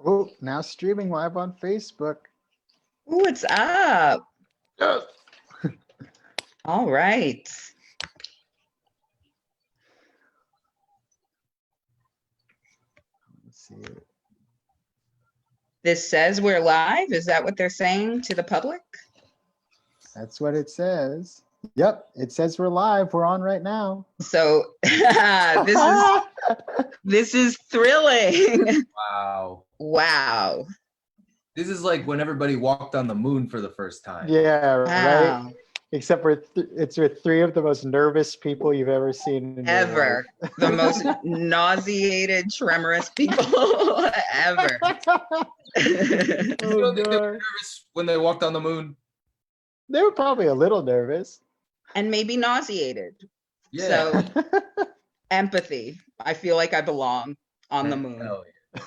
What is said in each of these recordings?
Oh, now streaming live on Facebook. What's up? Yes. All right. Let's see it. This says we're live. Is that what they're saying to the public? That's what it says. Yep, it says we're live. We're on right now. So this is thrilling. Wow. Wow. This is like when everybody walked on the moon for the first time. Yeah, right. Wow. Except for it's with three of the most nervous people you've ever seen in your Ever. The most nauseated, tremorous people ever. life. You Oh, don't think they were God. nervous when they walked on the moon? They were probably a little nervous. And maybe nauseated. Yeah. So empathy. I feel like I belong on the moon. Hell yeah.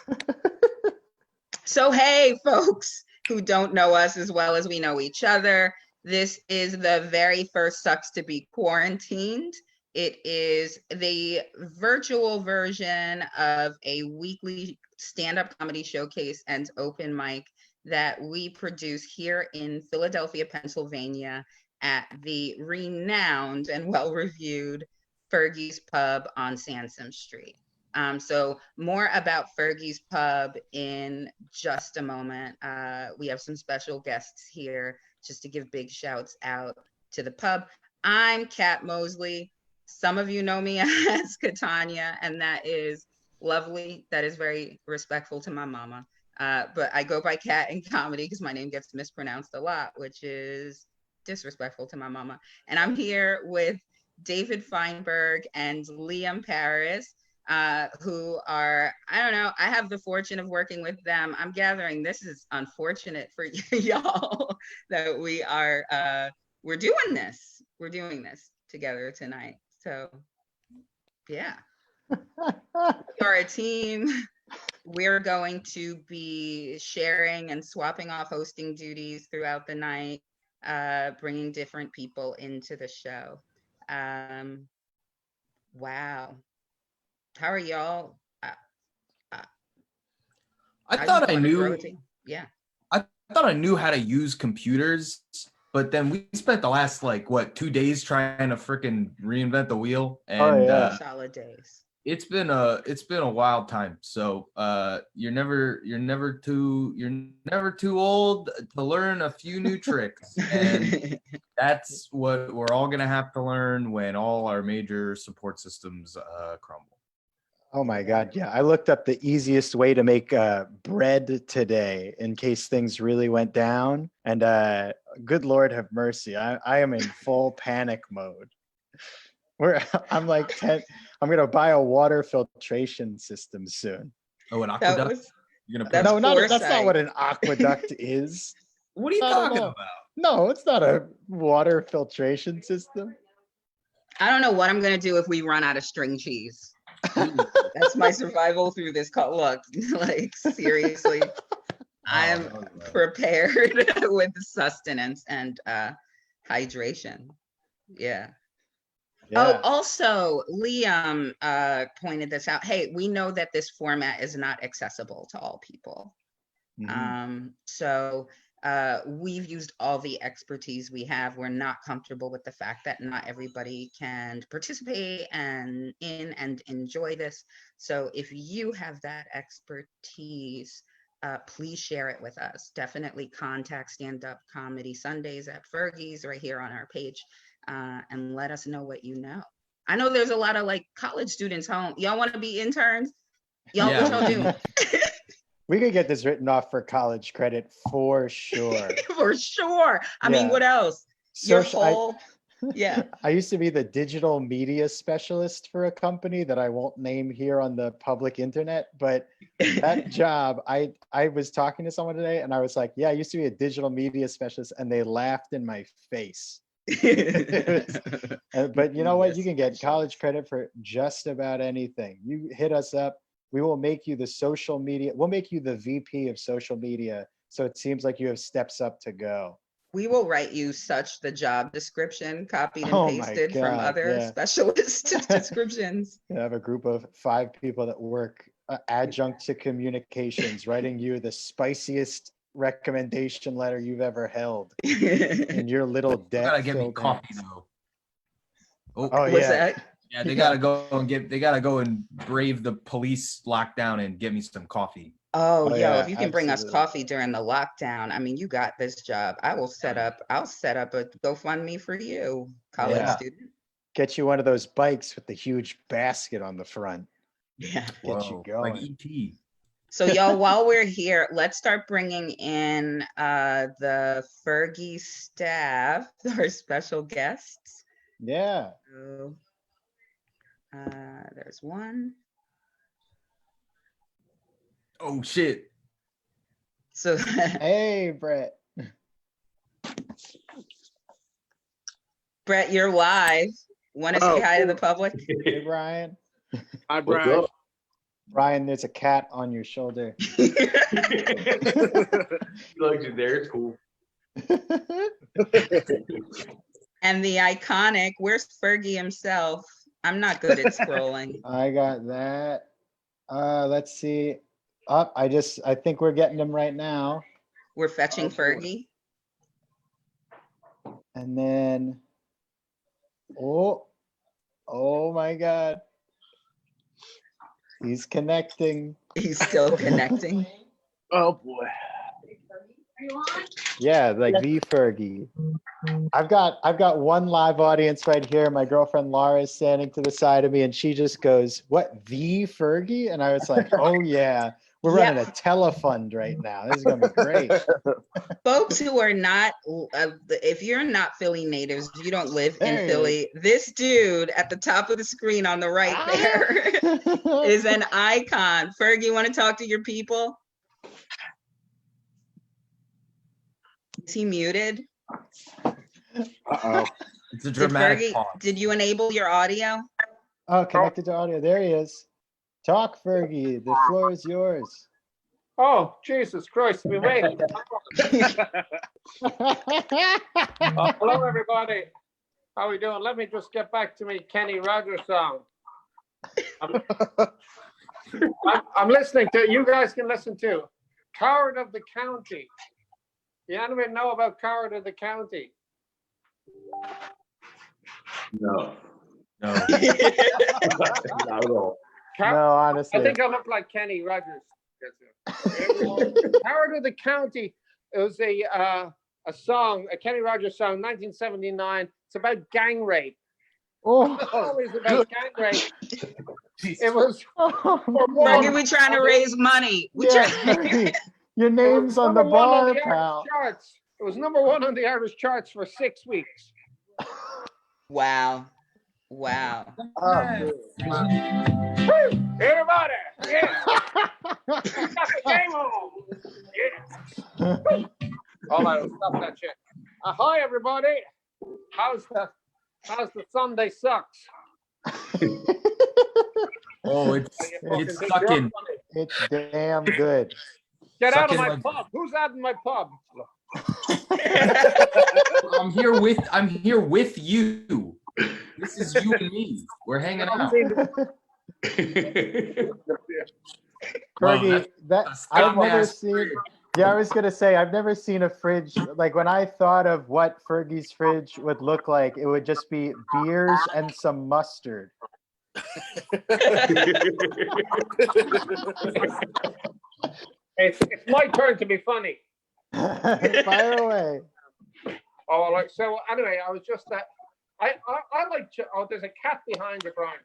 So, hey, folks who don't know us as well as we know each other, this is the very first Sucks to Be Quarantined. It is the virtual version of a weekly stand-up comedy showcase and open mic that we produce here in Philadelphia, Pennsylvania at the renowned and well-reviewed Fergie's Pub on Sansom Street. So more about Fergie's Pub in just a moment. We have some special guests here just to give big shouts out to the pub. I'm Kat Mosley. Some of you know me as Catania, and that is lovely. That is very respectful to my mama. But I go by Kat in comedy because my name gets mispronounced a lot, which is disrespectful to my mama. And I'm here with David Feinberg and Liam Paris, who are, I don't know, I have the fortune of working with them. I'm gathering this is unfortunate for y'all that we're doing this. We're doing this together tonight. So yeah, we are a team. We're going to be sharing and swapping off hosting duties throughout the night, bringing different people into the show. Wow. How are y'all? I thought I knew. Yeah. I thought I knew how to use computers, but then we spent the last 2 days trying to freaking reinvent the wheel, and solid days. It's been a wild time. So you're never too old to learn a few new tricks, and that's what we're all gonna have to learn when all our major support systems crumble. Oh my God, yeah. I looked up the easiest way to make bread today in case things really went down. And good Lord have mercy. I am in full panic mode. I'm like, I'm going to buy a water filtration system soon. Oh, an aqueduct? That's not what an aqueduct is. What are you talking about? No, it's not a water filtration system. I don't know what I'm going to do if we run out of string cheese. That's my survival through this call. Look, seriously, I am prepared with sustenance and hydration. Yeah. Oh, also, Liam pointed this out. Hey, we know that this format is not accessible to all people. Mm-hmm. So we've used all the expertise we have. We're not comfortable with the fact that not everybody can participate and enjoy this. So if you have that expertise, please share it with us. Definitely contact Stand Up Comedy Sundays at Fergie's right here on our page, and let us know what you know. I know there's a lot of college students home. Y'all want to be interns? What y'all do? We could get this written off for college credit for sure. For sure. I mean, what else? I used to be the digital media specialist for a company that I won't name here on the public internet, but that job, I was talking to someone today and I was like, yeah, I used to be a digital media specialist, and they laughed in my face. But you know what? You can get college credit for just about anything. You hit us up. We will make you the social media. We'll make you the VP of social media. So it seems like you have steps up to go. We will write you such the job description, copied and pasted from other specialist descriptions. I have a group of 5 people that work adjunct to communications, writing you the spiciest recommendation letter you've ever held in your little You gotta get me debt-filled coffee hands. though. Oh What's yeah. that? Yeah, they gotta go and brave the police lockdown and get me some coffee. Oh, Oh, yo, yeah, if you can bring us absolutely. coffee during the lockdown, I mean, you got this job. I'll set up a GoFundMe for you, college Yeah. student. Get you one of those bikes with the huge basket on the front. Yeah. Get you Like going. ET. So y'all, while we're here, let's start bringing in the Fergie staff, our special guests. Yeah. So, there's one. Oh shit. So Hey, Brett. Brett, you're live. Want to say hi to the public? Hey, Brian. Hi, What's Brian. up? Brian, there's a cat on your shoulder. You like it there? It's cool. And the iconic, where's Fergie himself? I'm not good at scrolling. I got that. Let's see. I think we're getting them right now. We're fetching Oh, boy. Fergie. And then, oh my God. He's connecting. He's still connecting. Oh boy. Yeah, like the Fergie. I've got one live audience right here. My girlfriend Laura is standing to the side of me and she just goes, "What, the Fergie?" And I was like, "Oh yeah, we're Yeah. running a telefund right now. This is gonna be great." Folks who are not, if you're not Philly natives, you don't live in Hey. Philly, this dude at the top of the screen on the right there is an icon. Fergie, you want to talk to your people? Is he muted? Uh-oh. It's a Did dramatic Fergie, pause. did you enable your audio? Oh, connected to audio. There he is. Talk, Fergie. The floor is yours. Oh, Jesus Christ, we waiting. Hello, everybody. How we doing? Let me just get back to me Kenny Rogers song. I'm listening to, you guys can listen to Coward of the County. You anybody know about Coward of the County? No, No. not at all. No, honestly. I think I look like Kenny Rogers. Coward of the County. It was a song, a Kenny Rogers song, 1979. It's about gang rape. Oh. Always about gang rape. Jesus. It was Fergie, we trying to raise money. We Yeah, trying- Fergie, your name's on the number one on bar, the pal. Irish charts. It was number one on the Irish charts for 6 weeks. Wow. Wow. Everybody, yeah. Got the game on. Yeah. All right, stop that shit. Hi, everybody. How's the Sunday sucks? Oh, it's sucking. It's damn good. Get out of Sucking my like- pub. Who's out in my pub? I'm here with you. This is you and me. We're hanging out. Fergie, that that's I've never gas. seen. Yeah, I was gonna say I've never seen a fridge like when I thought of what Fergie's fridge would look like, it would just be beers and some mustard. It's my turn to be funny. Fire away. Oh, like so. Anyway, I was just that. I like. Oh, there's a cat behind you, Brian.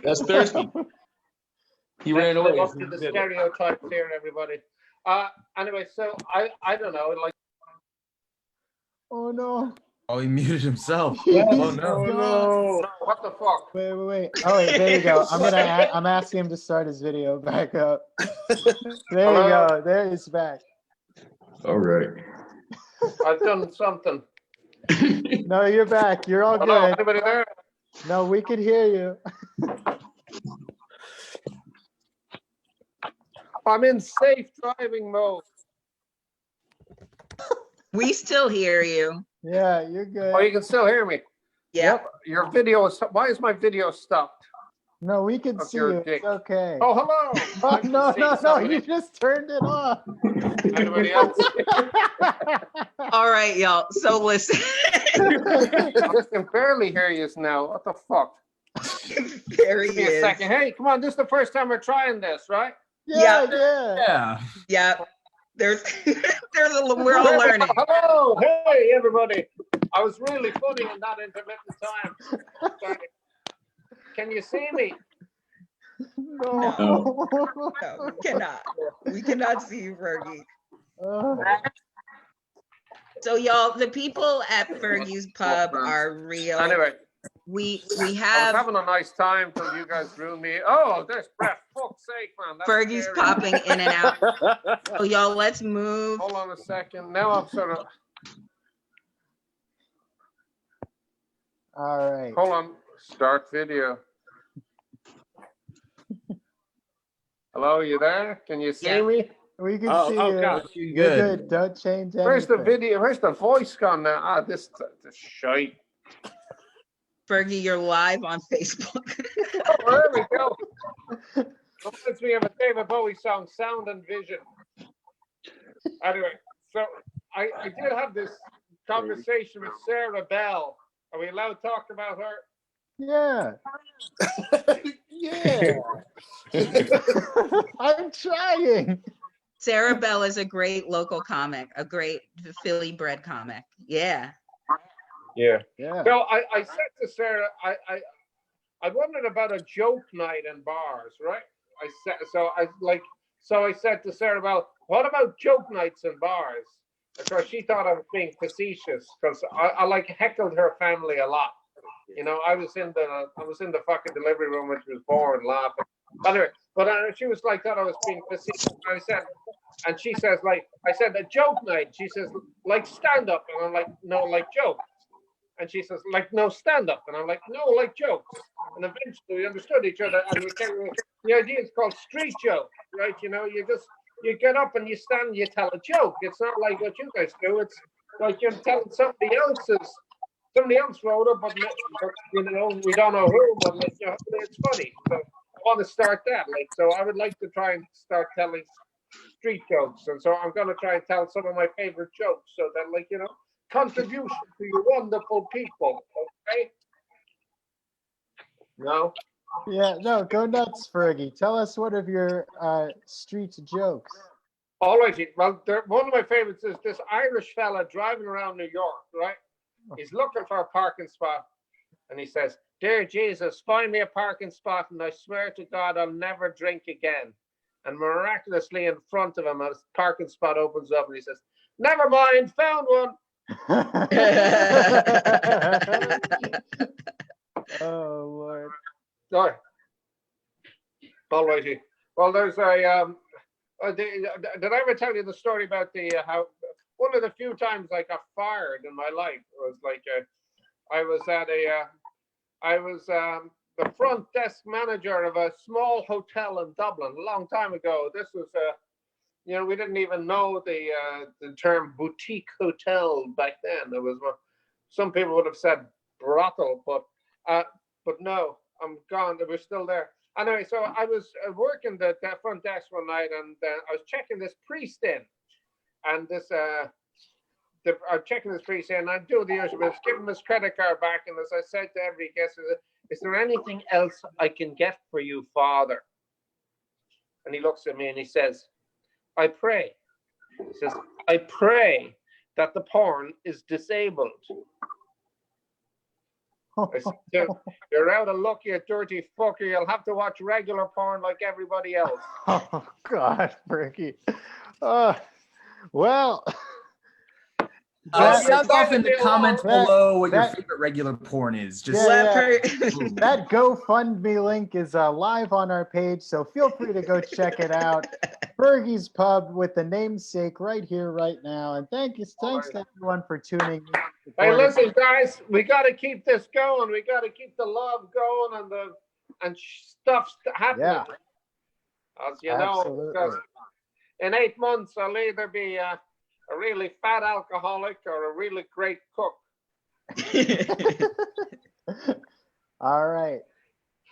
That's thirsty. He ran away. Up to the stereotypes here, everybody. Anyway, so I don't know. Like, Oh no. Oh, he muted himself. Yes. Oh no. no. what the fuck? Wait. Oh wait, there you go. I'm asking him to start his video back up. There you go. There he's back. All right. I've done something. No, you're back. You're all Hello, good. anybody there? No, we could hear you. I'm in safe driving mode. We still hear you. Yeah, you're good. Oh, you can still hear me. Yep. Your video is. Why is my video stopped? No, we can Fuck see your you. dick. It's okay. Oh, hello. Oh, I can no, see no, no, somebody. you just turned it off. Anybody else? All right, y'all. So listen. I just can barely hear you now. What the fuck? There he Give me a is. second. Hey, come on. This is the first time we're trying this, right? Yeah, Yeah. yeah. Yeah. Yep. There's we're all learning. Hello. Hey, everybody. I was really funny in that intermittent time. Sorry. Can you see me? No. No, we cannot. We cannot see you, Fergie. So y'all, the people at Fergie's Pub are real. Anyway, We I was have having a nice time till you guys ruined me. Oh, there's Brett. Fuck's sake, man. That's Fergie's scary. popping in and out. So y'all, let's move. Hold on a second. Now I'm sort of. All right. Hold on. Start video. Hello, you there? Can you see Yeah. me? We can Oh, see oh, you. God. You're Good. good. Don't change anything. Where's the video? Where's the voice gone now? Ah, this shite. Fergie, you're live on Facebook. Oh, there we go. Reminds me of a David Bowie song, Sound and Vision. Anyway, so I did have this conversation with Sarah Bell. Are we allowed to talk about her? Yeah. Yeah. I'm trying. Sarah Bell is a great local comic, a great Philly bred comic. Yeah. Yeah. Yeah. So I said to Sarah, I wondered about a joke night in bars, right? I said to Sarah about what about joke nights in bars? Because she thought I was being facetious because I like heckled her family a lot. You know, I was in the fucking delivery room when she was born laughing. Anyway, but she was like thought I was being facetious. I said, and she says I said a joke night. She says like stand up, and I'm like no, like jokes. And she says, like, no, stand up. And I'm like, no, like jokes. And eventually we understood each other. And the idea is called street joke, right? You know, you get up and you stand and you tell a joke. It's not like what you guys do. It's like you're telling somebody else wrote it, but you know, we don't know who, but like, you know, it's funny. So I want to start that. Like, so I would like to try and start telling street jokes. And so I'm going to try and tell some of my favorite jokes so that, like, you know, contribution to you wonderful people, okay? No? Yeah, no, go nuts, Fergie. Tell us one of your street jokes. All right. Well, one of my favorites is this Irish fella driving around New York, right? He's looking for a parking spot, and he says, "Dear Jesus, find me a parking spot, and I swear to God I'll never drink again." And miraculously in front of him, a parking spot opens up, and he says, "Never mind, found one." Oh Lord. Sorry. All righty. Well, there's a did I ever tell you the story about the how one of the few times I got fired in my life was like I was the front desk manager of a small hotel in Dublin a long time ago. This was you know, we didn't even know the term boutique hotel back then. There was some people would have said brothel, but no, I'm gone. We're still there. Anyway, so I was working the front desk one night, and I was checking this priest in, and I'm checking this priest in, and I do the usual, I give him his credit card back, and as I said to every guest, is there anything else I can get for you, Father? And he looks at me and he says, I pray. He says, I pray that the porn is disabled. I said, you're out of luck, you dirty fucker. You'll have to watch regular porn like everybody else. Oh God, Fergie. Well. Sound off in the comments below what your that- favorite regular porn is. Just That GoFundMe link is live on our page, so feel free to go check it out. Fergie's Pub with the namesake right here, right now. And thanks to everyone for tuning in. Hey, listen, guys, we got to keep this going. We got to keep the love going and stuff happening. Yeah. As you know, because in 8 months, I'll either be a really fat alcoholic or a really great cook. All right.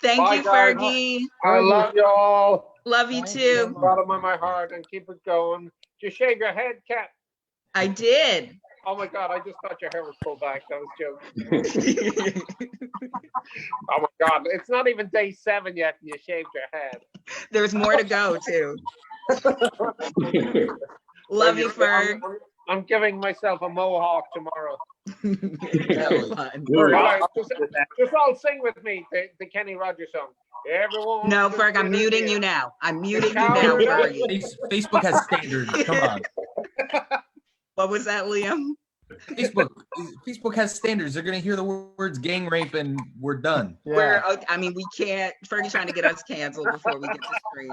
Thank Bye, you, guys. Fergie. I love you all. Love you Thank too. you. Bottom of my heart, and keep it going. Just shave your head, Cat. I did. Oh my God, I just thought your hair was pulled back. That was joking. Oh my God, it's not even day 7 yet, and you shaved your head. There's more to go too. Love you, Ferg. I'm giving myself a mohawk tomorrow. Have fun. Do All it. right, just all sing with me the Kenny Rogers song. Everyone. No, Ferg, I'm muting you now. I'm muting you now, Fergie. Facebook has standards. Come on. What was that, Liam? Facebook has standards. They're gonna hear the words gang rape and we're done. We're, I mean, we can't. Fergie's trying to get us canceled before we get to screen.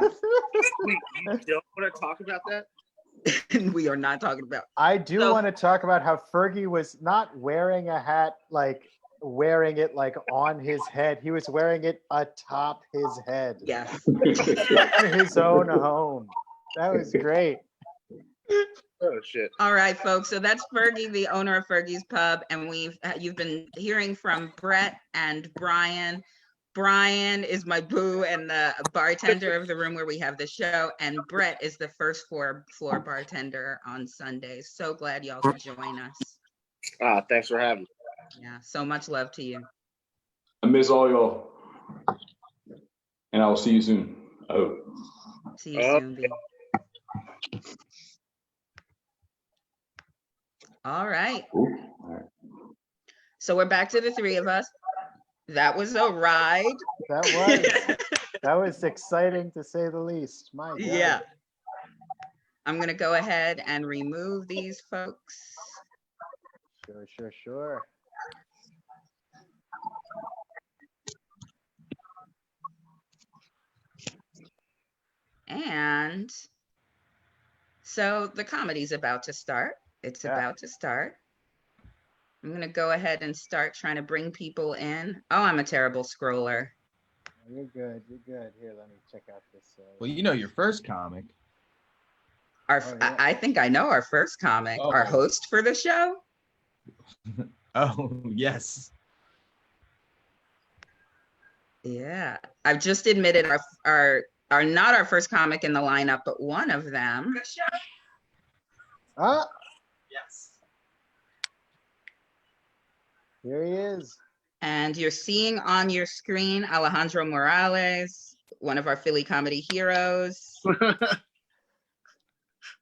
Wait, you don't want to talk about that? We are not talking about. I do So- want to talk about how Fergie was not wearing a hat, like wearing it like on his head. He was wearing it atop his head Yes. in his own home. That was great. Oh shit. All right, folks. So that's Fergie, the owner of Fergie's Pub, and you've been hearing from Brett and Brian. Brian is my boo and the bartender of the room where we have the show, and Brett is the first floor bartender on Sundays. So glad y'all could join us. Thanks for having me. Yeah, so much love to you. I miss all y'all. And I will see you soon. Oh. See you soon, B. All right. Ooh. All right. So we're back to the three of us. That was a ride. That was exciting to say the least. My God. Yeah. I'm gonna go ahead and remove these folks. Sure. And so the comedy's about to start. It's Yeah. about to start. I'm gonna go ahead and start trying to bring people in. Oh, I'm a terrible scroller. You're good. Here, let me check out this. Well, you know your first comic. Our, Oh, yeah. I think I know our first comic, our Oh. host for the show. Oh, yes. Yeah, I've just admitted our not our first comic in the lineup, but one of them. Ah, Yes. here he is. And you're seeing on your screen Alejandro Morales, one of our Philly comedy heroes.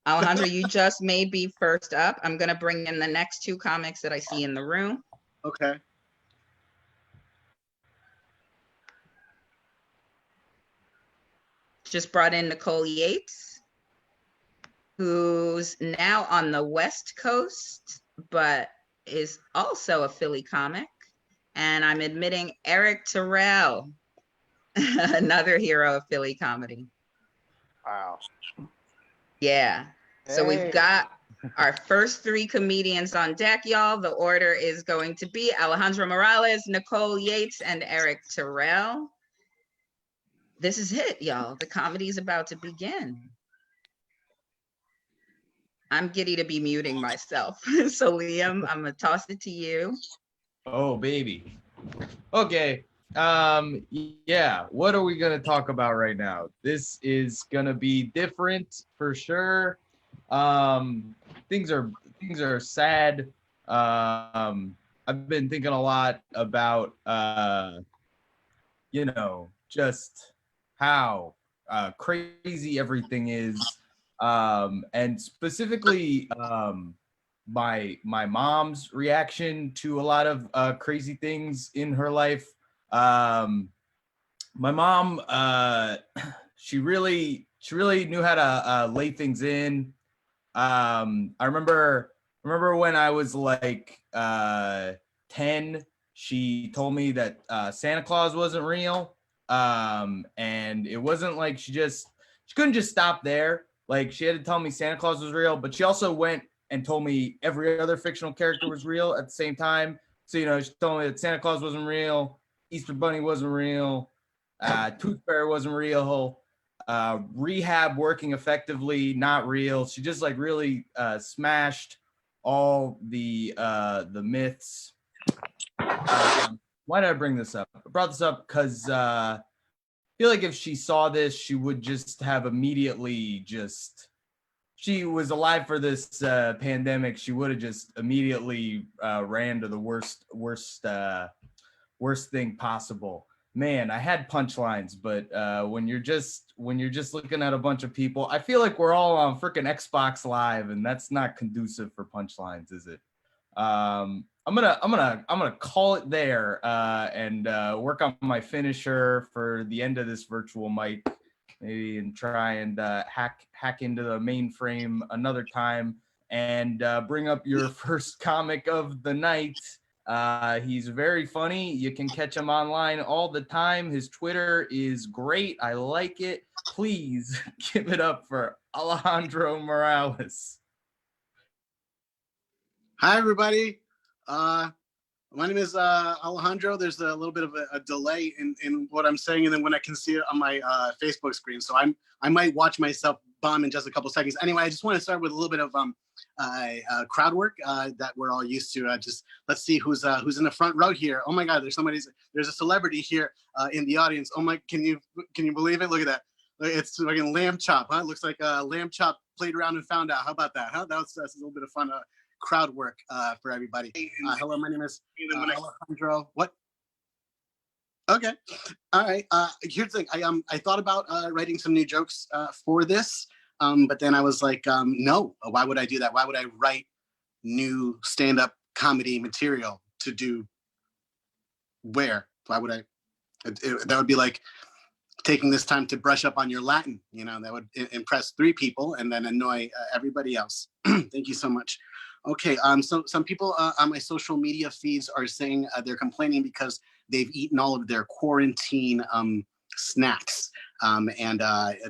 Alejandro, you just may be first up. I'm gonna bring in the next two comics that I see in the room. Okay. Just brought in Nicole Yates, who's now on the West Coast, but is also a Philly comic. And I'm admitting Eric Terrell, another hero of Philly comedy. Wow. Yeah. So Hey. we've got our first three comedians on deck, y'all. The order is going to be Alejandro Morales, Nicole Yates, and Eric Terrell. This is it, y'all. The comedy is about to begin. I'm giddy to be muting myself. So Liam, I'm gonna toss it to you. Oh, baby. Okay. Yeah. What are we gonna talk about right now? This is gonna be different for sure. Things are sad. I've been thinking a lot about just how crazy everything is, and specifically my mom's reaction to a lot of crazy things in her life. My mom, she really knew how to lay things in. I remember when I was like 10, she told me that Santa Claus wasn't real. And it wasn't like she couldn't just stop there. Like, she had to tell me Santa Claus was real, but she also went and told me every other fictional character was real at the same time. So, she told me that Santa Claus wasn't real, Easter Bunny wasn't real, Tooth Fairy wasn't real, rehab working effectively, not real. She just like really smashed all the myths. Why did I bring this up? I brought this up because I feel like if she saw this, she would just have immediately just. She was alive for this pandemic. She would have just immediately ran to the worst thing possible. Man, I had punchlines, but when you're just looking at a bunch of people, I feel like we're all on freaking Xbox Live, and that's not conducive for punchlines, is it? I'm gonna call it there and work on my finisher for the end of this virtual mic, maybe, and try and hack into the mainframe another time and bring up your first comic of the night. He's very funny. You can catch him online all the time. His Twitter is great. I like it. Please give it up for Alejandro Morales. Hi, everybody. My name is Alejandro. There's a little bit of a delay in what I'm saying, and then when I can see it on my Facebook screen. So I might watch myself bomb in just a couple seconds. Anyway, I just want to start with a little bit of crowd work that we're all used to. Just let's see who's in the front row here. Oh my God, there's a celebrity here in the audience. Oh my, can you believe it? Look at that. It's like a lamb chop, huh? It looks like a lamb chop played around and found out. How about that? Huh? That's a little bit of fun crowd work for everybody. Hello, my name is Alejandro. What? Okay. All right. Here's the thing. I thought about writing some new jokes for this, but then I was like, no. Why would I do that? Why would I write new stand-up comedy material to do? Where? Why would I? That would be like taking this time to brush up on your Latin. You know, that would impress 3 people and then annoy everybody else. Thank you so much. Okay, so some people on my social media feeds are saying they're complaining because they've eaten all of their quarantine snacks.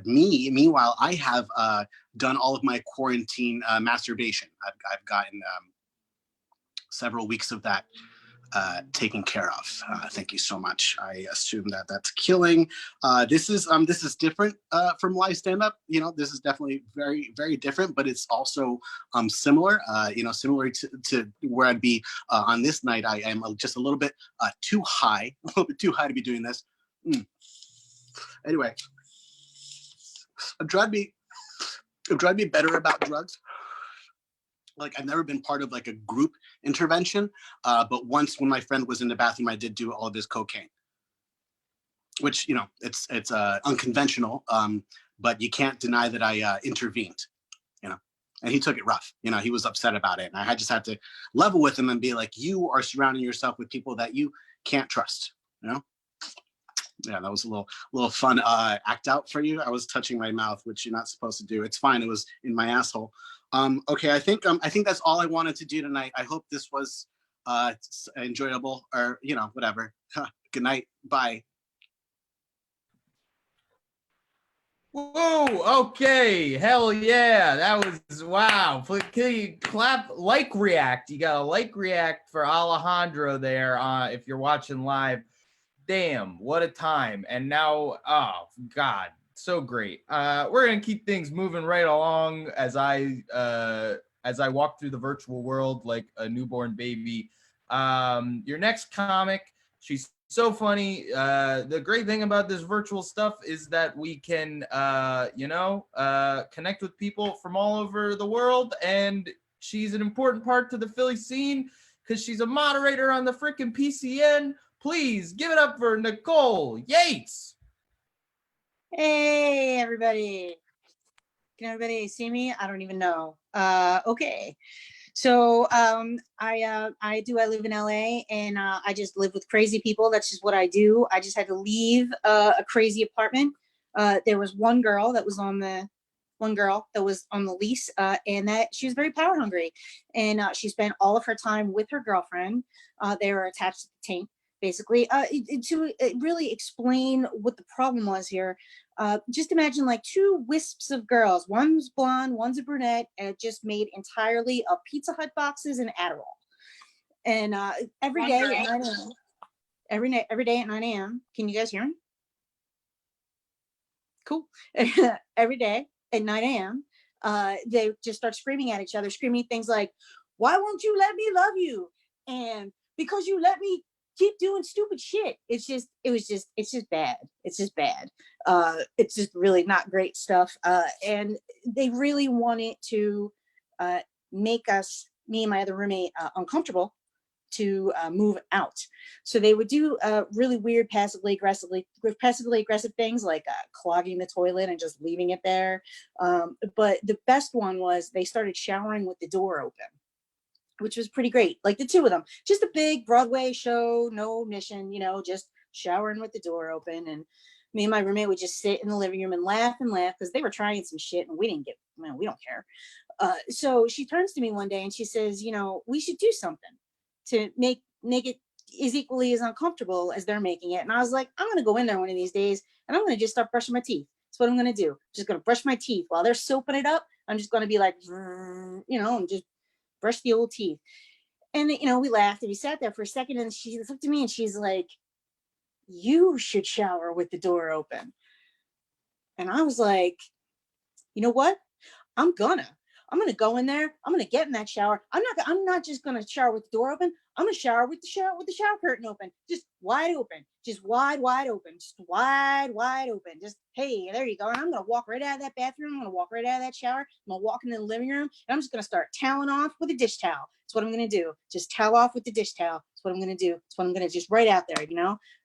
Meanwhile, I have done all of my quarantine masturbation. I've gotten several weeks of that taken care of. Thank you so much. I assume that that's killing. This is different from live stand-up. You know, this is definitely very, very different, but it's also similar. Similar to where I'd be on this night. I am just a little bit too high, to be doing this. Anyway, I'm trying to be better about drugs. Like, I've never been part of like a group intervention, but once when my friend was in the bathroom, I did do all of his cocaine, which, you know, it's unconventional, but you can't deny that I intervened, you know, and he took it rough. You know, he was upset about it, and I just had to level with him and be like, you are surrounding yourself with people that you can't trust, you know. Yeah, that was a little fun act out for you. I was touching my mouth, which you're not supposed to do. It's fine. It was in my asshole. Okay, I think that's all I wanted to do tonight. I hope this was enjoyable, or, you know, whatever. Good night. Bye. Whoa, okay, hell yeah, that was, wow. Can you clap, like, react? You got a like react for Alejandro there if you're watching live. Damn, what a time. And now, oh God, so great. We're gonna keep things moving right along as I walk through the virtual world like a newborn baby. Your next comic, she's so funny. The great thing about this virtual stuff is that we can connect with people from all over the world, and she's an important part to the Philly scene because she's a moderator on the freaking PCN. Please give it up for Nicole Yates. Hey, everybody. Can everybody see me? I don't even know. Okay. So I live in LA, and I just live with crazy people. That's just what I do. I just had to leave a crazy apartment. There was one girl that was on the lease, and that she was very power hungry, and she spent all of her time with her girlfriend. They were attached to the tank. Basically, to really explain what the problem was here, just imagine like 2 wisps of girls. One's blonde, one's a brunette, and just made entirely of Pizza Hut boxes and Adderall. And every day at 9 a.m. Every day at 9 a.m. Can you guys hear me? Cool. Every day at 9 a.m. They just start screaming at each other, screaming things like, "Why won't you let me love you?" And "Because you let me keep doing stupid shit. It's just bad. It's just bad. It's just really not great stuff. And they really wanted to make us, me and my other roommate, uncomfortable to move out. So they would do really weird passively aggressive things like clogging the toilet and just leaving it there. But the best one was they started showering with the door open, which was pretty great. Like the two of them, just a big Broadway show, no mission, just showering with the door open. And me and my roommate would just sit in the living room and laugh because they were trying some shit and we didn't get, we don't care. So she turns to me one day and she says, we should do something to make it as equally as uncomfortable as they're making it. And I was like, I'm going to go in there one of these days and I'm going to just start brushing my teeth. That's what I'm going to do. I'm just going to brush my teeth while they're soaping it up. I'm just going to be like, and just brush the old teeth. And, we laughed and we sat there for a second and she looked at me and she's like, you should shower with the door open. And I was like, you know what? I'm gonna go in there. I'm gonna get in that shower. I'm not just gonna shower with the door open. I'm gonna shower with the shower curtain open, just wide open, just wide open, just wide open. Just, hey, there you go. And I'm gonna walk right out of that bathroom. I'm gonna walk right out of that shower. I'm gonna walk into the living room and I'm just gonna start toweling off with a dish towel. That's what I'm gonna do. Just towel off with the dish towel. That's what I'm gonna do. That's what I'm gonna just right out there,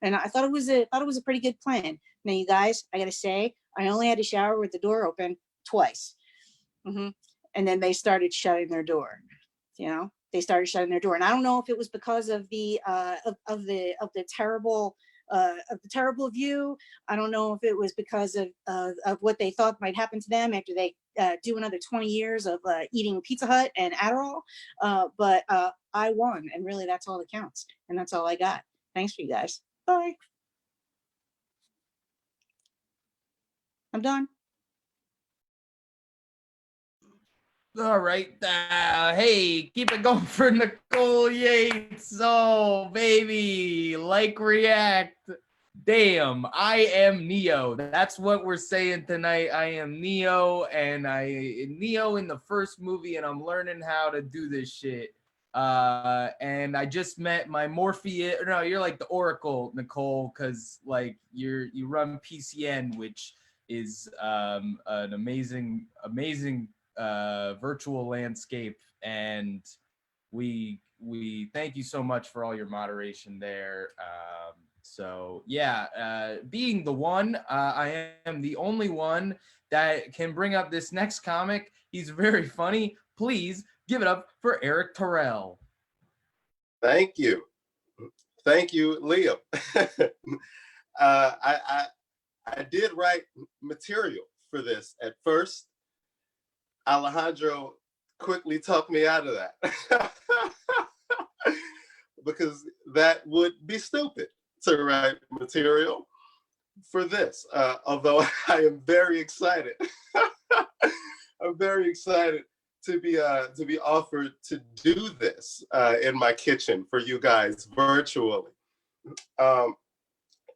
And I thought it was a pretty good plan. Now, you guys, I gotta say, I only had to shower with the door open twice. And then they started shutting their door. They started shutting their door, and I don't know if it was because of the terrible view. I don't know if it was because of what they thought might happen to them after they do another 20 years of eating Pizza Hut and Adderall. But I won, and really, that's all that counts, and that's all I got. Thanks for you guys. Bye. I'm done. All right. Hey, keep it going for Nicole Yates. Oh, baby. Like, react. Damn, I am Neo. That's what we're saying tonight. I am Neo, and Neo in the first movie, and I'm learning how to do this shit. And I just met my Morpheus. No, you're like the Oracle, Nicole, because like you run PCN, which is an amazing virtual landscape, and we thank you so much for all your moderation there. So yeah, being the one, I am the only one that can bring up this next comic. He's very funny. Please give it up for Eric Terrell. Thank you, Liam. I did write material for this at first. Alejandro quickly talked me out of that because that would be stupid to write material for this. Although I am very excited. I'm very excited to be offered to do this in my kitchen for you guys virtually.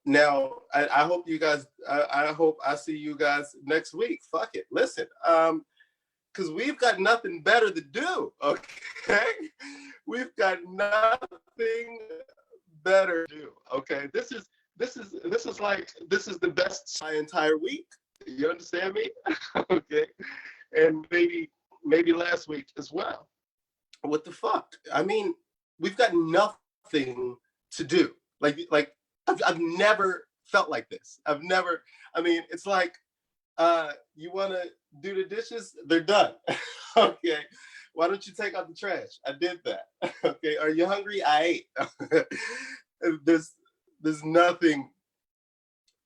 Now, I hope you guys. I hope I see you guys next week. Fuck it. Listen. Because we've got nothing better to do, okay? We've got nothing better to do, okay? This is the best my entire week. You understand me? Okay, and maybe last week as well. What the fuck? I mean, we've got nothing to do. Like I've never felt like this. It's like. You want to do the dishes? They're done. Okay. Why don't you take out the trash? I did that. Okay. Are you hungry? I ate. There's nothing.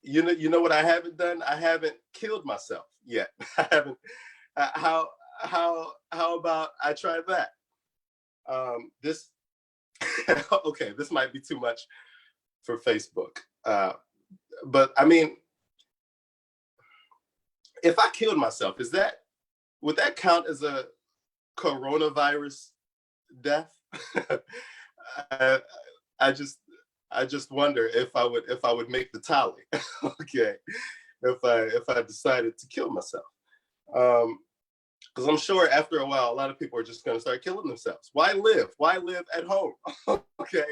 You know what I haven't done? I haven't killed myself yet. I haven't. How about I try that? This. Okay. This might be too much for Facebook. But I mean. If I killed myself, would that count as a coronavirus death? I just wonder if I would make the tally. Okay, if I decided to kill myself, because I'm sure after a while, a lot of people are just going to start killing themselves. Why live? Why live at home? Okay,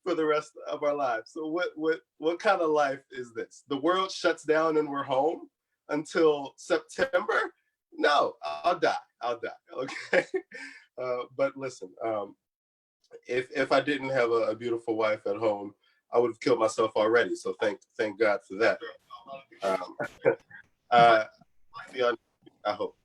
for the rest of our lives. So what kind of life is this? The world shuts down and we're home until September? No, I'll die. Okay. But listen, if I didn't have a beautiful wife at home, I would have killed myself already. So thank God for that. I hope.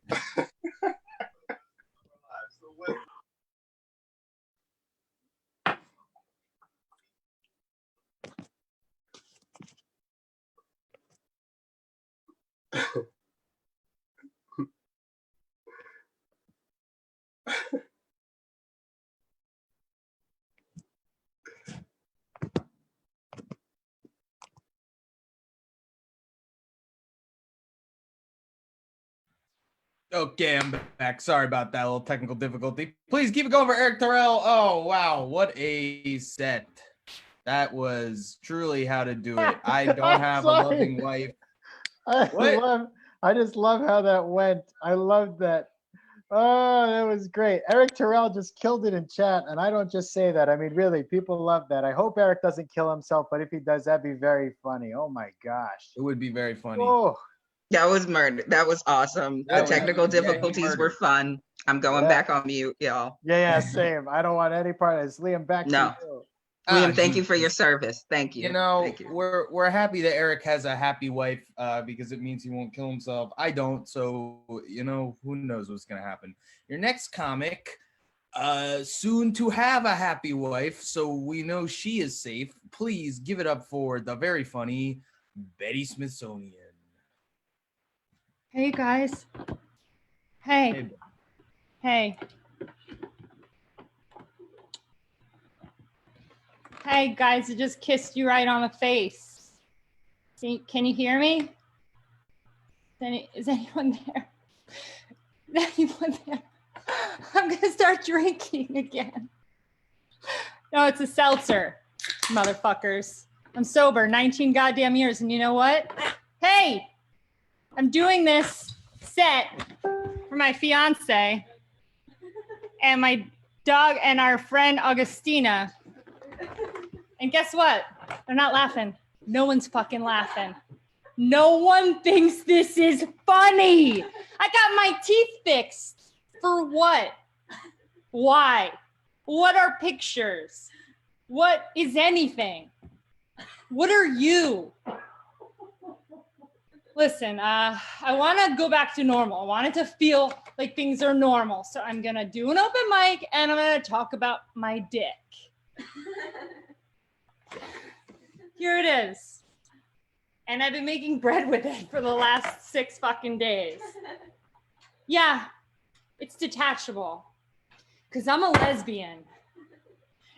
Okay, I'm back. Sorry about that little technical difficulty. Please keep it going for Eric Terrell. Oh, wow. What a set. That was truly how to do it. I don't have a loving wife. I just love how that went. I love that. Oh, that was great. Eric Terrell just killed it in chat. And I don't just say that. I mean, really, people love that. I hope Eric doesn't kill himself, but if he does, that'd be very funny. Oh my gosh. It would be very funny. Oh. That was murder. That was awesome. The technical difficulties were fun. I'm going back on mute, y'all. Yeah, same. I don't want any part of this. Liam, back to you. Liam, thank you for your service. Thank you. You know, Thank you. we're happy that Eric has a happy wife because it means he won't kill himself. I don't, so you know, who knows what's gonna happen. Your next comic, soon to have a happy wife, so we know she is safe. Please give it up for the very funny Betty Smithsonian. Hey guys. Hey. Hey. Hey guys, I just kissed you right on the face. Can you hear me? Is anyone there? Is anyone there? I'm gonna start drinking again. No, it's a seltzer, motherfuckers. I'm sober 19 goddamn years, and you know what? Hey! I'm doing this set for my fiance and my dog and our friend Augustina. And guess what? They're not laughing. No one's fucking laughing. No one thinks this is funny. I got my teeth fixed. For what? Why? What are pictures? What is anything? What are you? Listen, I want to go back to normal. I want it to feel like things are normal. So I'm going to do an open mic and I'm going to talk about my dick. Here it is. And I've been making bread with it for the last 6 fucking days. Yeah, it's detachable because I'm a lesbian.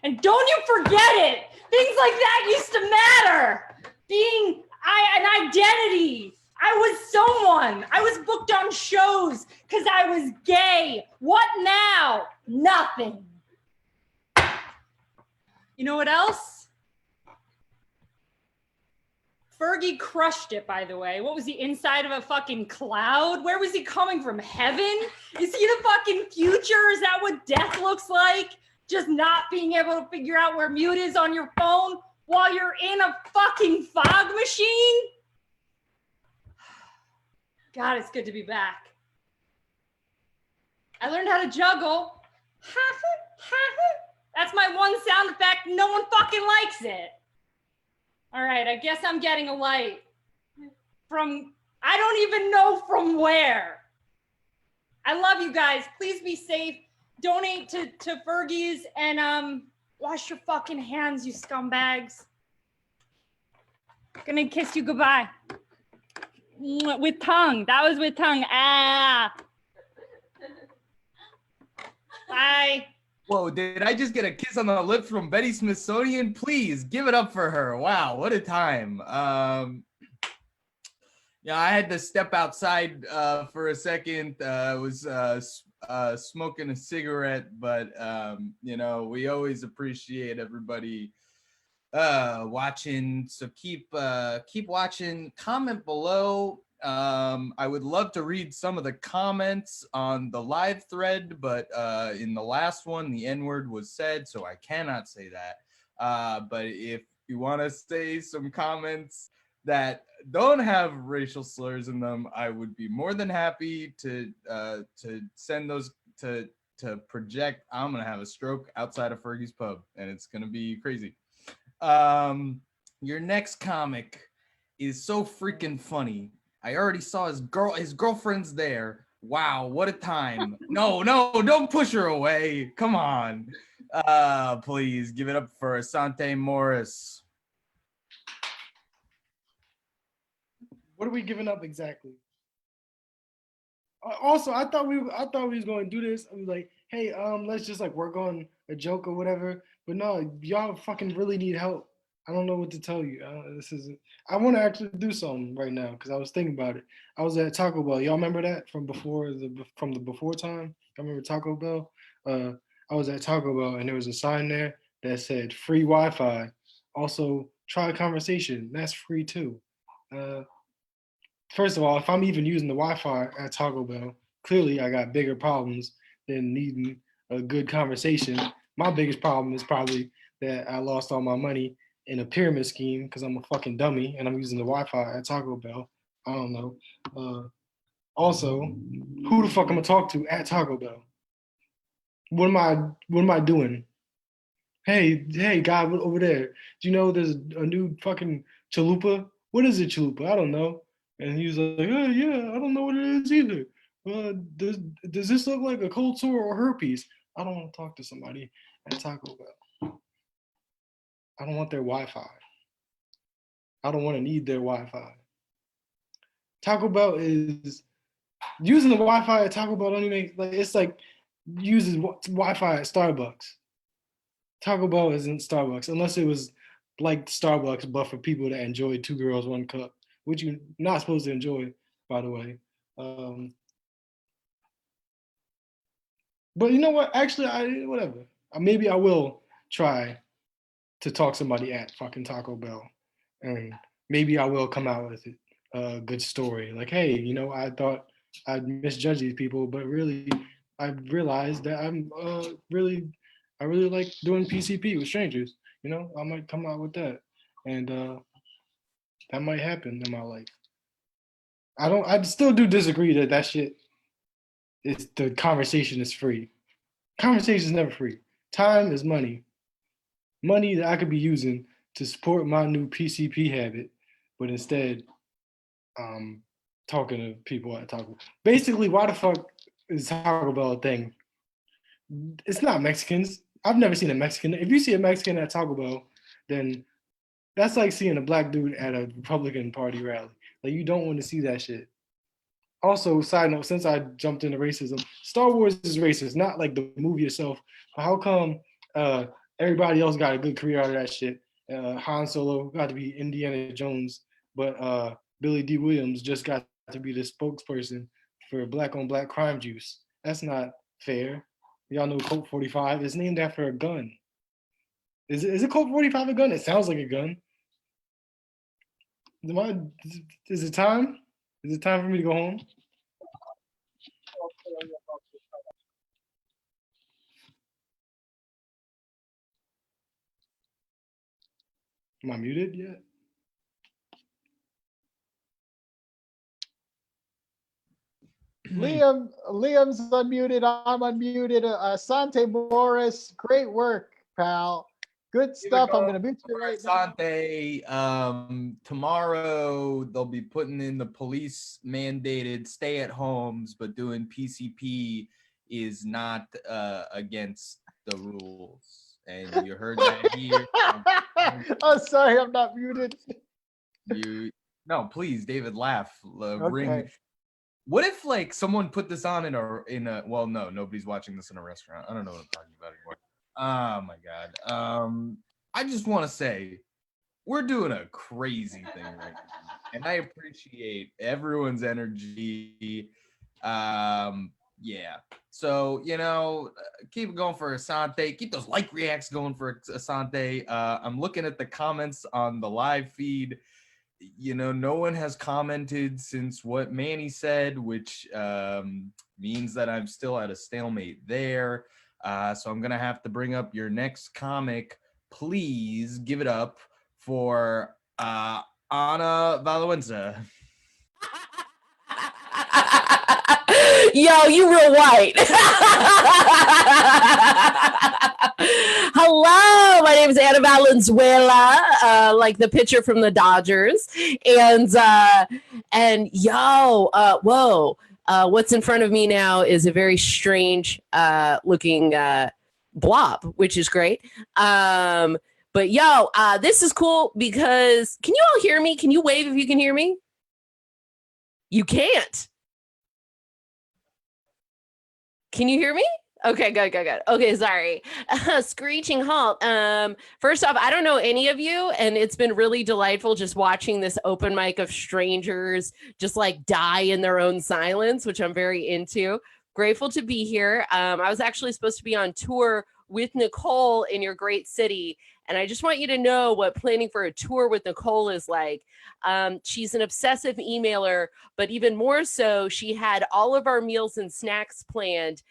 And don't you forget it. Things like that used to matter. Being an identity. I was someone. I was booked on shows because I was gay. What now? Nothing. You know what else? Fergie crushed it, by the way. What was he, inside of a fucking cloud? Where was he coming from? Heaven? Is he the fucking future? Is that what death looks like? Just not being able to figure out where mute is on your phone while you're in a fucking fog machine? God, it's good to be back. I learned how to juggle. That's my one sound effect. No one fucking likes it. All right, I guess I'm getting a light from, I don't even know from where. I love you guys. Please be safe. Donate to Fergie's and wash your fucking hands, you scumbags. Gonna kiss you goodbye. With tongue. That was with tongue. Ah. Bye. Whoa, did I just get a kiss on the lips from Betty Smithsonian? Please give it up for her. Wow, what a time. Yeah, I had to step outside for a second. I was smoking a cigarette, but you know, we always appreciate everybody watching. So keep watching. Comment below. I would love to read some of the comments on the live thread, but in the last one, the N-word was said, so I cannot say that. But if you want to say some comments that don't have racial slurs in them, I would be more than happy to send those to project. I'm gonna have a stroke outside of Fergie's pub, and it's gonna be crazy. Your next comic is so freaking funny. I already saw his girlfriend's there. Wow, what a time. No, don't push her away. Come on. Please give it up for Asante Morris. What are we giving up exactly? Also, I thought we was going to do this. I was like, hey, let's just like work on a joke or whatever. But no, y'all fucking really need help. I don't know what to tell you. I want to actually do something right now because I was thinking about it. I was at Taco Bell. Y'all remember that from the before time? I remember Taco Bell. I was at Taco Bell and there was a sign there that said free Wi-Fi. Also, try a conversation. That's free too. First of all, if I'm even using the Wi-Fi at Taco Bell, clearly I got bigger problems than needing a good conversation. My biggest problem is probably that I lost all my money in a pyramid scheme because I'm a fucking dummy and I'm using the Wi-Fi at Taco Bell. I don't know. Also, who the fuck am I talk to at Taco Bell? What am I doing? Hey, guy over there. Do you know there's a new fucking chalupa? What is a chalupa? I don't know. And he was like, oh, yeah, I don't know what it is either. Does this look like a cold sore or herpes? I don't want to talk to somebody at Taco Bell. I don't want their Wi-Fi. I don't want to need their Wi-Fi. Taco Bell is using the Wi-Fi at Taco Bell don't even like it's like uses Wi-Fi at Starbucks. Taco Bell isn't Starbucks unless it was like Starbucks, but for people that enjoy 2 girls, 1 cup, which you're not supposed to enjoy, by the way. But you know what? Actually, whatever. Maybe I will try to talk somebody at fucking Taco Bell, and maybe I will come out with it a good story. Like, hey, you know, I thought I'd misjudge these people, but really, I realized that I really like doing PCP with strangers. You know, I might come out with that, and that might happen in my life. I still do disagree that shit is the conversation is free. Conversation is never free. Time is money. Money that I could be using to support my new PCP habit, but instead, talking to people at Taco Bell. Basically, why the fuck is Taco Bell a thing? It's not Mexicans. I've never seen a Mexican. If you see a Mexican at Taco Bell, then that's like seeing a black dude at a Republican Party rally. Like, you don't want to see that shit. Also, side note, since I jumped into racism, Star Wars is racist, not like the movie itself. How come everybody else got a good career out of that shit? Han Solo got to be Indiana Jones, but Billy D. Williams just got to be the spokesperson for black on black crime juice. That's not fair. Y'all know Colt 45 is named after a gun. Is it Colt 45 a gun? It sounds like a gun. Is it time? Is it time for me to go home? Am I muted yet? Liam's unmuted. I'm unmuted. Asante Morris, great work, pal. Good stuff. I'm gonna mute you right now. Asante, tomorrow they'll be putting in the police mandated stay-at-homes, but doing PCP is not against the rules. And you heard that here. Oh, sorry, I'm not muted. No, please, David, laugh. Okay. What if like someone put this on in a well, no, nobody's watching this in a restaurant. I don't know what I'm talking about anymore. Oh my God. I just want to say we're doing a crazy thing right now. And I appreciate everyone's energy. Yeah. So, you know, keep it going for Asante. Keep those like reacts going for Asante. I'm looking at the comments on the live feed. You know, no one has commented since what Manny said, which means that I'm still at a stalemate there. So I'm going to have to bring up your next comic, please give it up for Anna Valenza. Yo, you real white. Hello, my name is Anna Valenzuela, like the pitcher from the Dodgers, and whoa, what's in front of me now is a very strange looking blob, which is great. But yo, this is cool because can you all hear me? Can you wave if you can hear me? You can't. Can you hear me? Okay, good. Okay, sorry. Screeching halt. First off, I don't know any of you, and it's been really delightful just watching this open mic of strangers just like die in their own silence, which I'm very into. Grateful to be here. I was actually supposed to be on tour with Nicole in your great city, and I just want you to know what planning for a tour with Nicole is like. She's an obsessive emailer, but even more so, she had all of our meals and snacks planned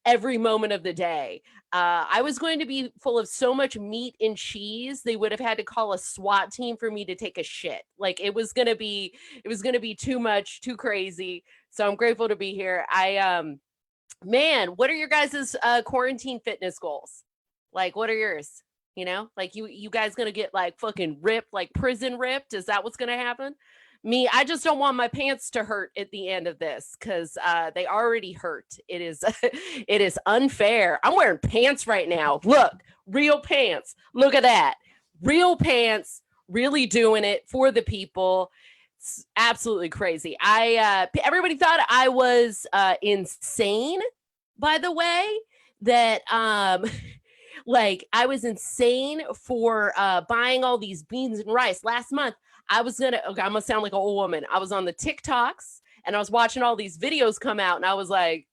every moment of the day. I was going to be full of so much meat and cheese, they would have had to call a SWAT team for me to take a shit. Like it was gonna be too much, too crazy. So I'm grateful to be here. Man, what are your guys' quarantine fitness goals? Like, what are yours? You know, like you guys gonna get like fucking ripped, like prison ripped? Is that what's gonna happen? Me, I just don't want my pants to hurt at the end of this because they already hurt. It is it is unfair. I'm wearing pants right now. Look, real pants. Look at that. Real pants, really doing it for the people. It's absolutely crazy. Everybody thought I was insane, by the way, that like I was insane for buying all these beans and rice. Last month, I'm gonna sound like an old woman. I was on the TikToks and I was watching all these videos come out and I was like,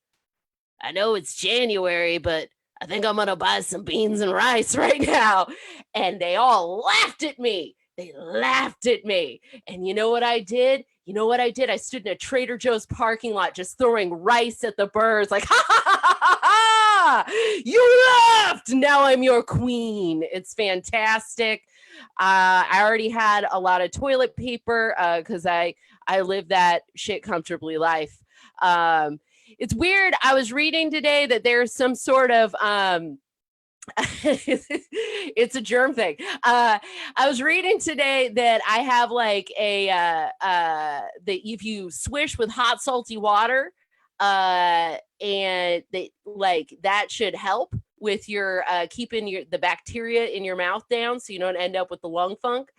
I know it's January, but I think I'm gonna buy some beans and rice right now. And they all laughed at me. They laughed at me. And you know what I did? I stood in a Trader Joe's parking lot just throwing rice at the birds like, ha ha ha ha ha! You laughed! Now I'm your queen. It's fantastic. I already had a lot of toilet paper because I live that shit comfortably life. It's weird. I was reading today that there's some sort of it's a germ thing. I was reading today that I have like a that if you swish with hot salty water, and they like that should help with your keeping the bacteria in your mouth down so you don't end up with the lung funk.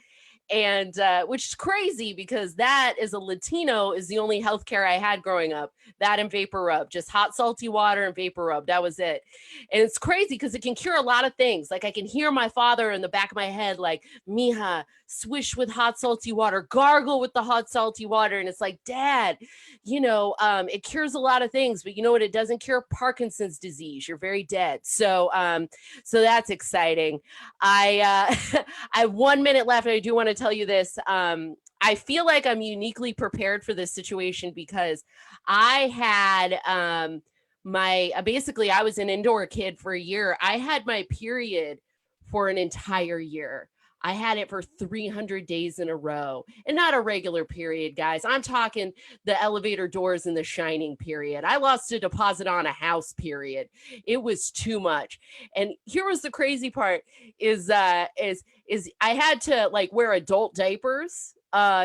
And which is crazy because that as a Latino is the only healthcare I had growing up. That and vapor rub, just hot salty water and vapor rub. That was it. And it's crazy because it can cure a lot of things. Like I can hear my father in the back of my head, like, Mija, swish with hot salty water, gargle with the hot salty water. And it's like, Dad, it cures a lot of things, but you know what? It doesn't cure Parkinson's disease. You're very dead. So that's exciting. I have 1 minute left. And I do want to tell you this. I feel like I'm uniquely prepared for this situation because I had basically I was an indoor kid for a year. I had my period for an entire year. I had it for 300 days in a row, and not a regular period, guys. I'm talking the elevator doors in the Shining period. I lost a deposit on a house period. It was too much. And here was the crazy part is I had to like wear adult diapers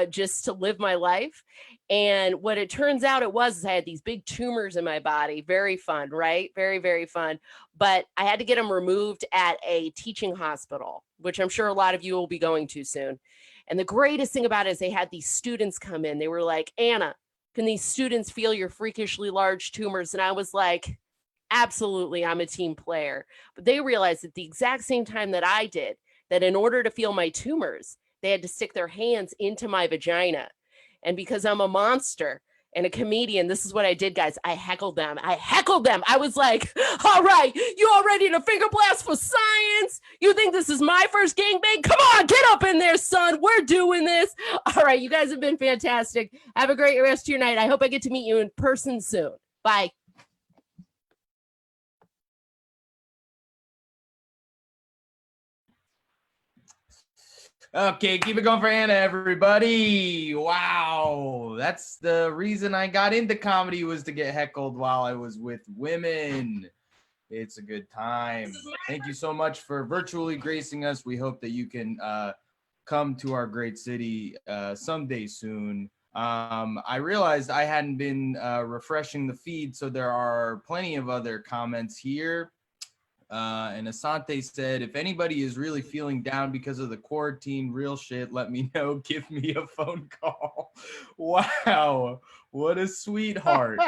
just to live my life. And what it turns out it was is I had these big tumors in my body. Very fun, right? Very, very fun. But I had to get them removed at a teaching hospital, which I'm sure a lot of you will be going to soon. And the greatest thing about it is they had these students come in. They were like, Anna, can these students feel your freakishly large tumors? And I was like, absolutely, I'm a team player. But they realized at the exact same time that I did, that in order to feel my tumors, they had to stick their hands into my vagina. And because I'm a monster and a comedian, this is what I did, guys. I heckled them. I was like, all right, you all ready to finger blast for science? You think this is my first gangbang? Come on, get up in there, son. We're doing this. All right, you guys have been fantastic. Have a great rest of your night. I hope I get to meet you in person soon. Bye. Okay, keep it going for Anna, everybody. Wow. That's the reason I got into comedy, was to get heckled while I was with women. It's a good time. Thank you so much for virtually gracing us. We hope that you can come to our great city someday soon. I realized I hadn't been refreshing the feed, so there are plenty of other comments here. And Asante said, if anybody is really feeling down because of the quarantine, real shit, let me know. Give me a phone call. Wow. What a sweetheart.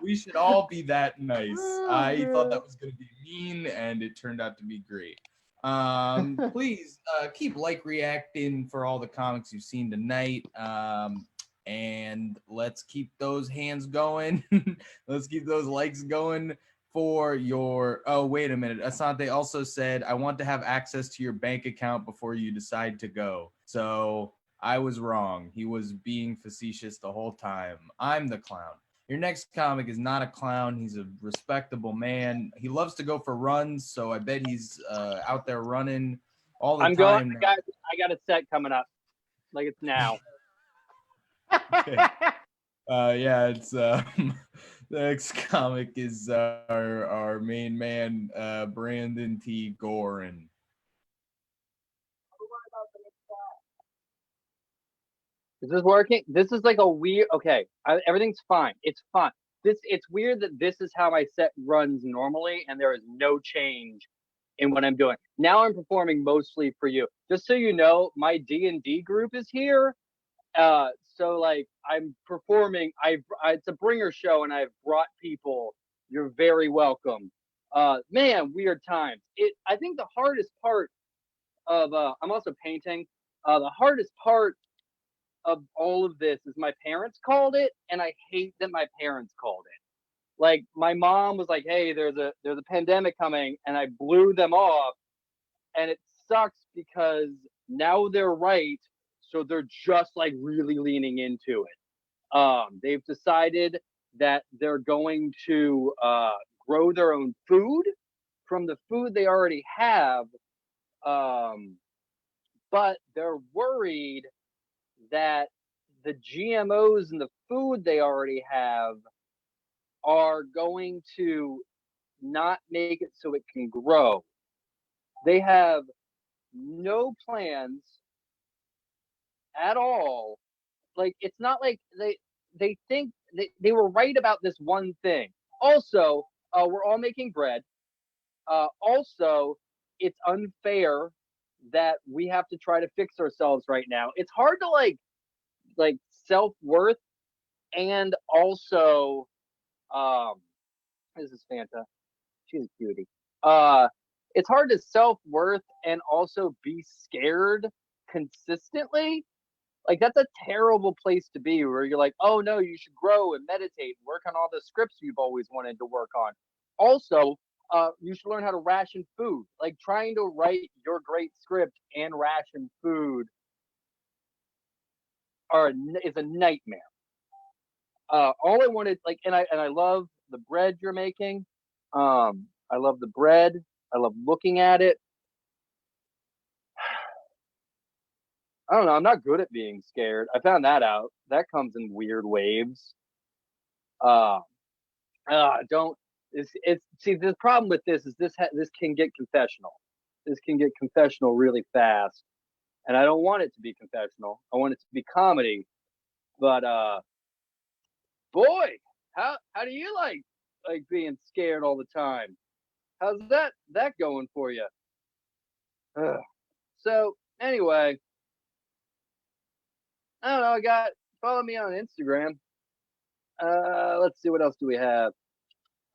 We should all be that nice. I thought that was going to be mean, and it turned out to be great. Please keep reacting for all the comics you've seen tonight. And let's keep those hands going. Let's keep those likes going for your. Oh, wait a minute. Asante also said, I want to have access to your bank account before you decide to go. So I was wrong. He was being facetious the whole time. I'm the clown. Your next comic is not a clown. He's a respectable man. He loves to go for runs, so I bet he's out there running all the I'm time. going. I got a set coming up. Like it's now. Okay. Yeah, it's the next comic is our main man, Brandon T. Gorin. Is this working? This is like a weird. Okay, everything's fine. It's fine. It's weird that this is how my set runs normally, and there is no change in what I'm doing. Now I'm performing mostly for you. Just so you know, my D&D group is here. So like I'm performing. It's a bringer show, and I've brought people. You're very welcome. Man, weird times. I think the hardest part of I'm also painting. The hardest part of all of this is my parents called it, and I hate that my parents called it. Like my mom was like, "Hey, there's a pandemic coming," and I blew them off, and it sucks because now they're right, so they're just like really leaning into it. They've decided that they're going to grow their own food from the food they already have, but they're worried that the GMOs in the food they already have are going to not make it so it can grow. They have no plans at all. Like it's not like they think they were right about this one thing. Also, we're all making bread. Also, it's unfair that we have to try to fix ourselves right now. It's hard to like self-worth and also this is Fanta. She's a cutie. It's hard to self-worth and also be scared consistently. Like that's a terrible place to be where you're like, oh no, you should grow and meditate, work on all the scripts you've always wanted to work on. Also, you should learn how to ration food. Like trying to write your great script and ration food is a nightmare. All I wanted, like, and I love the bread you're making. I love the bread. I love looking at it. I don't know. I'm not good at being scared. I found that out. That comes in weird waves. Don't. It's see the problem with this is this can get confessional. This can get confessional really fast, and I don't want it to be confessional. I want it to be comedy. But boy, how do you like being scared all the time? How's that going for you? So anyway, I don't know. Follow me on Instagram. Let's see, what else do we have?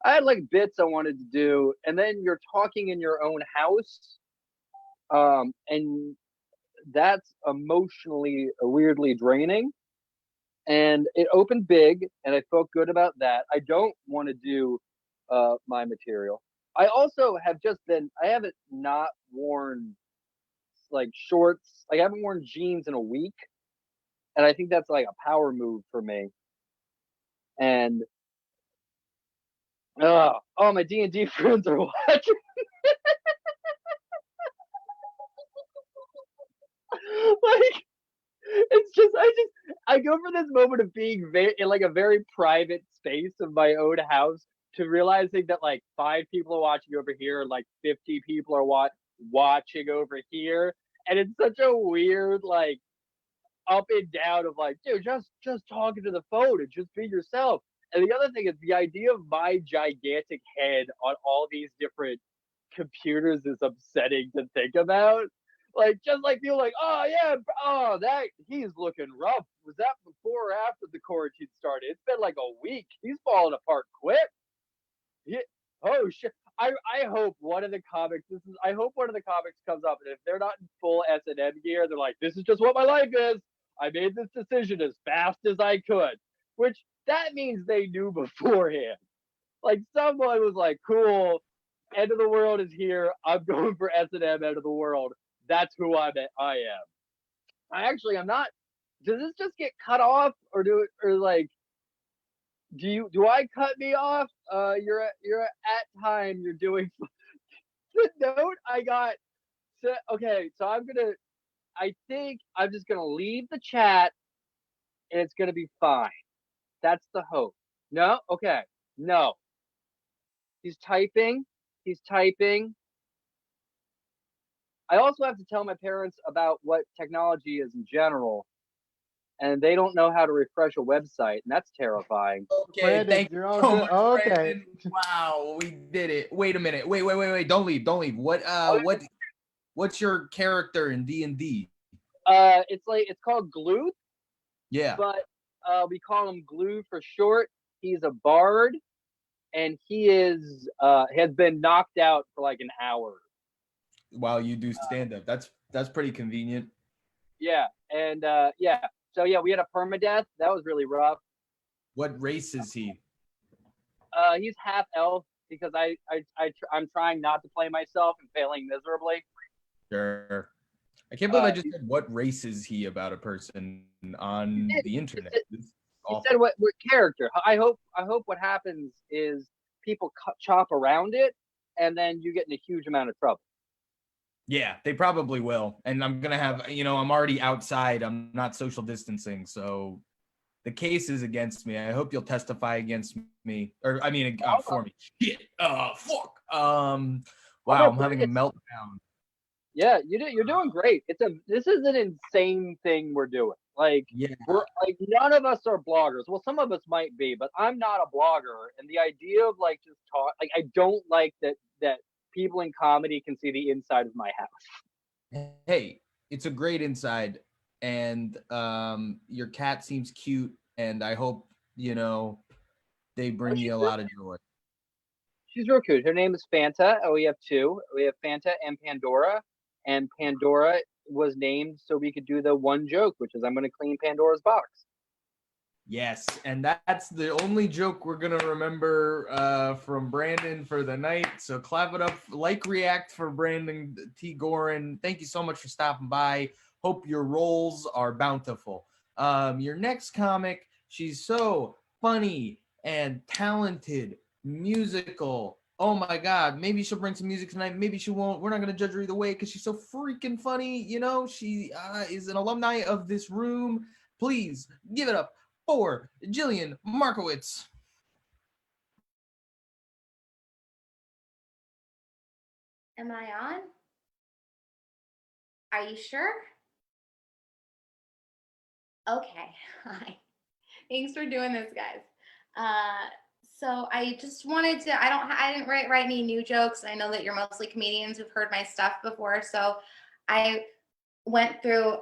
I had like bits I wanted to do, and then you're talking in your own house, and that's emotionally weirdly draining. And it opened big, and I felt good about that. I don't want to do my material. I also have I haven't not worn like shorts. Like I haven't worn jeans in a week, and I think that's like a power move for me. And my D&D friends are watching. Like, I go for this moment of being in like a very private space of my own house to realizing that like 5 people are watching over here, and like 50 people are watching over here, and it's such a weird like up and down of like, dude, just talking to the phone and just be yourself. And the other thing is the idea of my gigantic head on all these different computers is upsetting to think about. Like, just like people like, oh yeah, oh that he's looking rough. Was that before or after the quarantine started? It's been like a week. He's falling apart quick. Yeah. Oh shit. I hope one of the comics. I hope one of the comics comes up, and if they're not in full S&M gear, they're like, "This is just what my life is. I made this decision as fast as I could," which that means they knew beforehand. Like someone was like, "Cool, end of the world is here. I'm going for S&M end of the world. That's who I am." I'm not. Does this just get cut off, or like? Do I cut me off? You're at time. You're doing the note I got. So, okay, so I think I'm just gonna leave the chat, and it's gonna be fine. That's the hope. No, okay, no. He's typing. He's typing. I also have to tell my parents about what technology is in general, and they don't know how to refresh a website, and that's terrifying. Okay, Brandon, thank you're you all so good. much, Oh, okay. Brandon. Wow, we did it. Wait a minute. Wait. Don't leave. What's your character in D&D? It's called Glue, Yeah. but we call him Glue for short. He's a bard, and he has been knocked out for like an hour While you do stand up. That's pretty convenient. Yeah, and yeah. So yeah, we had a permadeath. That was really rough. What race is he? He's half elf because I'm trying not to play myself and failing miserably. Sure. I can't believe I just said what race is he about a person on the internet. He said what character. I hope what happens is people chop around it, and then you get in a huge amount of trouble. Yeah, they probably will. And I'm going to have, I'm already outside. I'm not social distancing. So the case is against me. I hope you'll testify against me. Or, for me. Shit. Fuck. Wow, I'm having a meltdown. Yeah, you're doing great. This is an insane thing we're doing. Like, yeah. We're like, none of us are bloggers. Well, some of us might be, but I'm not a blogger. And the idea of like just talk, like, I don't like that people in comedy can see the inside of my house. Hey, it's a great inside, and your cat seems cute, and I hope they bring you a lot of joy. She's real cute. Her name is Fanta. We have two. We have Fanta and Pandora, and Pandora was named so we could do the one joke, which is I'm going to clean Pandora's box. Yes, and that's the only joke we're gonna remember from Brandon for the night. So clap it up, react for Brandon T. Gorin. Thank you so much for stopping by. Hope your roles are bountiful. Your next comic, she's so funny and talented, musical. Oh my God, maybe she'll bring some music tonight. Maybe she won't. We're not gonna judge her either way because she's so freaking funny. She is an alumni of this room. Please give it up for Jillian Markowitz. Am I on? Are you sure? Okay. Hi. Thanks for doing this, guys. So I just wanted to, I didn't write any new jokes. I know that you're mostly comedians who've heard my stuff before. So I went through,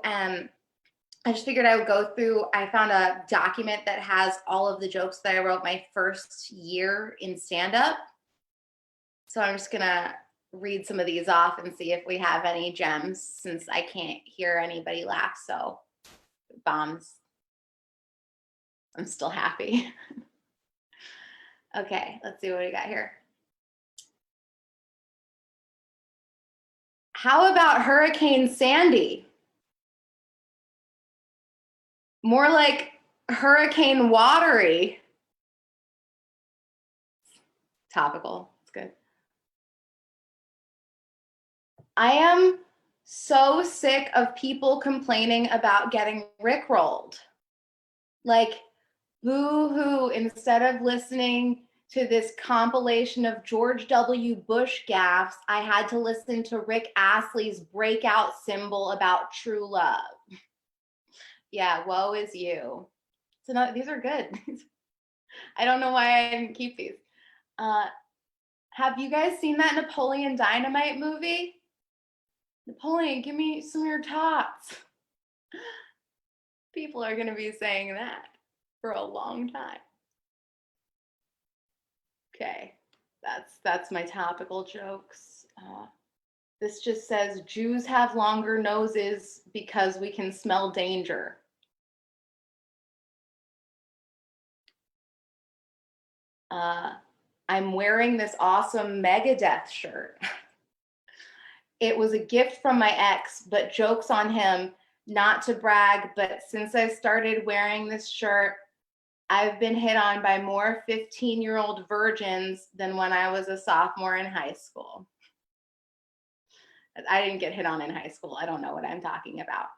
I just figured I would go through, I found a document that has all of the jokes that I wrote my first year in stand-up. So I'm just gonna read some of these off and see if we have any gems since I can't hear anybody laugh, so bombs. I'm still happy. Okay, let's see what we got here. How about Hurricane Sandy? More like Hurricane Watery. Topical, it's good. I am so sick of people complaining about getting rickrolled. Like, boo-hoo, instead of listening to this compilation of George W. Bush gaffes, I had to listen to Rick Astley's breakout symbol about true love. Yeah, woe is you. So no, these are good. I don't know why I didn't keep these. Have you guys seen that Napoleon Dynamite movie? Napoleon, give me some of your tots. People are gonna be saying that for a long time. Okay, that's my topical jokes. This just says Jews have longer noses because we can smell danger. I'm wearing this awesome Megadeth shirt. It was a gift from my ex, but jokes on him, not to brag, but since I started wearing this shirt, I've been hit on by more 15-year-old virgins than when I was a sophomore in high school. I didn't get hit on in high school. I don't know what I'm talking about.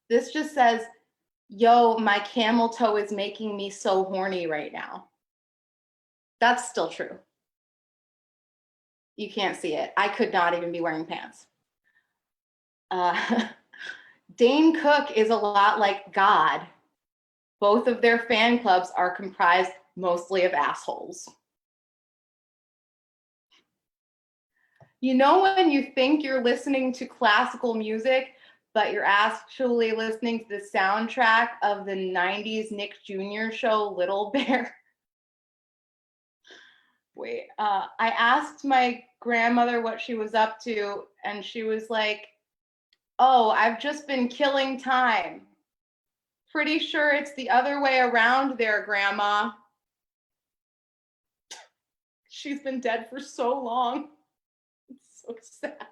This just says, yo, my camel toe is making me so horny right now. That's still true. You can't see it. I could not even be wearing pants. Dane Cook is a lot like God. Both of their fan clubs are comprised mostly of assholes. You know when you think you're listening to classical music, but you're actually listening to the soundtrack of the 90s Nick Jr. show, Little Bear? Wait, I asked my grandmother what she was up to, and she was like, oh, I've just been killing time. Pretty sure it's the other way around there, Grandma. She's been dead for so long. It's so sad.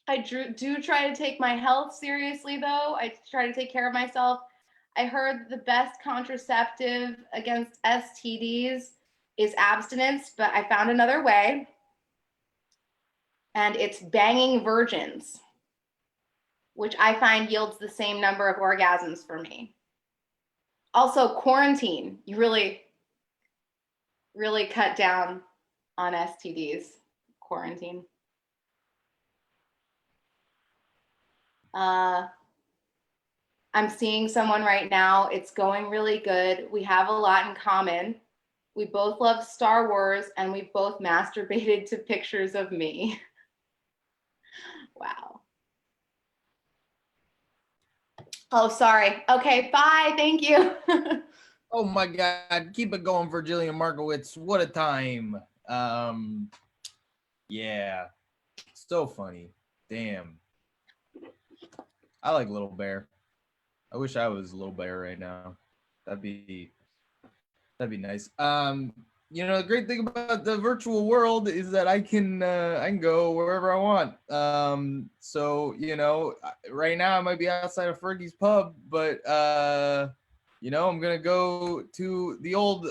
I do try to take my health seriously, though. I try to take care of myself. I heard the best contraceptive against STDs is abstinence, but I found another way. And it's banging virgins, which I find yields the same number of orgasms for me. Also, quarantine. You really cut down on STDs. Quarantine. I'm seeing someone right now. It's going really good. We have a lot in common. We both love Star Wars, and we both masturbated to pictures of me. Wow. Oh, sorry. Okay, bye. Thank you. Oh my God. Keep it going, Virgilia Markowitz. What a time. Yeah. So funny. Damn. I like Little Bear. I wish I was Little Bear right now. That'd be nice. You know, the great thing about the virtual world is that I can go wherever I want. So, you know, right now I might be outside of Fergie's pub, but you know, I'm gonna go to the old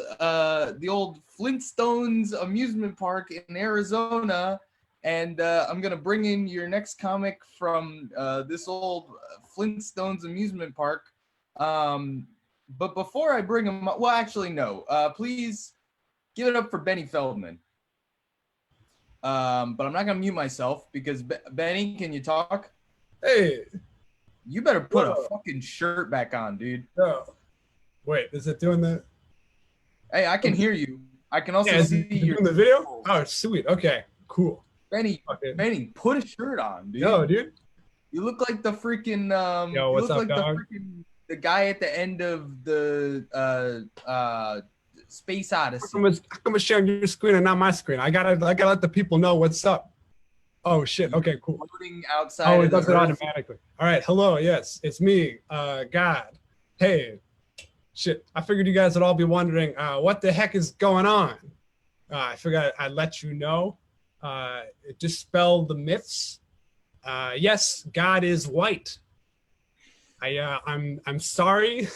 Flintstones amusement park in Arizona, and I'm gonna bring in your next comic from this old Flintstones amusement park. But before I bring him up, well, actually, no. Please give it up for Benny Feldman. But I'm not gonna mute myself because Benny, can you talk? Hey, you better put a fucking shirt back on, dude. No. Wait, is it doing that? Hey, I can hear you. I can also see your doing the video. Oh, sweet. Okay, cool. Benny, Benny, put a shirt on, dude. Yo, dude. You look like the freaking Yo, what's up, dog? the guy at the end of the Space Odyssey. How come it's sharing your screen and not my screen? I gotta let the people know what's up. Oh shit. Okay, cool. Outside it does it automatically. All right. Hello. Yes, it's me, God. Hey, shit. I figured you guys would all be wondering what the heck is going on. I figured I'd let you know. Dispel the myths. Yes, God is white. I'm sorry.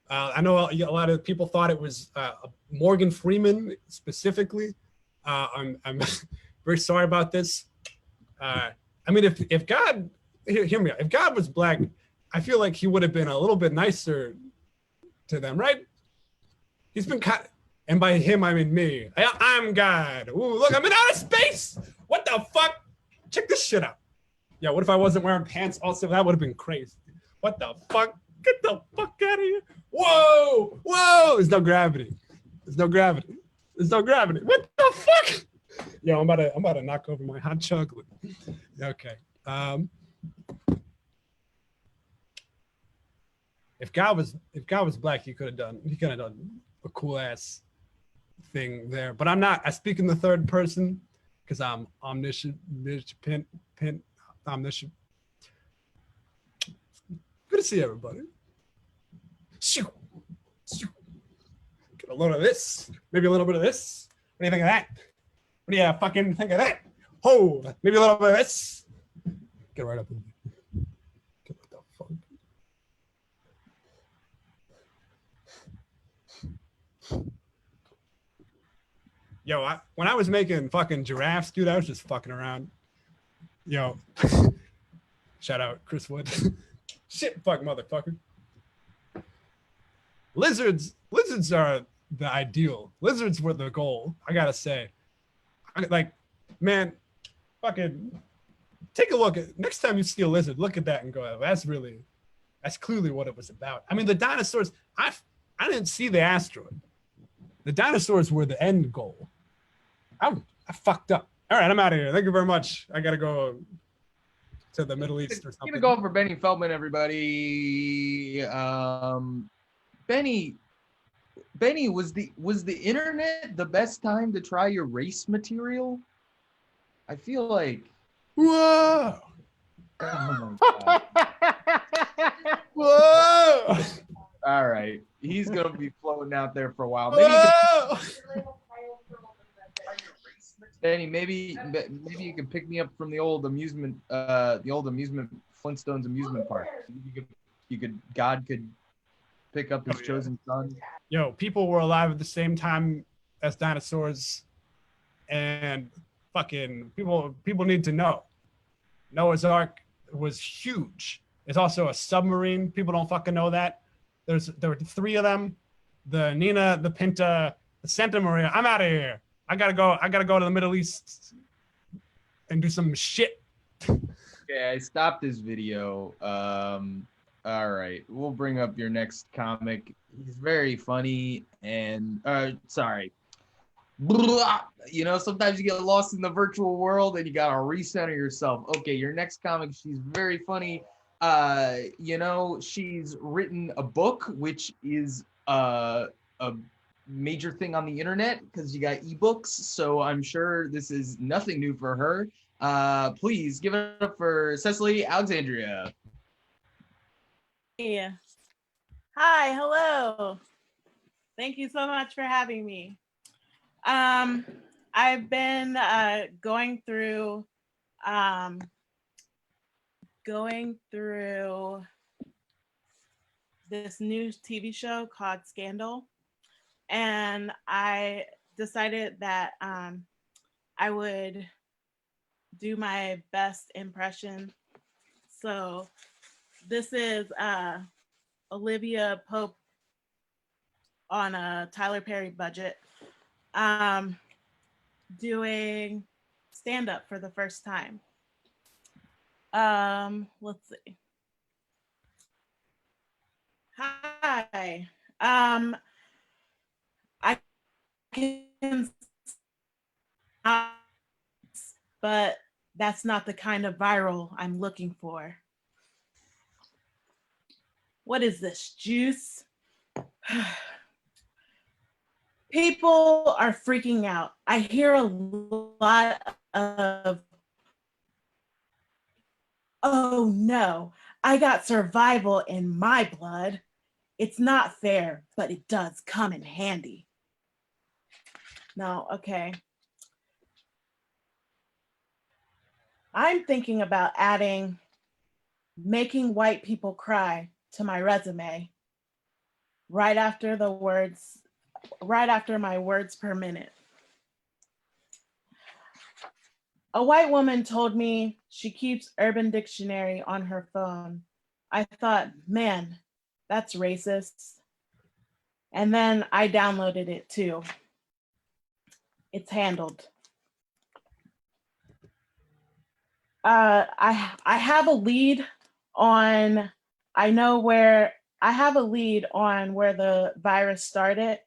I know a lot of people thought it was Morgan Freeman specifically. I'm very sorry about this. I mean, if God, hear me out. If God was black, I feel like he would have been a little bit nicer to them, right? He's been kind, and by him I mean me. I'm God. Ooh, look, I'm in outer space. What the fuck? Check this shit out. Yeah, what if I wasn't wearing pants? Also, that would have been crazy. What the fuck? Get the fuck out of here. Whoa, whoa. There's no gravity. There's no gravity. There's no gravity. What the fuck? Yo, I'm about to knock over my hot chocolate. Okay. If God was black, he could have done a cool ass thing there. But I'm not. I speak in the third person because I'm omniscient, omniscient. Good to see everybody. Shoo. Shoo. Get a load of this. Maybe a little bit of this. What do you think of that? What do you fucking think of that? Oh, maybe a little bit of this. Get right up in there. Get what the fuck? Yo, when I was making fucking giraffes, dude, I was just fucking around. Yo, shout out Chris Wood. Shit, fuck motherfucker. Lizards are the ideal. Lizards were the goal. I gotta say, man, fucking take a look at next time you see a lizard, look at that and go, that's clearly what it was about. I mean, the dinosaurs. I didn't see the asteroid. The dinosaurs were the end goal. I fucked up. All right, I'm out of here. Thank you very much. I gotta go to the Middle East or something. Give a go for Benny Feldman, everybody. Benny, was the internet the best time to try your race material? I feel like. Whoa! Oh my God. Whoa! All right, he's gonna be floating out there for a while. Maybe you can pick me up from the old amusement Flintstones amusement park. God could pick up his chosen son. Yo, people were alive at the same time as dinosaurs, and fucking people need to know. Noah's Ark was huge. It's also a submarine. People don't fucking know that. There were 3 of them: the Nina, the Pinta, the Santa Maria. I'm out of here. I gotta go to the Middle East and do some shit. Okay, I stopped this video. All right, we'll bring up your next comic. He's very funny and sorry. You know, sometimes you get lost in the virtual world and you gotta recenter yourself. Okay, your next comic, she's very funny. You know, she's written a book, which is a major thing on the internet because you got ebooks. So I'm sure this is nothing new for her. Please give it up for Cecily Alexandria. Yeah. Hi, hello. Thank you so much for having me. I've been going through this new TV show called Scandal, and I decided that I would do my best impression. So this is Olivia Pope on a Tyler Perry budget, doing stand-up for the first time. Let's see. Hi. I can, but that's not the kind of viral I'm looking for. What is this, juice? People are freaking out. I hear a lot of, oh no, I got survival in my blood. It's not fair, but it does come in handy. No, okay. I'm thinking about adding making white people cry to my resume right after my words per minute. A white woman told me she keeps Urban Dictionary on her phone. I thought, man, that's racist. And then I downloaded it too. It's handled. I have a lead on, I have a lead on where the virus started.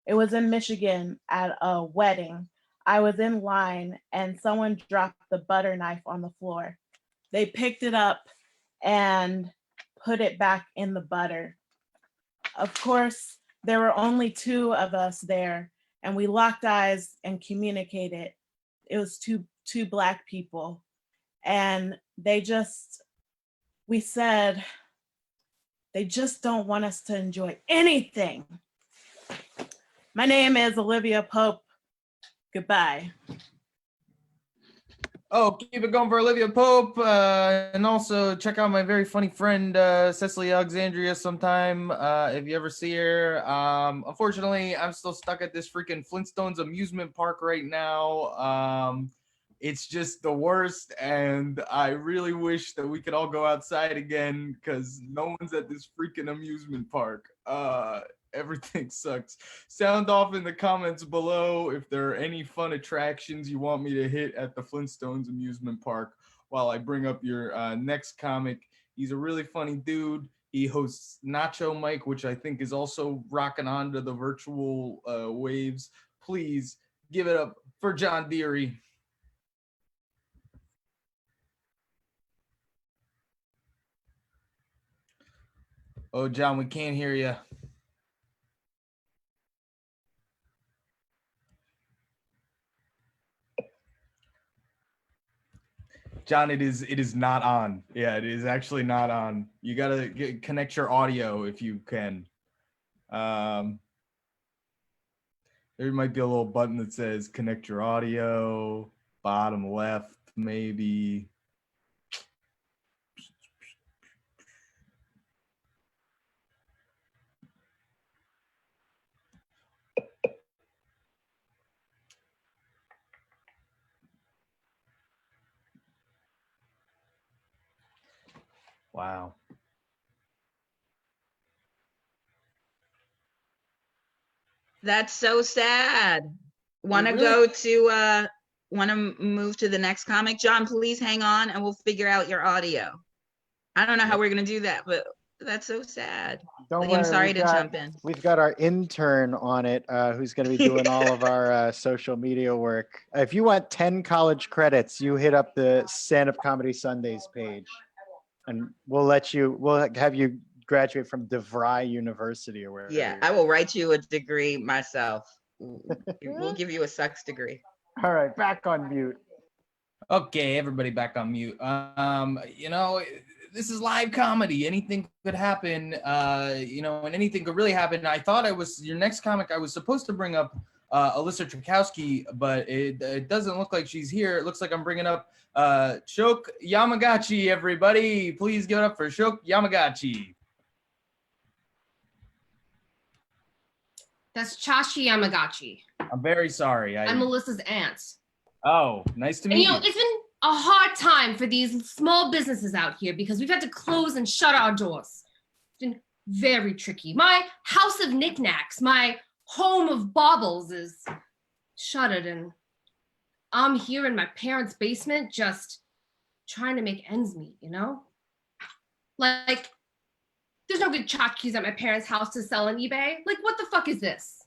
It was in Michigan at a wedding. I was in line and someone dropped the butter knife on the floor. They picked it up and put it back in the butter. Of course, there were only two of us there, and we locked eyes and communicated. It was two Black people, and we said, they just don't want us to enjoy anything. My name is Olivia Pope. Goodbye. Oh, keep it going for Olivia Pope. And also check out my very funny friend, Cecily Alexandria sometime, if you ever see her. Unfortunately, I'm still stuck at this freaking Flintstones amusement park right now. It's just the worst, and I really wish that we could all go outside again because no one's at this freaking amusement park. Everything sucks. Sound off in the comments below if there are any fun attractions you want me to hit at the Flintstones amusement park while I bring up your next comic. He's a really funny dude. He hosts Nacho Mike, which I think is also rocking on to the virtual waves. Please give it up for John Deary. Oh, John, we can't hear you. John, it is not on. Yeah, it is actually not on. You gotta connect your audio if you can. There might be a little button that says connect your audio, bottom left, maybe. Wow. That's so sad. Want to really- want to move to the next comic? John, please hang on and we'll figure out your audio. I don't know how we're going to do that, but that's so sad. Don't I'm worry, sorry to jump in. We've got our intern on it who's going to be doing all of our social media work. If you want 10 college credits, you hit up the Stand Up Comedy Sundays page and we'll have you graduate from DeVry University or wherever. Yeah, I will write you a degree myself. We'll give you a sucks degree. All right, back on mute. Okay, everybody back on mute. This is live comedy. Anything could happen, and anything could really happen. I thought your next comic. I was supposed to bring up Alyssa Tchaikovsky, but it doesn't look like she's here. It looks like I'm bringing up Shok Yamagachi, everybody. Please give it up for Shok Yamagachi. That's Chashi Yamagachi. I'm very sorry. I'm Melissa's aunt. Oh, nice to And meet you. it's been a hard time for these small businesses out here because we've had to close and shut our doors. It's been very tricky. My house of knickknacks, my home of baubles is shuttered, and I'm here in my parents' basement just trying to make ends meet, Like, there's no good tchotchkes at my parents' house to sell on eBay. Like, what the fuck is this?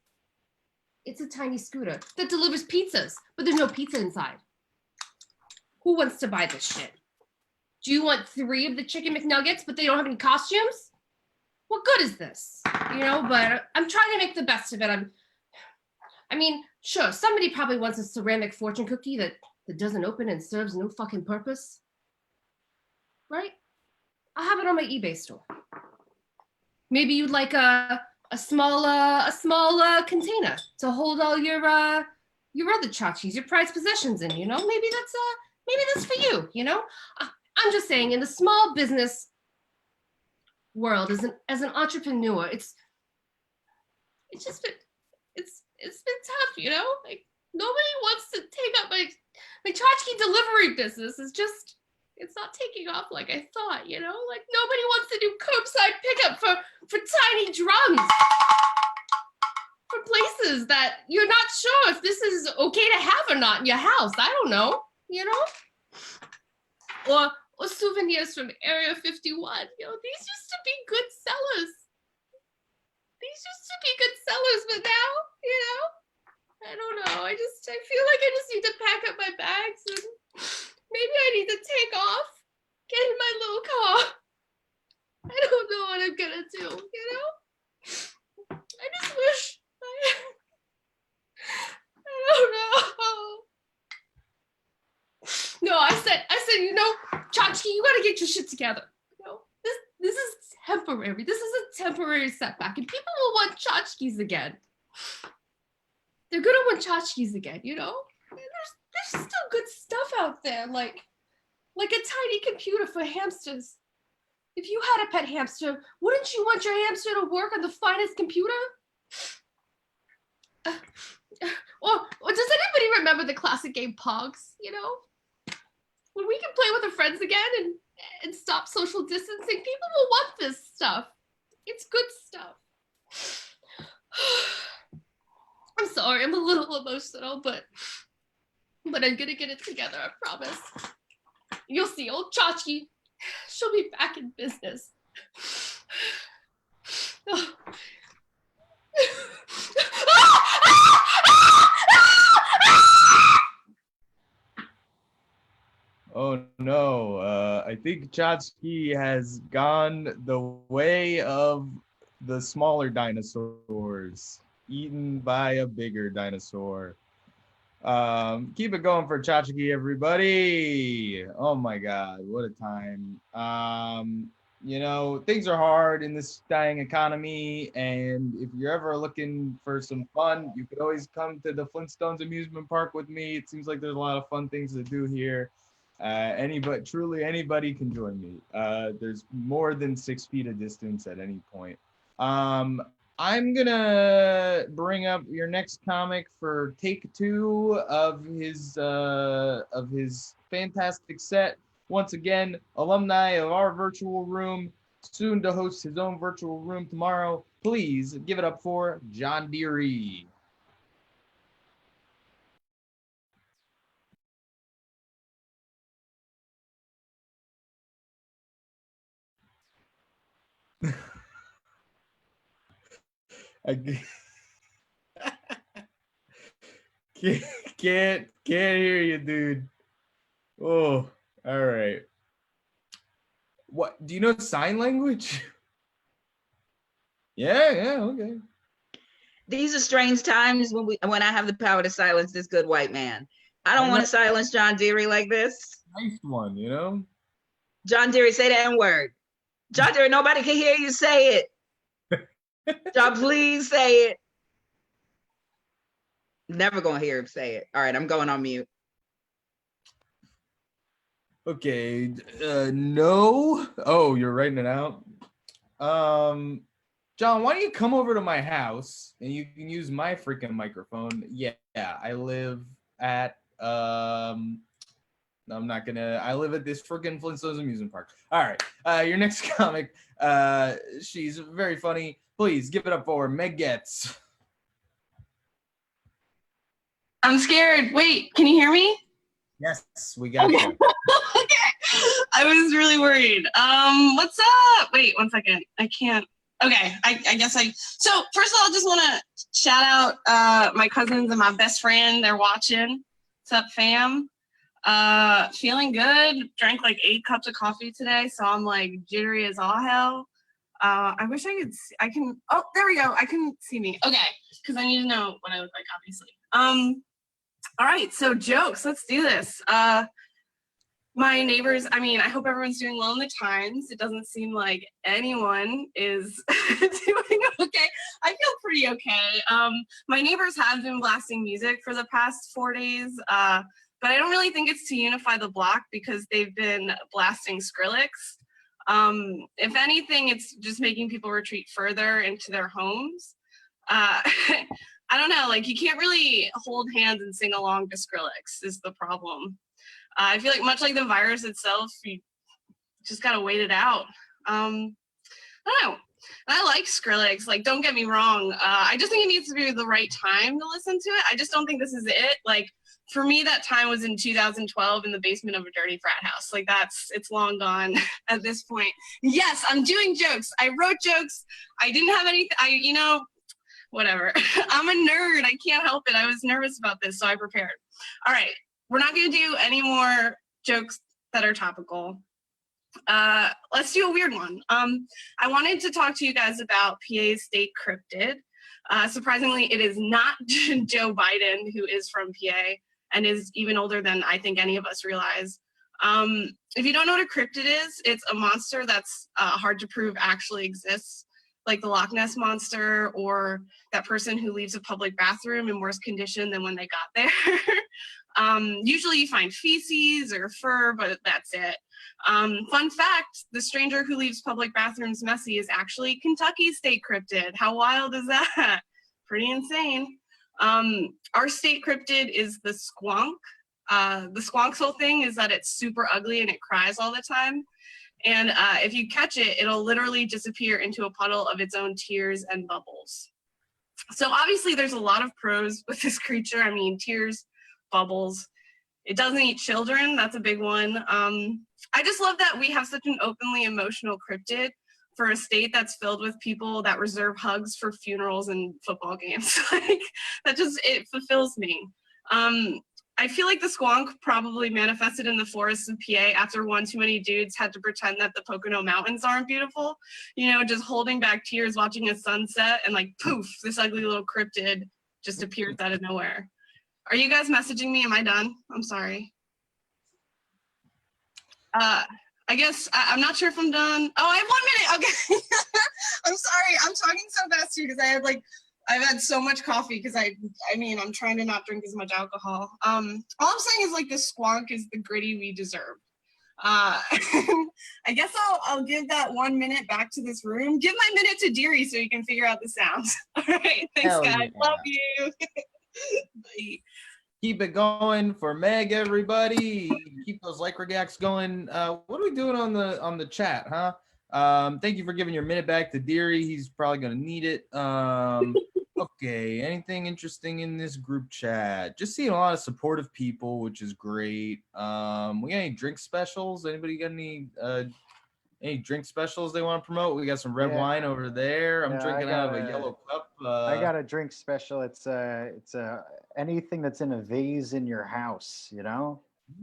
It's a tiny scooter that delivers pizzas, but there's no pizza inside. Who wants to buy this shit? Do you want 3 of the chicken McNuggets, but they don't have any costumes? What good is this? But I'm trying to make the best of it. Sure, somebody probably wants a ceramic fortune cookie that doesn't open and serves no fucking purpose. Right? I'll have it on my eBay store. Maybe you'd like a small container to hold all your other tchotchkes, your prized possessions in. Maybe that's for you. I'm just saying, in the small business world, as an entrepreneur, it's been tough. Like, nobody wants to take up my tchotchke delivery business is just, it's not taking off like I thought, you know? Like nobody wants to do curbside pickup for tiny drums. For places that you're not sure if this is okay to have or not in your house. I don't know, you know? Or souvenirs from Area 51. You know, these used to be good sellers. These used to be good sellers, but now, you know, I don't know. I feel like I just need to pack up my bags and maybe I need to take off, get in my little car. I don't know what I'm gonna do, you know? I just wish I don't know. No, I said, you know, tchotchke, you gotta get your shit together. You know, this is temporary. This is a temporary setback, and people will want tchotchkes again. They're gonna want tchotchkes again, you know? And there's still good stuff out there, like a tiny computer for hamsters. If you had a pet hamster, wouldn't you want your hamster to work on the finest computer? Or does anybody remember the classic game Pogs, you know? When we can play with our friends again and stop social distancing, people will want this stuff. It's good stuff. I'm sorry, I'm a little emotional, but I'm gonna get it together, I promise. You'll see, old tchotchke, she'll be back in business. Oh. Oh no, I think Tchotchke has gone the way of the smaller dinosaurs, eaten by a bigger dinosaur. Keep it going for Tchotchke, everybody. Oh my God, what a time. You know, things are hard in this dying economy, and if you're ever looking for some fun, you could always come to the Flintstones amusement park with me. It seems like there's a lot of fun things to do here. Truly anybody can join me. There's more than 6 feet of distance at any point. I'm gonna bring up your next comic for take 2 of his fantastic set. Once again, alumni of our virtual room, soon to host his own virtual room tomorrow. Please give it up for John Deere. I can't hear you, dude. Oh, all right. What, do you know sign language? Yeah, okay. These are strange times when I have the power to silence this good white man. I don't want to silence John Deere like this. Nice one, you know? John Deere, say the N-word. John Deere, nobody can hear you say it. John, please say it. Never gonna hear him say it. All right, I'm going on mute. Okay, no. Oh, you're writing it out? John, why don't you come over to my house and you can use my freaking microphone? Yeah, I live at, I live at this freaking Flintstones amusement park. All right, your next comic, she's very funny. Please give it up for Meg Getz. I'm scared. Wait, can you hear me? Yes, we got you. Okay. I was really worried. What's up? Wait, 1 second. I can't. Okay, I guess so first of all, I just want to shout out my cousins and my best friend. They're watching. What's up, fam? Feeling good. Drank like 8 cups of coffee today, so I'm like jittery as all hell. I wish I could see, oh, there we go. I can see me. Okay, because I need to know what I look like, obviously. All right, so jokes. Let's do this. My neighbors, I hope everyone's doing well in the times. It doesn't seem like anyone is doing okay. I feel pretty okay. My neighbors have been blasting music for the past 4 days, but I don't really think it's to unify the block because they've been blasting Skrillex. If anything, it's just making people retreat further into their homes. I I don't know, like you can't really hold hands and sing along to Skrillex is the problem. I feel like much like the virus itself, you just gotta wait it out. I don't know. I like Skrillex, like don't get me wrong. I just think it needs to be the right time to listen to it. I just don't think this is it. Like for me, that time was in 2012 in the basement of a dirty frat house. Like it's long gone at this point. Yes, I'm doing jokes. I wrote jokes. I didn't have anything, whatever. I'm a nerd. I can't help it. I was nervous about this, so I prepared. All right, we're not gonna do any more jokes that are topical. Let's do a weird one. I wanted to talk to you guys about PA's state cryptid. Surprisingly, it is not Joe Biden, who is from PA and is even older than I think any of us realize. If you don't know what a cryptid is, it's a monster that's hard to prove actually exists, like the Loch Ness monster or that person who leaves a public bathroom in worse condition than when they got there. Usually you find feces or fur, but that's it. Fun fact, the stranger who leaves public bathrooms messy is actually Kentucky's state cryptid. How wild is that? Pretty insane. Our state cryptid is the squonk. The squonk's whole thing is that it's super ugly and it cries all the time. And if you catch it, it'll literally disappear into a puddle of its own tears and bubbles. So obviously there's a lot of pros with this creature. I mean, tears, bubbles. It doesn't eat children. That's a big one. I just love that we have such an openly emotional cryptid for a state that's filled with people that reserve hugs for funerals and football games. Like it fulfills me. I feel like the squonk probably manifested in the forests of PA after one too many dudes had to pretend that the Pocono Mountains aren't beautiful. Just holding back tears watching a sunset and like poof, this ugly little cryptid just appears out of nowhere. Are you guys messaging me? Am I done? I'm sorry. I guess I'm not sure if I'm done. Oh, I have 1 minute. Okay. I'm sorry. I'm talking so fast too because I've had so much coffee because I'm trying to not drink as much alcohol. All I'm saying is like the squonk is the gritty we deserve. I guess I'll give that 1 minute back to this room. Give my minute to Deary so you can figure out the sounds. All right. Thanks, Hell guys. yeah. Love you. Bye. Keep it going for Meg, everybody. Keep those like reacts going. What are we doing on the chat, huh? Thank you for giving your minute back to Deary. He's probably gonna need it. Okay, anything interesting in this group chat? Just seeing a lot of supportive people, which is great. We got any drink specials? Anybody got any drink specials they want to promote? We got some red wine over there. I'm drinking out of a yellow cup. I got a drink special. It's anything that's in a vase in your house,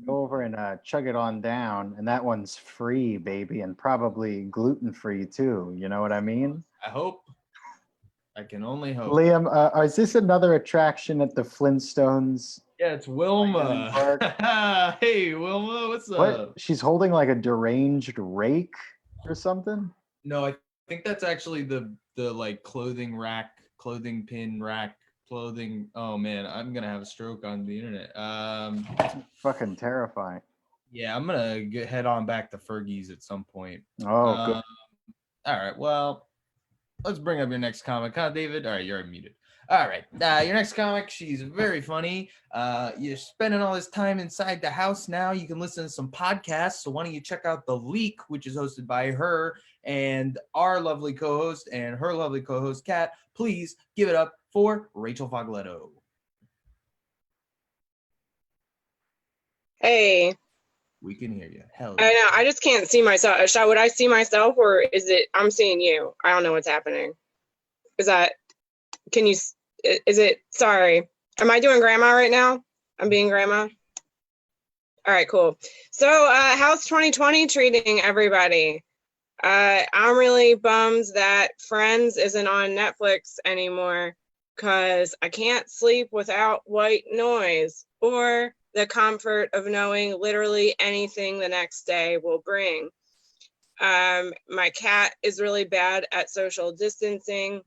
Go over and chug it on down, and that one's free, baby, and probably gluten-free too. You know what I mean? I hope. I can only hope. Liam, is this another attraction at the Flintstones? Yeah, it's Wilma. Hey, Wilma, what's up? What? She's holding like a deranged rake or something? No, I think that's actually the like clothing pin rack, clothing. Oh man, I'm gonna have a stroke on the internet. Fucking terrifying. Yeah, I'm gonna head on back to Fergie's at some point. Oh, good. All right, well, let's bring up your next comic, huh, David? All right, you're muted. All right, your next comic, she's very funny. You're spending all this time inside the house now. You can listen to some podcasts, so why don't you check out The Leak, which is hosted by her and our lovely co-host and her lovely co-host, Kat. Please give it up for Rachel Fogletto. Hey. We can hear you. Hell I yeah. know. I just can't see myself. Would I see myself, or is it I'm seeing you? I don't know what's happening. Sorry. Am I doing grandma right now? I'm being grandma. All right, cool. So how's 2020 treating everybody? I'm really bummed that Friends isn't on Netflix anymore because I can't sleep without white noise or the comfort of knowing literally anything the next day will bring. My cat is really bad at social distancing.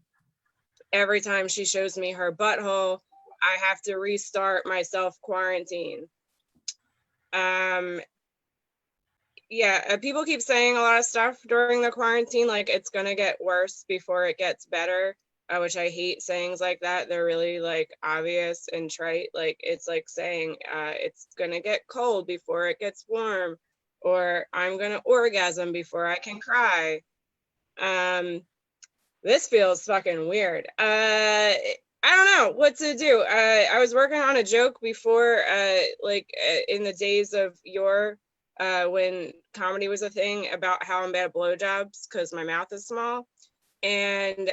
Every time she shows me her butthole, I have to restart my self-quarantine. People keep saying a lot of stuff during the quarantine, like it's gonna get worse before it gets better. which I hate sayings like that. They're really like obvious and trite. Like it's like saying it's gonna get cold before it gets warm, or I'm gonna orgasm before I can cry. This feels fucking weird. I don't know what to do. I was working on a joke before, in the days of yore, when comedy was a thing, about how I'm bad at blowjobs because my mouth is small. And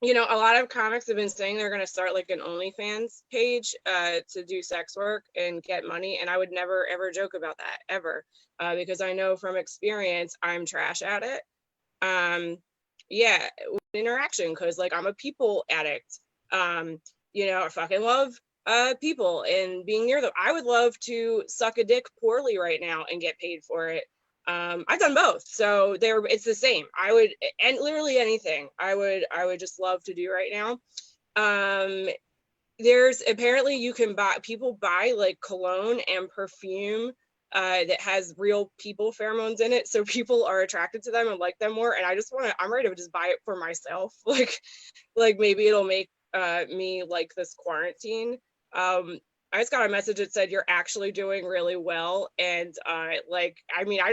you know, a lot of comics have been saying they're going to start like an OnlyFans page to do sex work and get money. And I would never, ever joke about that, ever, because I know from experience I'm trash at it. Yeah, interaction, because like I'm a people addict. You know, I fucking love people and being near them. I would love to suck a dick poorly right now and get paid for it. I've done both, so it's the same. I would, and literally anything I would just love to do right now. There's apparently you can people buy like cologne and perfume that has real people pheromones in it, so people are attracted to them and like them more. And I'm ready to just buy it for myself. Like maybe it'll make me like this quarantine. I just got a message that said you're actually doing really well. And I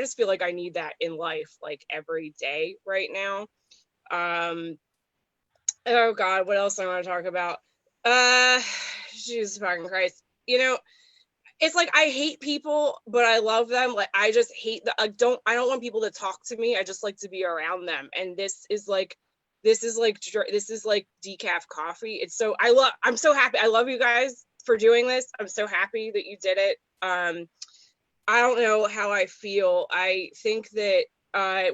just feel like I need that in life, like every day right now. Oh God, what else I want to talk about? Jesus fucking Christ. You know, it's like I hate people, but I love them. Like I just hate I don't want people to talk to me. I just like to be around them. And this is like decaf coffee. I'm so happy. I love you guys for doing this. I'm so happy that you did it. I don't know how I feel. I think that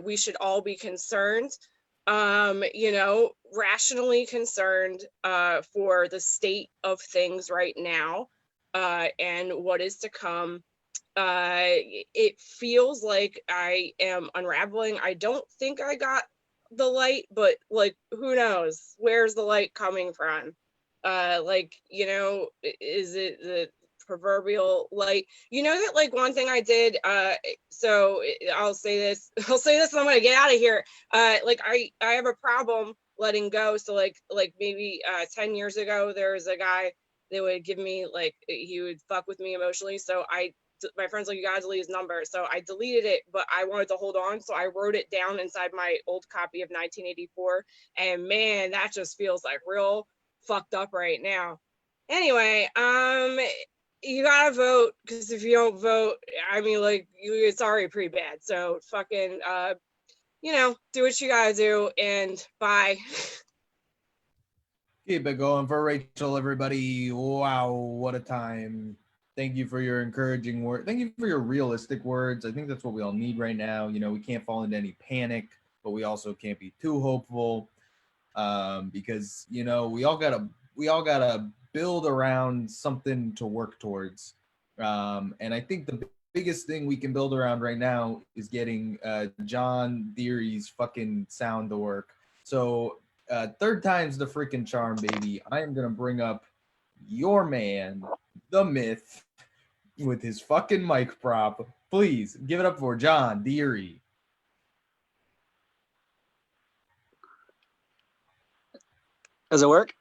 we should all be concerned, you know, rationally concerned for the state of things right now and what is to come. It feels like I am unraveling. I don't think I got the light, but like, who knows? Where's the light coming from? Like, you know, is it the proverbial light? You know that like one thing I did, so I'll say this and I'm gonna get out of here. Like I have a problem letting go. So like maybe 10 years ago, there was a guy that would give me like, he would fuck with me emotionally. So my friends like, you gotta delete his number. So I deleted it, but I wanted to hold on. So I wrote it down inside my old copy of 1984. And man, that just feels like real fucked up right now. Anyway, you gotta vote, because if you don't vote, I mean, like, it's already pretty bad. So fucking, you know, do what you gotta do, and bye. Keep it going for Rachel, everybody. Wow, what a time. Thank you for your encouraging word. Thank you for your realistic words. I think that's what we all need right now. You know, we can't fall into any panic, but we also can't be too hopeful, because, you know, we all gotta build around something to work towards. And I think the biggest thing we can build around right now is getting John Deary's fucking sound to work. So third time's the freaking charm, baby. I am gonna bring up your man, the myth, with his fucking mic prop. Please give it up for John Deary. Does it work?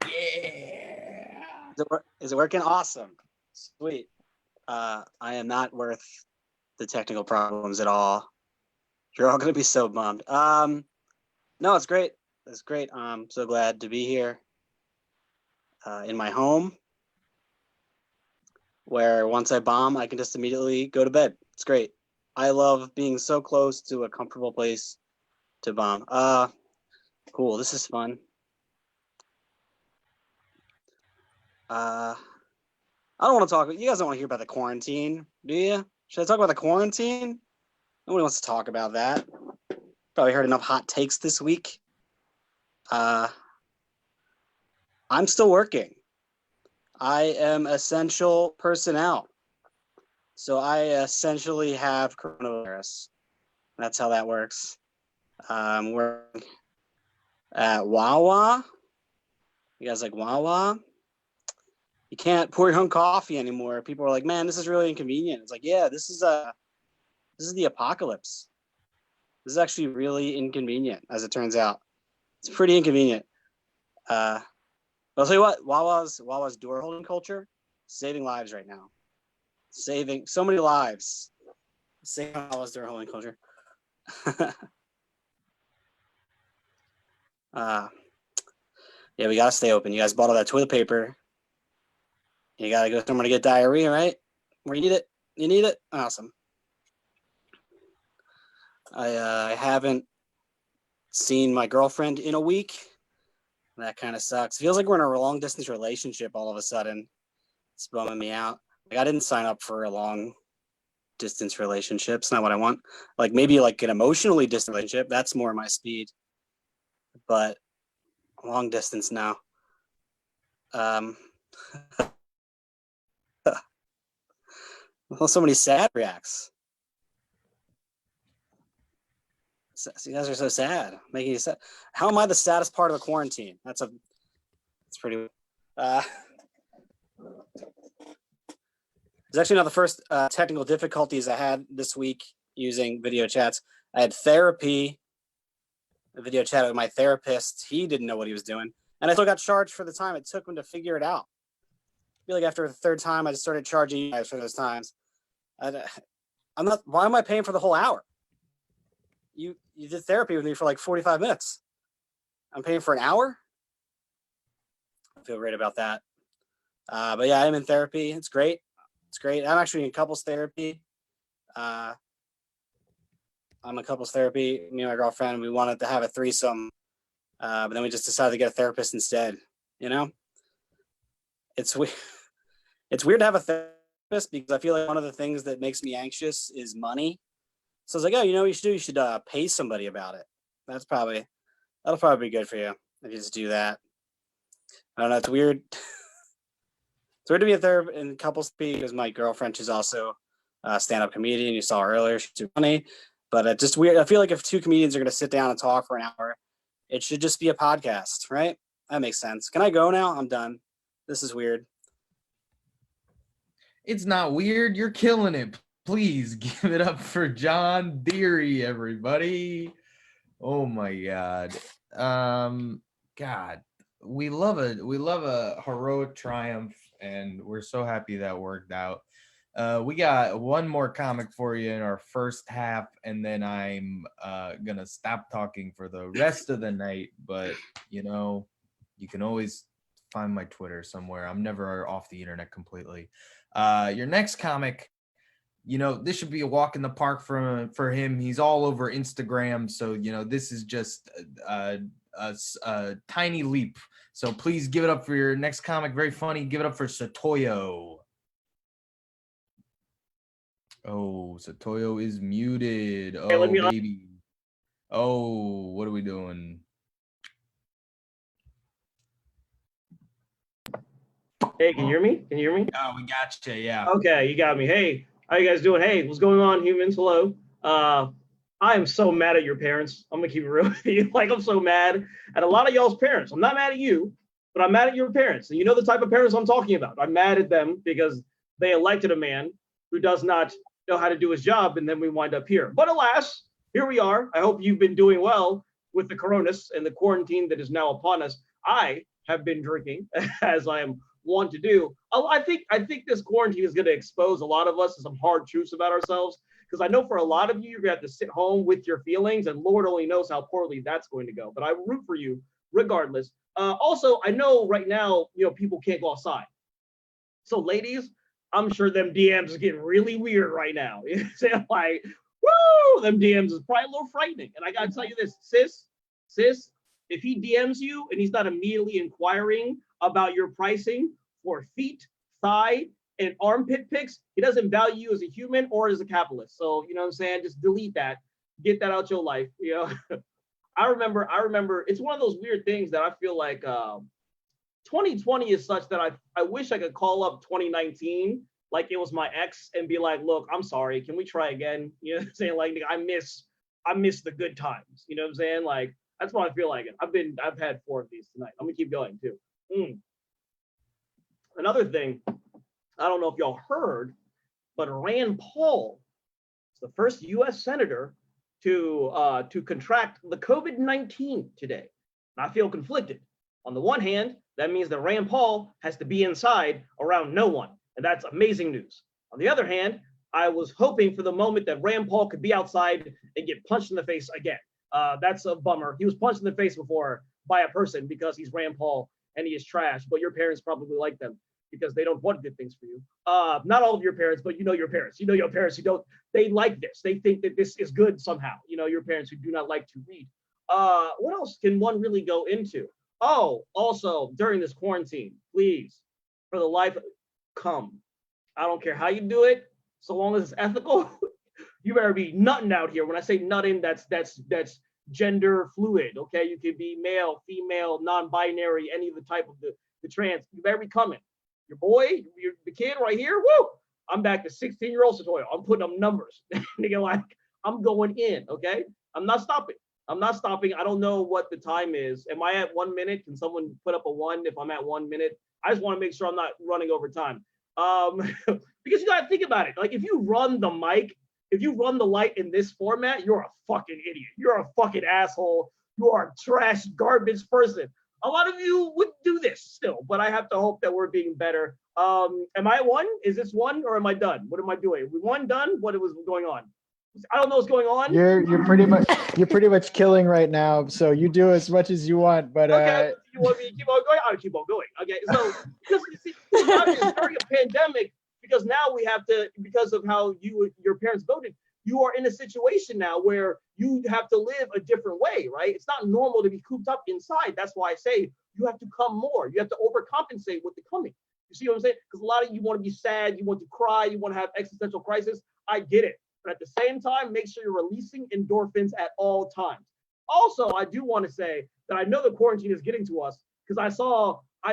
Yeah. Is it working? Awesome. Sweet. I am not worth the technical problems at all. You're all going to be so bummed. No, it's great. It's great. I'm so glad to be here in my home, where once I bomb, I can just immediately go to bed. It's great. I love being so close to a comfortable place to bomb. Cool. This is fun. I don't want to talk. You guys don't want to hear about the quarantine, do you? Should I talk about the quarantine? Nobody wants to talk about that. Probably heard enough hot takes this week. I'm still working. I am essential personnel. So I essentially have coronavirus. That's how that works. We're at Wawa. You guys like Wawa? You can't pour your own coffee anymore. People are like, man, this is really inconvenient. It's like, yeah, this is the apocalypse. This is actually really inconvenient, as it turns out. It's pretty inconvenient. I'll tell you what, Wawa's door holding culture, saving lives right now. Saving so many lives. Saving Wawa's door holding culture. Yeah, we gotta stay open. You guys bought all that toilet paper. You gotta go somewhere to get diarrhea, right? Where you need it. You need it? Awesome. I haven't seen my girlfriend in a week. That kind of sucks. Feels like we're in a long distance relationship all of a sudden. It's bumming me out. Like I didn't sign up for a long distance relationship. It's not what I want. Like maybe like an emotionally distant relationship. That's more my speed. But long distance now. Well, so many sad reacts. So you guys are so sad, making you sad. How am I the saddest part of the quarantine? That's pretty. It's actually not the first technical difficulties I had this week using video chats. I had therapy, a video chat with my therapist. He didn't know what he was doing, and I still got charged for the time it took him to figure it out. I feel like after the third time, I just started charging you guys for those times. I'm not. Why am I paying for the whole hour? You did therapy with me for like 45 minutes. I'm paying for an hour. I feel great about that. But yeah, I'm in therapy. It's great. It's great. I'm actually in couples therapy. I'm in couples therapy. Me and my girlfriend, we wanted to have a threesome, but then we just decided to get a therapist instead. You know, it's weird. It's weird to have a therapist because I feel like one of the things that makes me anxious is money. So I was like, oh, you know what you should do? You should pay somebody about it. That'll probably be good for you if you just do that. I don't know. It's weird. It's weird to be a therapist in couples because my girlfriend, she's also a stand-up comedian. You saw her earlier. She's too funny. But it's just weird. I feel like if two comedians are going to sit down and talk for an hour, it should just be a podcast, right? That makes sense. Can I go now? I'm done. This is weird. It's not weird. You're killing it. Please give it up for John Deary, everybody. Oh my God. God, we love a heroic triumph, and we're so happy that worked out. We got one more comic for you in our first half, and then I'm gonna stop talking for the rest of the night. But you know, you can always find my Twitter somewhere. I'm never off the internet completely. Your next comic, you know, this should be a walk in the park for him. He's all over Instagram, so you know this is just a tiny leap. So please give it up for your next comic. Very funny. Give it up for Satoyo. Oh, Satoyo is muted. Oh, Hey, baby. Oh, what are we doing? Hey, can you hear me? Can you hear me? Oh, we got you. Yeah. Okay, you got me. Hey, how you guys doing? Hey, what's going on, humans? Hello. I am so mad at your parents. I'm gonna keep it real with you. Like, I'm so mad at a lot of y'all's parents. I'm not mad at you, but I'm mad at your parents. And you know the type of parents I'm talking about. I'm mad at them because they elected a man who does not know how to do his job, and then we wind up here. But alas, here we are. I hope you've been doing well with the coronas and the quarantine that is now upon us. I have been drinking, as I am want to do. I think this quarantine is going to expose a lot of us to some hard truths about ourselves, because I know for a lot of you, you're going to have to sit home with your feelings, and Lord only knows how poorly that's going to go. But I root for you regardless. Also, I know right now, you know, people can't go outside. So ladies, I'm sure them DMs is getting really weird right now. You know what I'm saying? Like, woo, them DMs is probably a little frightening. And I got to tell you this, sis, if he DMs you and he's not immediately inquiring about your pricing for feet, thigh, and armpit pics, he doesn't value you as a human or as a capitalist. So, you know what I'm saying? Just delete that. Get that out your life. You know, I remember it's one of those weird things that I feel like 2020 is such that I wish I could call up 2019 like it was my ex and be like, look, I'm sorry, can we try again? You know what I'm saying? Like, I miss the good times. You know what I'm saying? Like, that's what I feel like. I've had 4 of these tonight. I'm gonna keep going too. Another thing, I don't know if y'all heard, but Rand Paul is the first U.S. senator to contract the COVID-19 today. And I feel conflicted. On the one hand, that means that Rand Paul has to be inside around no one, and that's amazing news. On the other hand, I was hoping for the moment that Rand Paul could be outside and get punched in the face again. That's a bummer. He was punched in the face before by a person because he's Rand Paul and he is trash, but your parents probably like them because they don't want good things for you. Not all of your parents, but you know your parents. You know your parents who don't, they like this. They think that this is good somehow. You know your parents who do not like to read. What else can one really go into? Oh, also during this quarantine, please, for the life, come. I don't care how you do it, so long as it's ethical. You better be nutting out here. When I say nutting, that's gender fluid. Okay, you could be male, female, non-binary, any of the type of the trans. You better be coming. Your boy, the kid right here. Woo! I'm back to 16-year-old Satoyo. I'm putting up numbers. Nigga, like I'm going in. Okay, I'm not stopping. I'm not stopping. I don't know what the time is. Am I at 1 minute? Can someone put up a 1 if I'm at 1 minute? I just want to make sure I'm not running over time. Because you gotta think about it. Like if you run the mic, if you run the light in this format, you're a fucking idiot. You're a fucking asshole. You are a trash, garbage person. A lot of you would do this still, but I have to hope that we're being better. Am I one? Is this one or am I done? What am I doing? We one done? What was going on? I don't know what's going on. You're pretty much killing right now. So you do as much as you want, but okay, you want me to keep on going? I'll keep on going. Okay, so because you see, during a pandemic, because now we have to, because of how your parents voted, you are in a situation now where you have to live a different way, right? It's not normal to be cooped up inside. That's why I say you have to come more. You have to overcompensate with the coming. You see what I'm saying? Because a lot of you want to be sad, you want to cry, you want to have existential crisis. I get it. But at the same time, make sure you're releasing endorphins at all times. Also, I do want to say that I know the quarantine is getting to us because I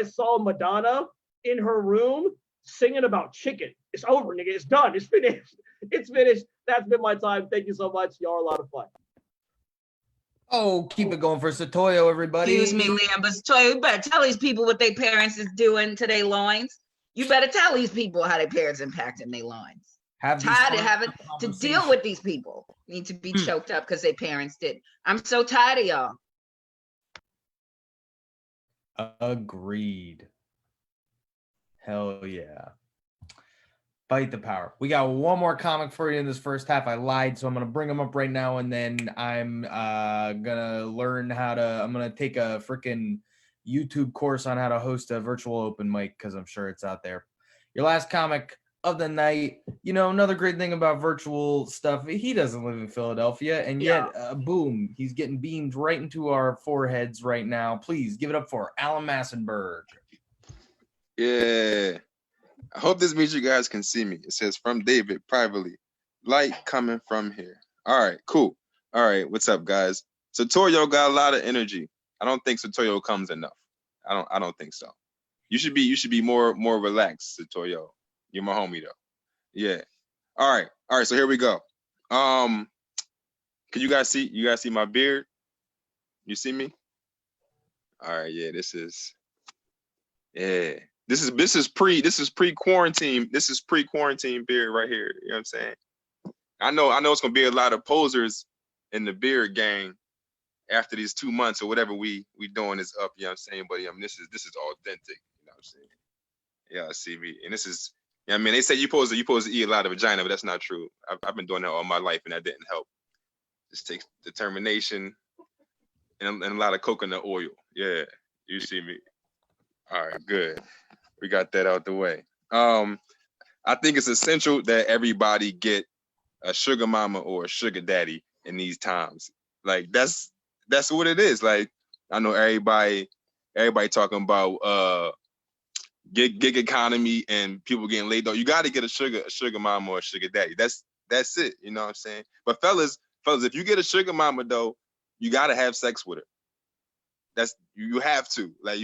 saw Madonna in her room singing about chicken. It's over, nigga. It's done. It's finished. It's finished. That's been my time. Thank you so much. Y'all are a lot of fun. Oh, keep it going for Satoyo, everybody. Excuse me, Liam, but Satoyo, you better tell these people what their parents is doing to their loins. You better tell these people how their parents impacting their loins. Tired of having to deal with these people. Need to be choked up because their parents did. I'm so tired of y'all. Agreed. Hell yeah. Fight the power. We got one more comic for you in this first half. I lied, so I'm gonna bring them up right now, and then I'm gonna learn how to. I'm gonna take a freaking YouTube course on how to host a virtual open mic because I'm sure it's out there. Your last comic of the night. You know, another great thing about virtual stuff, he doesn't live in Philadelphia, and yet boom, he's getting beamed right into our foreheads right now. Please give it up for Alan Massenberg. Yeah, I hope this means you guys can see me. It says from David privately, light coming from here. All right, cool. All right, what's up, guys? Satoyo got a lot of energy. I don't think Satoyo comes enough. I don't think so. You should be more relaxed, Satoyo. You're my homie though. Yeah. All right. So here we go. Can you guys see my beard? You see me? All right. Yeah. This is pre-quarantine. This is pre-quarantine beard right here. You know what I'm saying? I know it's gonna be a lot of posers in the beard gang after these 2 months or whatever we doing is up. You know what I'm saying? But this is authentic. You know what I'm saying? Yeah. See me. And this is. Yeah, I mean, they say you're supposed to eat a lot of vagina, but that's not true. I've been doing that all my life, and that didn't help. Just takes determination and a lot of coconut oil. Yeah, you see me. All right, good. We got that out the way. I think it's essential that everybody get a sugar mama or a sugar daddy in these times. Like that's what it is. Like I know everybody talking about gig economy and people getting laid off. You got to get a sugar mama or a sugar daddy. That's it. You know what I'm saying? But fellas, if you get a sugar mama though, you got to have sex with her. You have to. Like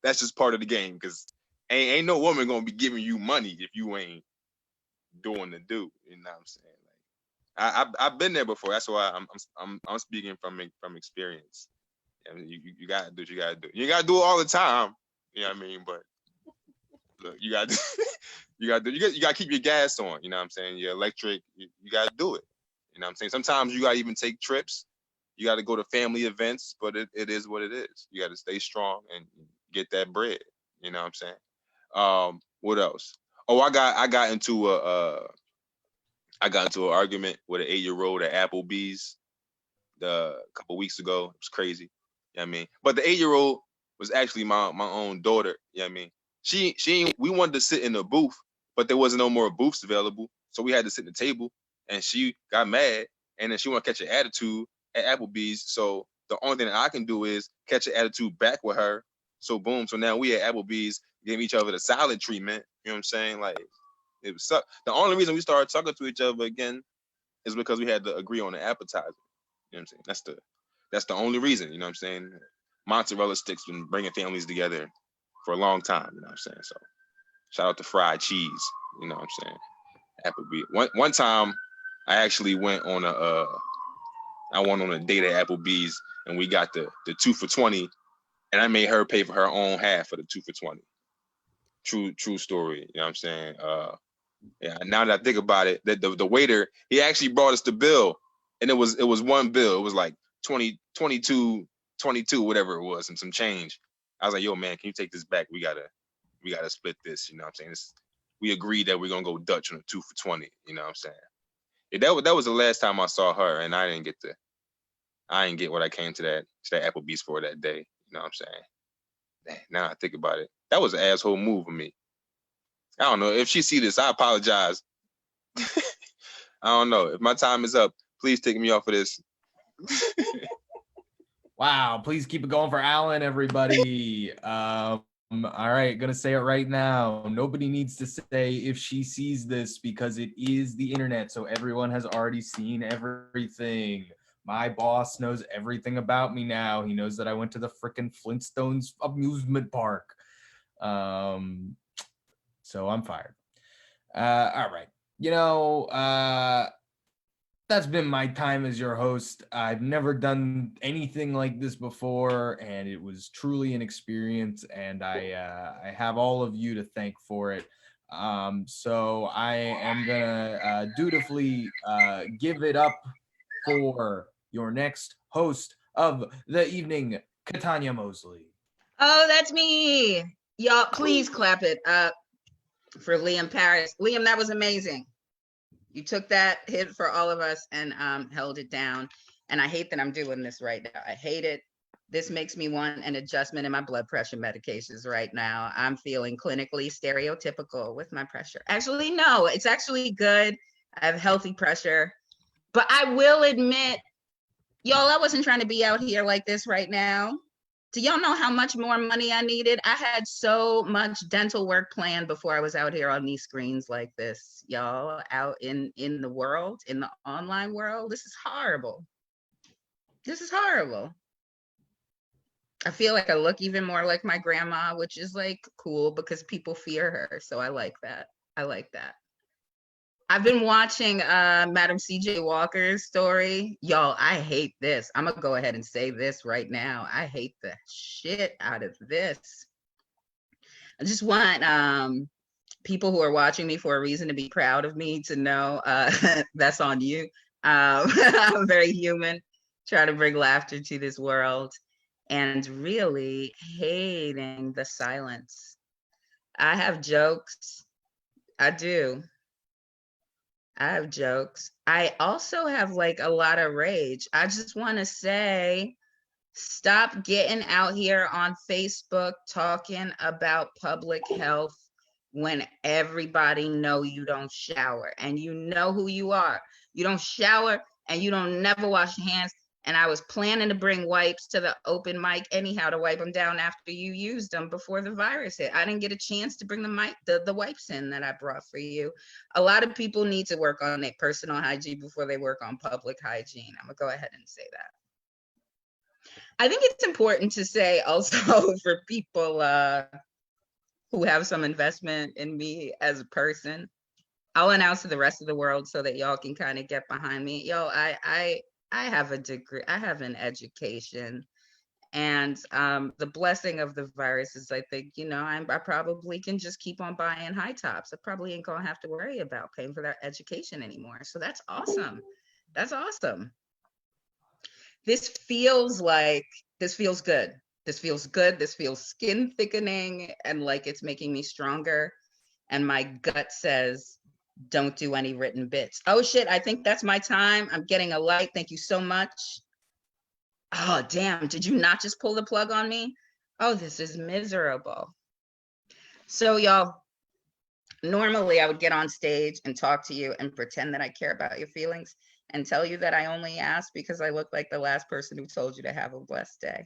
that's just part of the game because ain't no woman gonna be giving you money if you ain't doing the do. You know what I'm saying? Like I've been there before. That's why I'm speaking from experience. I mean, you gotta do what you gotta do. You gotta do it all the time. You know what I mean? But look, you gotta keep your gas on. You know what I'm saying? Your electric, you gotta do it. You know what I'm saying? Sometimes you gotta even take trips. You got to go to family events, but it is what it is. You got to stay strong and get that bread. You know what I'm saying? What else? Oh, I got into an argument with an 8-year-old at Applebee's a couple weeks ago. It was crazy. You know what I mean? But the 8-year-old was actually my own daughter. You know what I mean? We wanted to sit in the booth, but there wasn't no more booths available. So we had to sit at the table, and she got mad, and then she wanted to catch an attitude at Applebee's. So the only thing that I can do is catch an attitude back with her. So boom. So now we at Applebee's giving each other the silent treatment. You know what I'm saying? Like, it was the only reason we started talking to each other again is because we had to agree on the appetizer. You know what I'm saying? That's the only reason. You know what I'm saying? Mozzarella sticks been bringing families together for a long time. You know what I'm saying? So shout out to fried cheese. You know what I'm saying? Applebee's. One time, I actually went on a date at Applebee's, and we got the 2 for $20, and I made her pay for her own half for the 2 for $20. True story. You know what I'm saying? Yeah. Now that I think about it, the waiter, he actually brought us the bill, and it was one bill. It was like 22, whatever it was, and some change. I was like, yo, man, can you take this back? We gotta split this. You know what I'm saying? We agreed that we're gonna go Dutch on a 2 for $20. You know what I'm saying? Yeah, that was the last time I saw her, and I didn't get what I came to that Applebee's for that day. You know what I'm saying? Dang, now I think about it, that was an asshole move of me. I don't know if she see this. I apologize. I don't know if my time is up. Please take me off of this. Wow, please keep it going for Alan, everybody. All right, gonna say it right now. Nobody needs to say if she sees this because it is the internet, so everyone has already seen everything. My boss knows everything about me now. He knows that I went to the frickin' Flintstones amusement park. So I'm fired. All right. That's been my time as your host. I've never done anything like this before, and it was truly an experience, and I have all of you to thank for it. So I am gonna dutifully give it up for your next host of the evening, Katanya Mosley. Oh, that's me. Y'all, please clap it up for Liam Paris. Liam, that was amazing. You took that hit for all of us and held it down. And I hate that I'm doing this right now. I hate it. This makes me want an adjustment in my blood pressure medications right now. I'm feeling clinically stereotypical with my pressure. Actually, no, it's actually good. I have healthy pressure. But I will admit, y'all, I wasn't trying to be out here like this right now. Do y'all know how much more money I needed? I had so much dental work planned before I was out here on these screens like this, y'all, out in the world, in the online world. This is horrible. This is horrible. I feel like I look even more like my grandma, which is like cool because people fear her. So I like that. I like that. I've been watching Madam CJ Walker's story. Y'all, I hate this. I'm gonna go ahead and say this right now. I hate the shit out of this. I just want people who are watching me for a reason to be proud of me to know that's on you. I'm very human, try to bring laughter to this world, and really hating the silence. I have jokes. I do. I have jokes. I also have like a lot of rage. I just want to say, stop getting out here on Facebook talking about public health when everybody know you don't shower and you know who you are. You don't shower and you don't never wash your hands. And I was planning to bring wipes to the open mic anyhow to wipe them down after you used them before the virus hit. I didn't get a chance to bring the wipes in that I brought for you. A lot of people need to work on their personal hygiene before they work on public hygiene. I'm gonna go ahead and say that. I think it's important to say also for people who have some investment in me as a person, I'll announce to the rest of the world so that y'all can kind of get behind me. Yo, I have a degree, I have an education, and the blessing of the virus is I think, I probably can just keep on buying high tops. I probably ain't gonna have to worry about paying for that education anymore. So that's awesome. That's awesome. This feels like, this feels good. This feels good. This feels skin thickening and like it's making me stronger. And my gut says, don't do any written bits. Oh shit, I think that's my time. I'm getting a light. Thank you so much. Oh, damn. Did you not just pull the plug on me? Oh, this is miserable. So, y'all, normally I would get on stage and talk to you and pretend that I care about your feelings and tell you that I only asked because I look like the last person who told you to have a blessed day.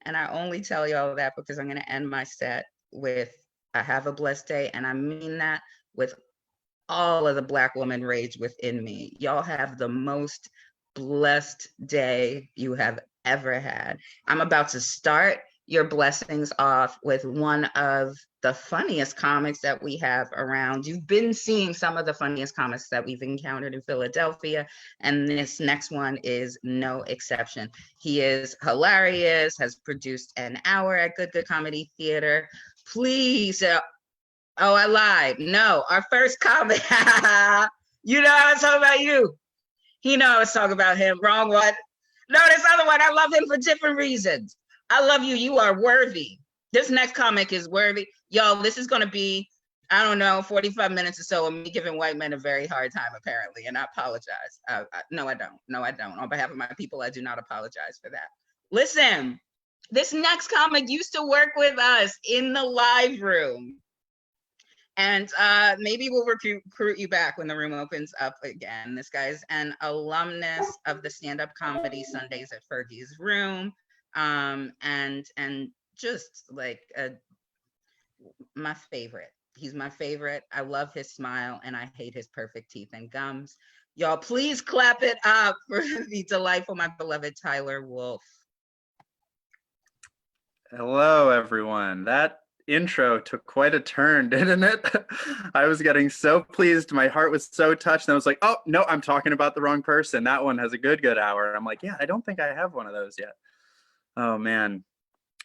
And I only tell you all that because I'm going to end my set with I have a blessed day. And I mean that with all of the Black woman rage within me. Y'all have the most blessed day you have ever had. I'm about to start your blessings off with one of the funniest comics that we have around. You've been seeing some of the funniest comics that we've encountered in Philadelphia, and this next one is no exception. He is hilarious, has produced an hour at Good Good Comedy Theater. Please, oh, I lied. No, our first comic. You know I was talking about you. He know I was talking about him. Wrong one. No, this other one. I love him for different reasons. I love you. You are worthy. This next comic is worthy. Y'all, this is going to be, I don't know, 45 minutes or so of me giving white men a very hard time, apparently, and I apologize. No, I don't. No, I don't. On behalf of my people, I do not apologize for that. Listen, this next comic used to work with us in the live room. And maybe we'll recruit you back when the room opens up again. This guy's an alumnus of the stand-up comedy Sundays at Fergie's Room. And just like my favorite. He's my favorite. I love his smile and I hate his perfect teeth and gums. Y'all, please clap it up for the delightful, my beloved Tyler Wolf. Hello, everyone. That intro took quite a turn, didn't it? I was getting so pleased. My heart was so touched. And I was like, oh, no, I'm talking about the wrong person. That one has a good hour. And I'm like, yeah, I don't think I have one of those yet. Oh, man.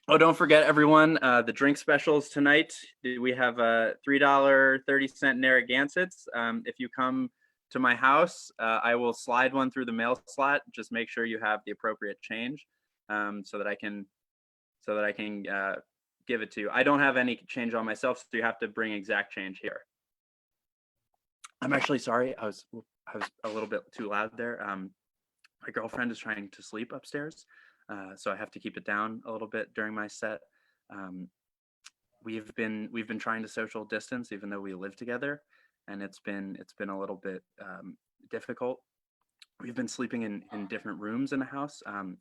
Oh, don't forget, everyone, the drink specials tonight. We have a $3.30 Narragansetts. If you come to my house, I will slide one through the mail slot. Just make sure you have the appropriate change so that I can give it to you. I don't have any change on myself, so you have to bring exact change here. I'm actually sorry. I was a little bit too loud there. My girlfriend is trying to sleep upstairs, so I have to keep it down a little bit during my set. We've been trying to social distance, even though we live together, and it's been a little bit difficult. We've been sleeping in different rooms in the house. I'm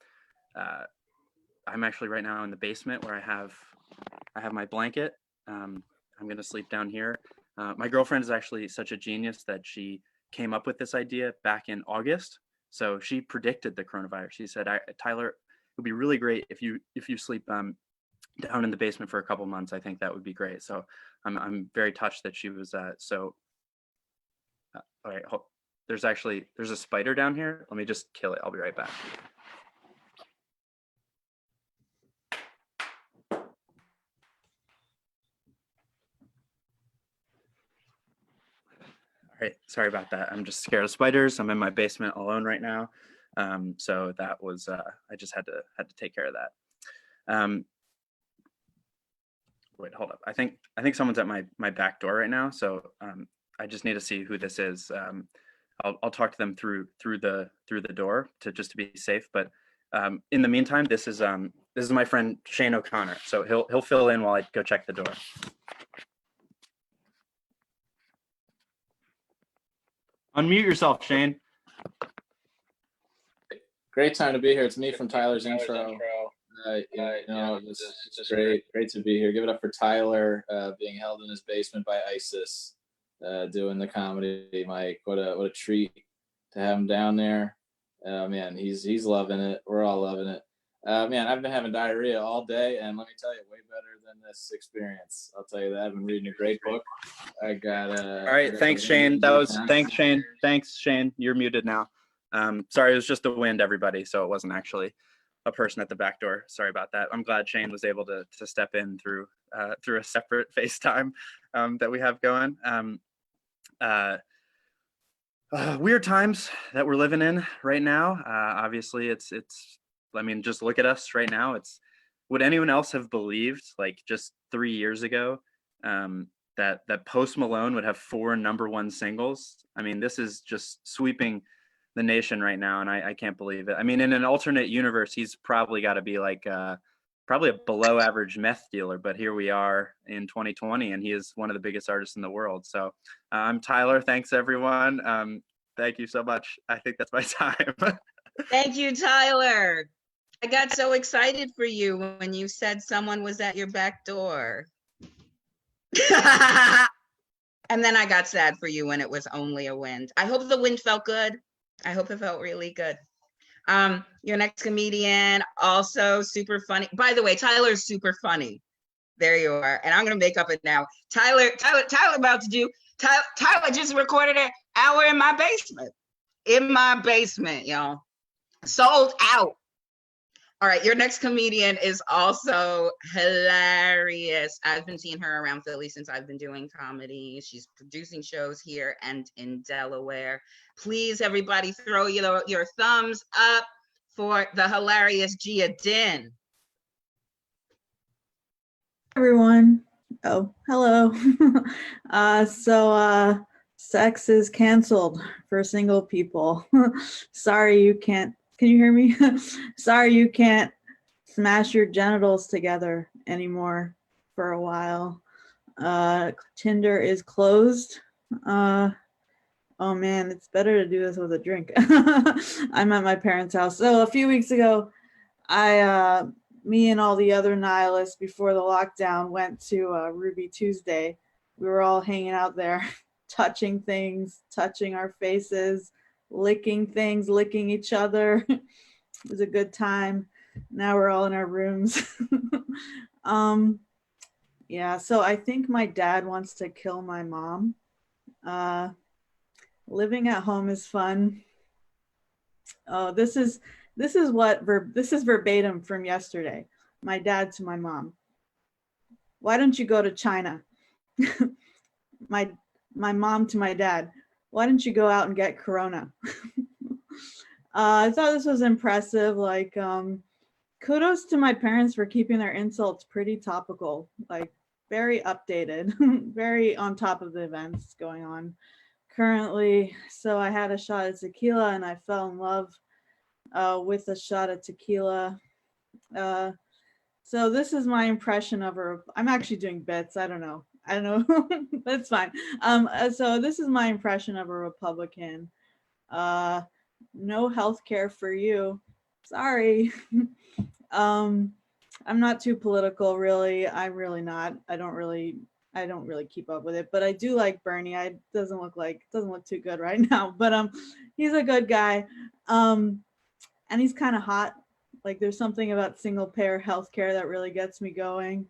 actually right now in the basement where I have my blanket. I'm gonna sleep down here. My girlfriend is actually such a genius that she came up with this idea back in August. So she predicted the coronavirus. She said, Tyler, it would be really great if you sleep down in the basement for a couple months. I think that would be great. So I'm very touched that she was so. All right, there's a spider down here. Let me just kill it. I'll be right back. All right, sorry about that. I'm just scared of spiders. I'm in my basement alone right now. So that was, I just had to take care of that. Wait, hold up. I think someone's at my back door right now. So I just need to see who this is. I'll talk to them through the door just to be safe. But in the meantime, this is my friend Shane O'Connor. So he'll fill in while I go check the door. Unmute yourself, Shane. Great time to be here. It's me from Tyler's intro. It's just great to be here. Give it up for Tyler, being held in his basement by ISIS, doing the comedy. Mike, what a treat to have him down there. Man, he's loving it. We're all loving it. Man, I've been having diarrhea all day, and let me tell you, way better than this experience. I'll tell you that. I've been reading a great book. I got. All right, thanks, Shane. Thanks, Shane. You're muted now. Sorry, it was just the wind, everybody. So it wasn't actually a person at the back door. Sorry about that. I'm glad Shane was able to step in through a separate FaceTime that we have going. Weird times that we're living in right now. Obviously, it's I mean, just look at us right now. Would anyone else have believed, like just 3 years ago, that Post Malone would have 4 #1 singles? I mean, this is just sweeping the nation right now, and I can't believe it. I mean, in an alternate universe, he's probably got to be like probably a below average meth dealer, but here we are in 2020, and he is one of the biggest artists in the world. So I'm Tyler. Thanks, everyone. Thank you so much. I think that's my time. Thank you, Tyler. I got so excited for you when you said someone was at your back door. And then I got sad for you when it was only a wind. I hope the wind felt good. I hope it felt really good. Your next comedian, also super funny. By the way, Tyler's super funny. There you are. And I'm gonna make up it now. Tyler just recorded an hour in my basement. In my basement, y'all. Sold out. All right, your next comedian is also hilarious. I've been seeing her around Philly since I've been doing comedy. She's producing shows here and in Delaware. Please, everybody, throw your thumbs up for the hilarious Gia Din. Everyone. Oh, hello. Sex is canceled for single people. Sorry, you can't. Can you hear me? Sorry, you can't smash your genitals together anymore for a while. Tinder is closed. Oh man, it's better to do this with a drink. I'm at my parents' house. So a few weeks ago, me and all the other nihilists before the lockdown went to Ruby Tuesday. We were all hanging out there, touching things, touching our faces, licking things, licking each other. It was a good time. Now we're all in our rooms. Yeah, so I think my dad wants to kill my mom. Living at home is fun. Oh, this is verbatim from yesterday. My dad to my mom. Why don't you go to China? my mom to my dad. Why don't you go out and get Corona? I thought this was impressive. Like, kudos to my parents for keeping their insults pretty topical, like very updated, very on top of the events going on currently. So I had a shot of tequila and I fell in love with a shot of tequila. So this is my impression of her. I'm actually doing bits. I don't know. That's fine. So this is my impression of a Republican. No health care for you. Sorry. I'm not too political, really. I'm really not. I don't really keep up with it, but I do like Bernie. Doesn't look too good right now, but he's a good guy. And he's kind of hot. Like there's something about single payer healthcare that really gets me going.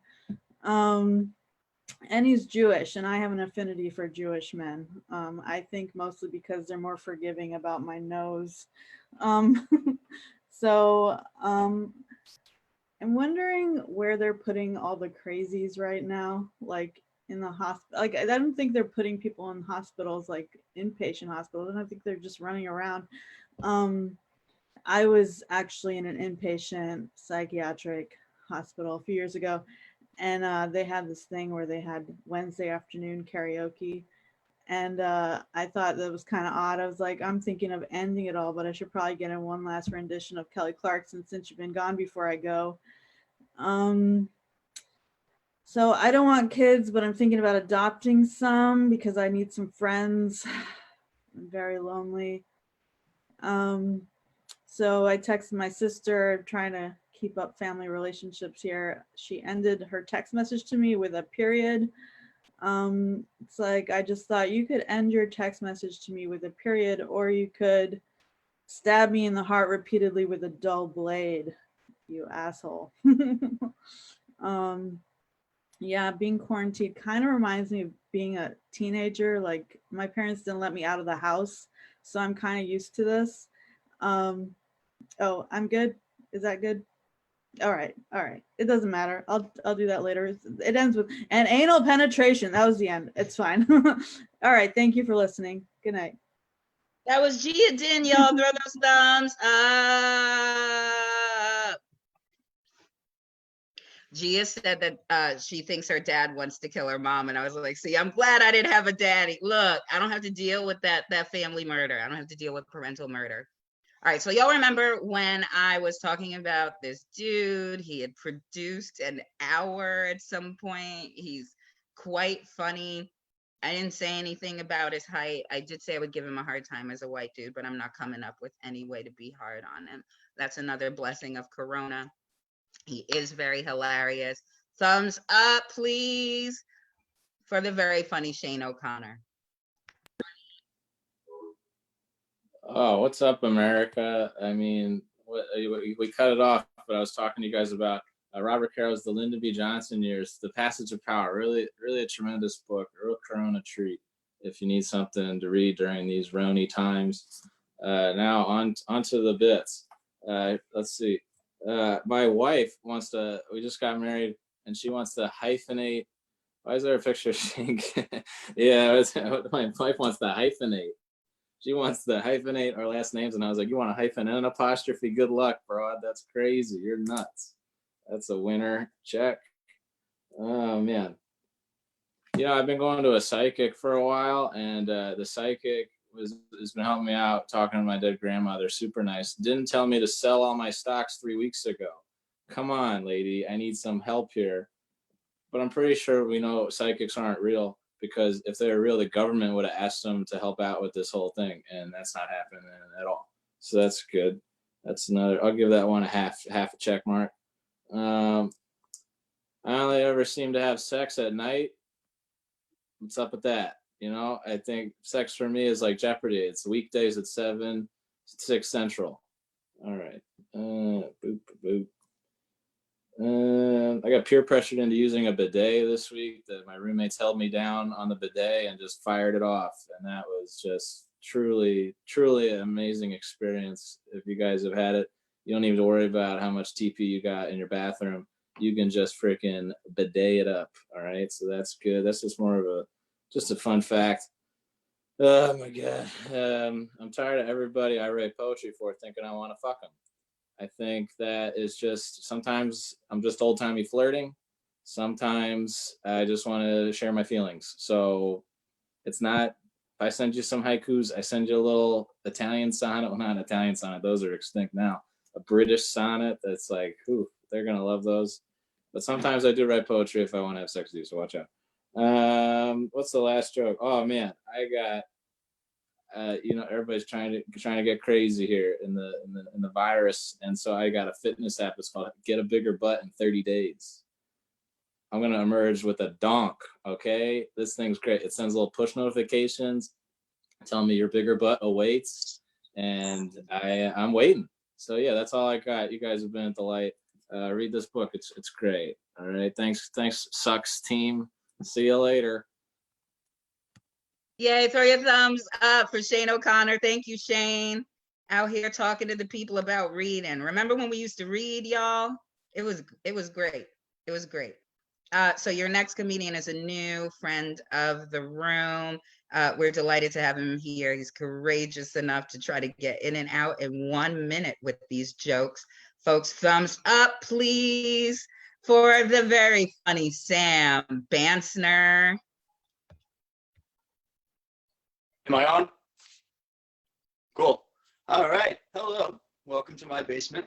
And he's Jewish, and I have an affinity for Jewish men. I think mostly because they're more forgiving about my nose. So I'm wondering where they're putting all the crazies right now, like in the hospital. Like I don't think they're putting people in hospitals, like inpatient hospitals. I don't think they're just running around. I was actually in an inpatient psychiatric hospital a few years ago, and they had this thing where they had Wednesday afternoon karaoke, and I thought that was kind of odd. I was like, I'm thinking of ending it all, but I should probably get in one last rendition of Kelly Clarkson since you've been gone before I go. So I don't want kids, but I'm thinking about adopting some because I need some friends. I'm very lonely. So I texted my sister trying to keep up family relationships here. She ended her text message to me with a period. It's like, I just thought you could end your text message to me with a period, or you could stab me in the heart repeatedly with a dull blade, you asshole. Yeah, being quarantined kind of reminds me of being a teenager. Like my parents didn't let me out of the house, so I'm kind of used to this. Oh, I'm good. Is that good? All right. It doesn't matter. I'll do that later. It ends with an anal penetration. That was the end. It's fine. All right. Thank you for listening. Good night. That was Gia Din, y'all. Throw those thumbs up. Gia said that she thinks her dad wants to kill her mom, and I was like, see, I'm glad I didn't have a daddy. Look, I don't have to deal with that family murder. I don't have to deal with parental murder. All right, so y'all remember when I was talking about this dude? He had produced an hour at some point. He's quite funny. I didn't say anything about his height. I did say I would give him a hard time as a white dude, but I'm not coming up with any way to be hard on him. That's another blessing of Corona. He is very hilarious. Thumbs up, please, for the very funny Shane O'Connor. Oh, what's up, America? I mean, we cut it off, but I was talking to you guys about Robert Carroll's The Lyndon B. Johnson Years, The Passage of Power. Really, really a tremendous book, a real Corona treat if you need something to read during these Roni times. Now on to the bits. Let's see. My wife we just got married, and she wants to hyphenate. Why is there a picture of Shink? Yeah, my wife wants to hyphenate. She wants to hyphenate our last names, and I was like, you want a hyphen and an apostrophe? Good luck, broad. That's crazy. You're nuts. That's a winner. Check. Oh, man. You know, I've been going to a psychic for a while, and the psychic has been helping me out, talking to my dead grandmother. Super nice. Didn't tell me to sell all my stocks 3 weeks ago. Come on, lady. I need some help here. But I'm pretty sure we know psychics aren't real, because if they were real, the government would have asked them to help out with this whole thing, and that's not happening at all. So that's good. That's another. I'll give that one a half a check mark. I only ever seem to have sex at night. What's up with that? You know, I think sex for me is like Jeopardy. It's weekdays at 7, 6 Central. All right. Boop, boop. I got peer pressured into using a bidet this week. That my roommates held me down on the bidet and just fired it off, and that was just truly an amazing experience. If you guys have had it, you don't even worry about how much TP you got in your bathroom. You can just freaking bidet it up. All right, so that's good. That's just more of a fun fact. Oh my god, I'm tired of everybody I write poetry for thinking I want to fuck them. I think that is just, sometimes I'm just old timey flirting. Sometimes I just want to share my feelings. So it's not, if I send you some haikus, I send you a little Italian sonnet. Well, not an Italian sonnet, those are extinct now. A British sonnet that's like, whew, they're going to love those. But sometimes I do write poetry if I want to have sex with you, so watch out. What's the last joke? Oh man, I got, you know, everybody's trying to get crazy here in the virus, and so I got a fitness app. It's called Get a Bigger Butt in 30 Days. I'm gonna emerge with a donk. Okay, this thing's great. It sends little push notifications telling me your bigger butt awaits, and I'm waiting. So yeah, that's all I got. You guys have been a delight. Read this book. It's great. All right, thanks sucks team. See you later. Yay, throw your thumbs up for Shane O'Connor. Thank you, Shane. Out here talking to the people about reading. Remember when we used to read, y'all? It was great. It was great. So your next comedian is a new friend of the room. We're delighted to have him here. He's courageous enough to try to get in and out in 1 minute with these jokes. Folks, thumbs up, please, for the very funny Sam Bansner. Am I on? Cool. All right. Hello. Welcome to my basement.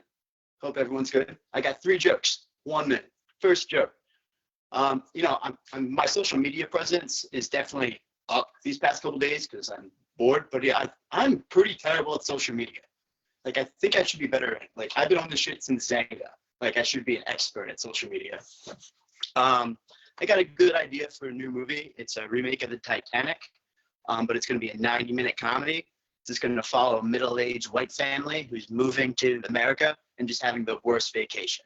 Hope everyone's good. I got 3 jokes. 1 minute. First joke. You know, my social media presence is definitely up these past couple days because I'm bored. But yeah, I'm pretty terrible at social media. Like, I think I should be better at it. Like, I've been on this shit since Zanga. Like, I should be an expert at social media. I got a good idea for a new movie. It's a remake of the Titanic. But it's going to be a 90-minute comedy. It's just going to follow a middle-aged white family who's moving to America and just having the worst vacation.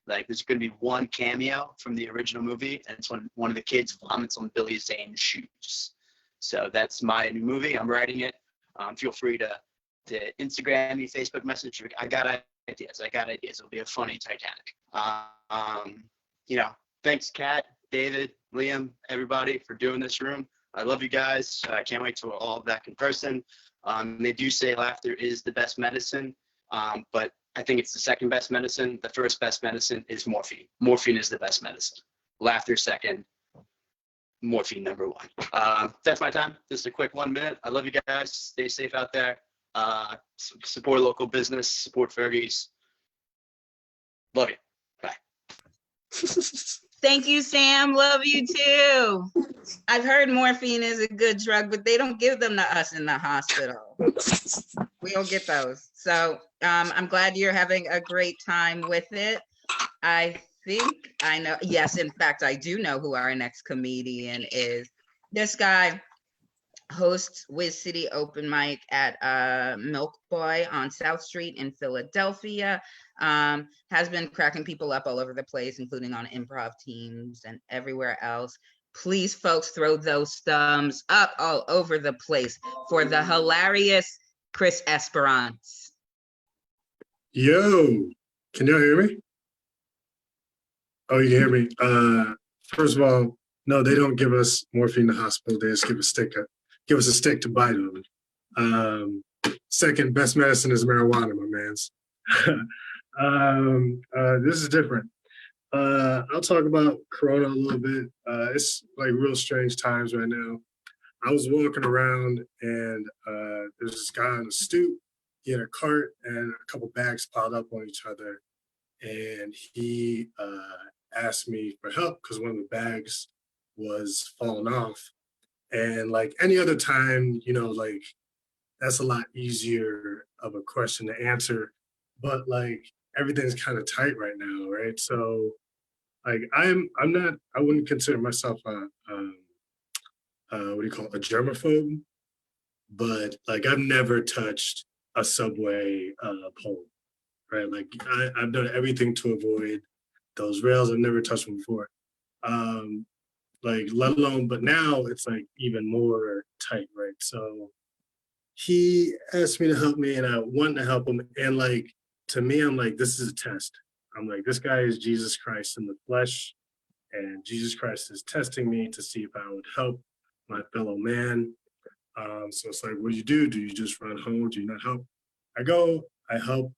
Like, there's going to be one cameo from the original movie, and it's when one of the kids vomits on Billy Zane's shoes. So that's my new movie. I'm writing it. Feel free to Instagram me, Facebook message. I got ideas. It'll be a funny Titanic. You know, thanks, Kat, David, Liam, everybody for doing this room. I love you guys. I can't wait to all back in person. They do say laughter is the best medicine, but I think it's the second best medicine. The first best medicine is morphine. Morphine is the best medicine. Laughter second, morphine number one. That's my time. Just a quick 1 minute. I love you guys. Stay safe out there. Support local business. Support Fergie's. Love you. Bye. Thank you, Sam. Love you too. I've heard morphine is a good drug, but they don't give them to us in the hospital. We don't get those. So I'm glad you're having a great time with it. I think I know. Yes, in fact, I do know who our next comedian is. This guy hosts Wiz City Open Mic at Milk Boy on South Street in Philadelphia. Has been cracking people up all over the place, including on improv teams and everywhere else. Please, folks, throw those thumbs up all over the place for the hilarious Chris Esperance. Yo, can y'all hear me? Oh, you can hear me. First of all, no, they don't give us morphine in the hospital. They just give us a stick to bite on. Second best medicine is marijuana, my mans. This is different. I'll talk about Corona a little bit. It's like real strange times right now. I was walking around and there's this guy on a stoop. He had a cart and a couple bags piled up on each other. And he asked me for help because one of the bags was falling off. And like any other time, you know, like that's a lot easier of a question to answer. But like everything's kind of tight right now, right? So like I wouldn't consider myself a what do you call it, a germaphobe, but like I've never touched a subway pole, right? Like I've done everything to avoid those rails. I've never touched them before. Like let alone, but now it's like even more tight, right? So he asked me to help me and I wanted to help him. And like, to me, I'm like, this is a test. I'm like, this guy is Jesus Christ in the flesh and Jesus Christ is testing me to see if I would help my fellow man. So it's like, what do you do? Do you just run home? Do you not help? I go, I help.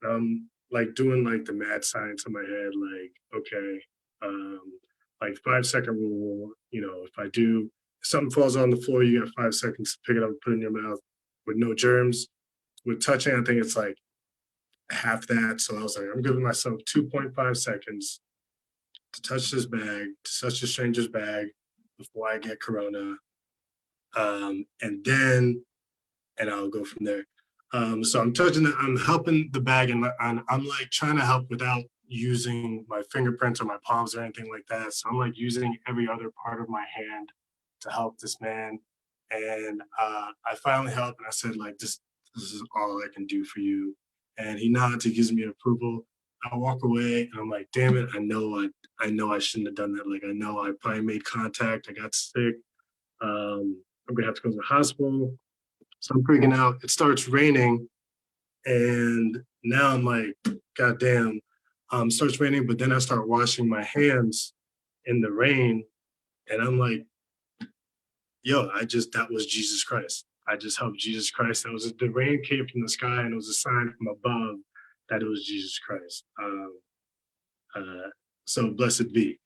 Like doing like the mad science in my head, like, okay, like 5-second rule, you know, if I do, if something falls on the floor, you got 5 seconds to pick it up and put it in your mouth with no germs. With touching, I think it's like half that. So I was like, I'm giving myself 2.5 seconds to touch this bag, to touch a stranger's bag before I get Corona. And I'll go from there. So I'm touching it, I'm helping the bag and I'm like trying to help without using my fingerprints or my palms or anything like that. So I'm like using every other part of my hand to help this man. And I finally helped and I said like, this is all I can do for you. And he nods, he gives me approval. I walk away and I'm like, damn it, I know I shouldn't have done that. Like I know I probably made contact, I got sick. I'm gonna have to go to the hospital. So I'm freaking out. It starts raining, and now I'm like, God damn. Starts raining, but then I start washing my hands in the rain, and I'm like, yo, that was Jesus Christ. I just helped Jesus Christ. The rain came from the sky, and it was a sign from above that it was Jesus Christ. So blessed be.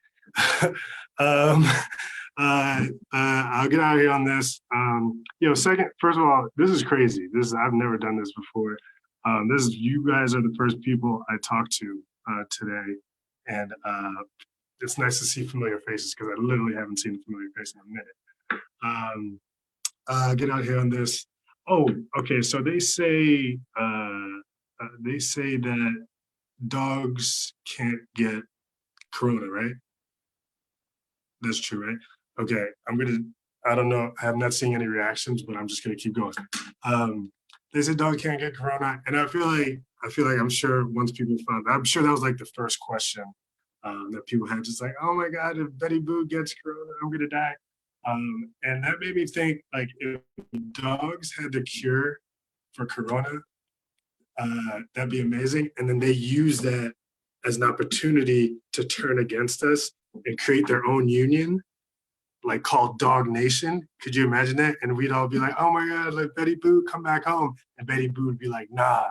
I'll get out of here on this. First of all, this is crazy. I've never done this before. You guys are the first people I talked to today, and it's nice to see familiar faces because I literally haven't seen a familiar face in a minute. Get out here on this. Oh, okay. So they say that dogs can't get Corona, right? That's true, right? Okay, I don't know, I have not seen any reactions, but I'm just gonna keep going. They said dog can't get Corona, and I feel like I'm sure once people found that, I'm sure that was like the first question that people had, just like, oh my God, if Betty Boo gets Corona, I'm gonna die. And that made me think, like, if dogs had the cure for Corona, that'd be amazing. And then they use that as an opportunity to turn against us and create their own union, like called Dog Nation. Could you imagine that? And we'd all be like, oh my God, like Betty Boo, come back home. And Betty Boo would be like, nah,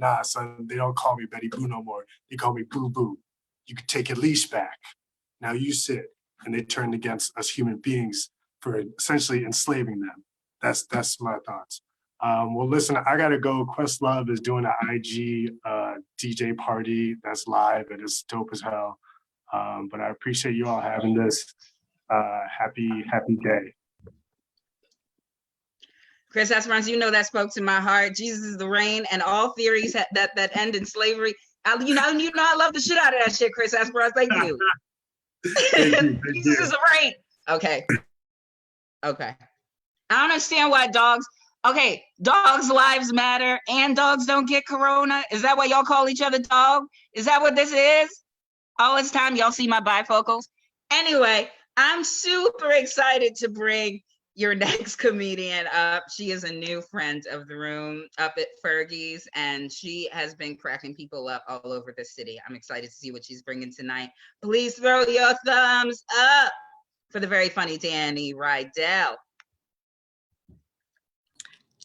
nah, son, they don't call me Betty Boo no more. They call me Boo Boo. You can take your leash back. Now you sit. And they turned against us human beings for essentially enslaving them. That's my thoughts. Well, listen, I gotta go. Questlove is doing an IG DJ party that's live and it's dope as hell. But I appreciate you all having this. Happy day. Chris Esperance, you know that spoke to my heart. Jesus is the reign, and all theories that end in slavery. You know, I love the shit out of that shit, Chris Esperance. Thank you. Jesus is the reign. Okay. I don't understand why dogs lives matter and dogs don't get corona. Is that why y'all call each other dog? Is that what this is? All this time y'all see my bifocals. Anyway, I'm super excited to bring your next comedian up. She is a new friend of the room up at Fergie's, and she has been cracking people up all over the city. I'm excited to see what she's bringing tonight. Please throw your thumbs up for the very funny Danny Rydell.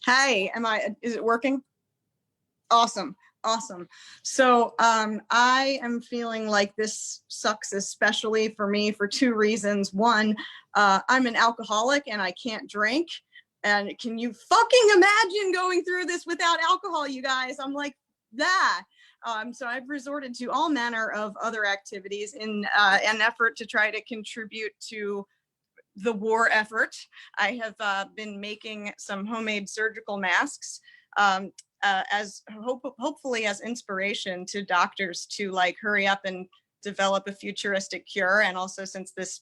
Hi, is it working? Awesome. So I am feeling like this sucks, especially for me for two reasons. One, I'm an alcoholic and I can't drink. And can you fucking imagine going through this without alcohol, you guys? I'm like that. So I've resorted to all manner of other activities in an effort to try to contribute to the war effort. I have been making some homemade surgical masks as hopefully as inspiration to doctors to like hurry up and develop a futuristic cure. And also, since this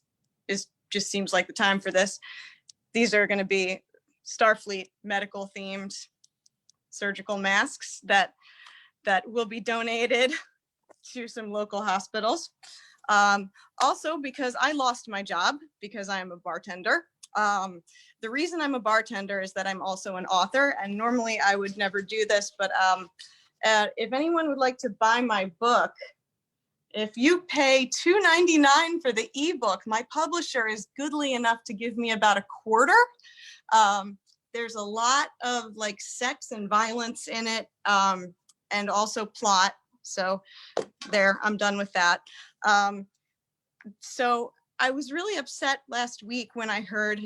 just seems like the time for this, these are going to be Starfleet medical themed surgical masks that will be donated to some local hospitals. Also, because I lost my job because I am a bartender. The reason I'm a bartender is that I'm also an author, and normally I would never do this, but if anyone would like to buy my book, if you pay $2.99 for the ebook, my publisher is goodly enough to give me about $0.25. There's a lot of like sex and violence in it, and also plot. So there, I'm done with that. So I was really upset last week when I heard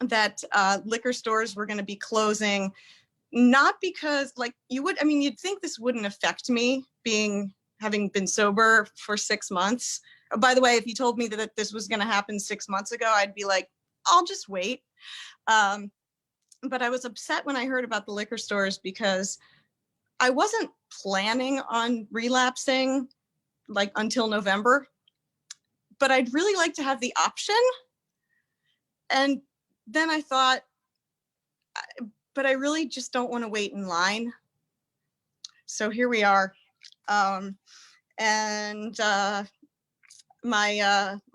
that liquor stores were going to be closing, not because like you'd think this wouldn't affect me having been sober for 6 months. By the way, if you told me that this was going to happen 6 months ago, I'd be like, I'll just wait. But I was upset when I heard about the liquor stores because I wasn't planning on relapsing like until November, but I'd really like to have the option. And then I thought, but I really just don't want to wait in line. So here we are. My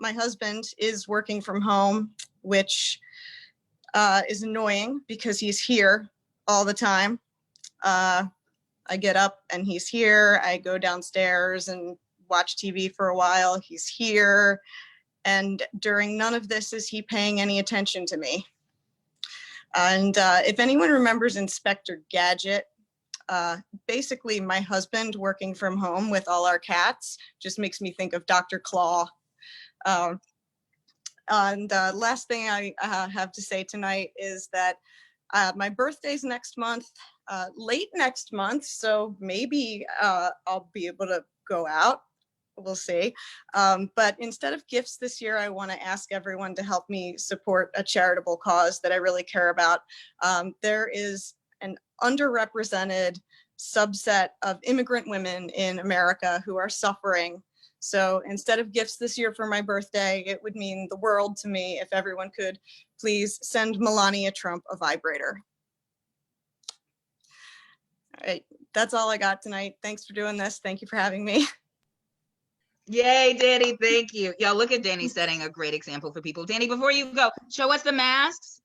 husband is working from home, which is annoying because he's here all the time. I get up and he's here. I go downstairs and watch TV for a while. He's here. And during none of this is he paying any attention to me. And if anyone remembers Inspector Gadget, basically my husband working from home with all our cats just makes me think of Dr. Claw. Last thing I have to say tonight is that my birthday's next month, late next month, so maybe I'll be able to go out. We'll see. But instead of gifts this year, I want to ask everyone to help me support a charitable cause that I really care about. There is an underrepresented subset of immigrant women in America who are suffering. So instead of gifts this year for my birthday, it would mean the world to me if everyone could please send Melania Trump a vibrator. All right, that's all I got tonight. Thanks for doing this. Thank you for having me. Yay, Danny, thank you. Yo, look at Danny setting a great example for people. Danny, before you go, show us the masks.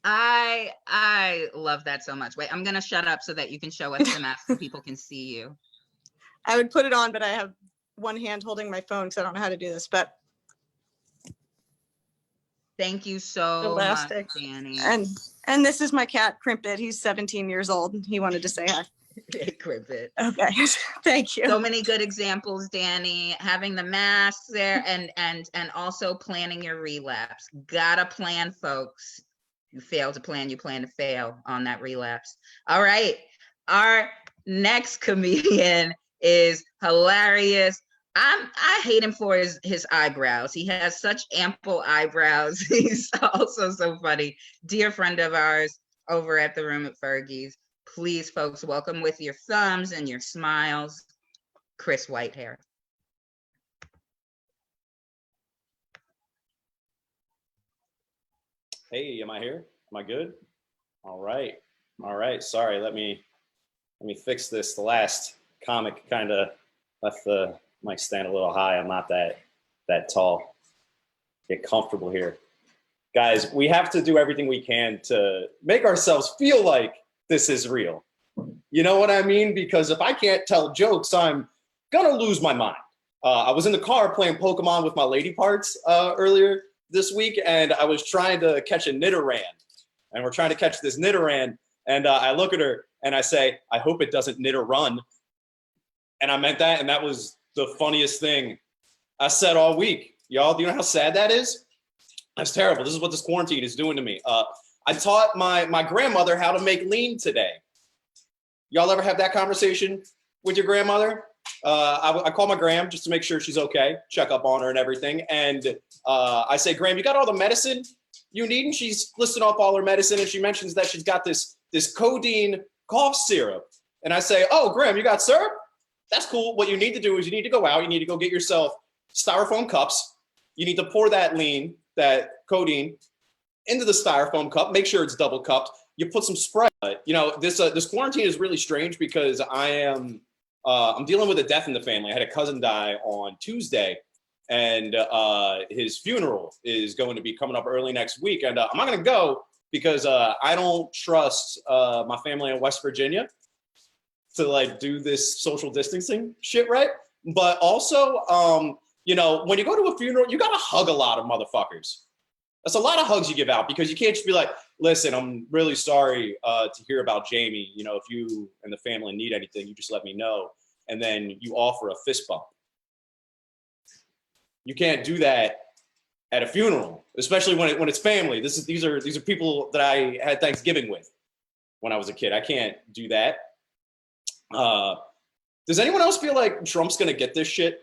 I love that so much. Wait, I'm gonna shut up so that you can show us the mask so people can see you. I would put it on, but I have one hand holding my phone because I don't know how to do this, but. Thank you so much, Danny. And this is my cat, Crimpet. He's 17 years old. He wanted to say hi. Hey, Crimpet. Okay, thank you. So many good examples, Danny. Having the masks there and also planning your relapse. Gotta plan, folks. You fail to plan, you plan to fail on that relapse. All right. Our next comedian is hilarious. I hate him for his eyebrows. He has such ample eyebrows. He's also so funny. Dear friend of ours over at the room at Fergie's. Please, folks, welcome with your thumbs and your smiles, Chris Whitehair. Hey, am I here? Am I good? All right. All right. Sorry, let me fix this. The last comic kind of left the mic stand a little high. I'm not that tall. Get comfortable here. Guys, we have to do everything we can to make ourselves feel like this is real. You know what I mean? Because if I can't tell jokes, I'm gonna lose my mind. I was in the car playing Pokemon with my lady parts earlier this week, and I was trying to catch a Nidoran. And we're trying to catch this Nidoran, and I look at her and I say, I hope it doesn't Nidorun. And I meant that, and that was the funniest thing I said all week. Y'all, do you know how sad that is? That's terrible. This is what this quarantine is doing to me. I taught my grandmother how to make lean today. Y'all ever have that conversation with your grandmother? I call my gram just to make sure she's okay, check up on her and everything. And I say, Gram, you got all the medicine you need? And she's listing off all her medicine, and she mentions that she's got this codeine cough syrup. And I say, oh, Gram, you got syrup? That's cool. What you need to do is you need to go out, you need to go get yourself styrofoam cups. You need to pour that lean, that codeine, into the styrofoam cup, make sure it's double cupped. You put some Sprite. You know, this quarantine is really strange because I'm dealing with a death in the family. I had a cousin die on Tuesday, and his funeral is going to be coming up early next week. And I'm not going to go because I don't trust my family in West Virginia to like do this social distancing shit, right? But also, you know, when you go to a funeral, you got to hug a lot of motherfuckers. That's a lot of hugs you give out because you can't just be like, listen, I'm really sorry to hear about Jamie. You know, if you and the family need anything, you just let me know. And then you offer a fist bump. You can't do that at a funeral, especially when it's family. These are people that I had Thanksgiving with when I was a kid. I can't do that. Does anyone else feel like Trump's gonna get this shit?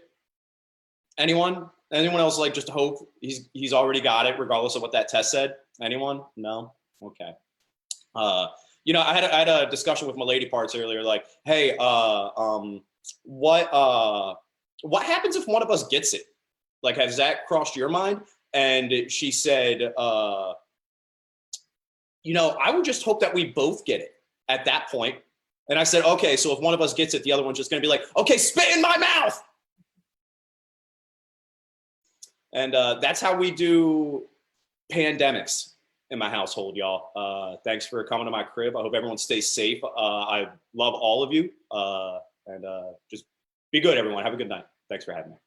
Anyone? Anyone else like just hope he's already got it, regardless of what that test said? Anyone? No? Okay. You know, I had a discussion with my lady parts earlier, like, hey, what happens if one of us gets it? Like, has that crossed your mind? And she said, you know, I would just hope that we both get it at that point. And I said, okay, so if one of us gets it, the other one's just gonna be like, okay, spit in my mouth. And that's how we do pandemics in my household, y'all. Thanks for coming to my crib. I hope everyone stays safe. I love all of you. And just be good, everyone. Have a good night. Thanks for having me.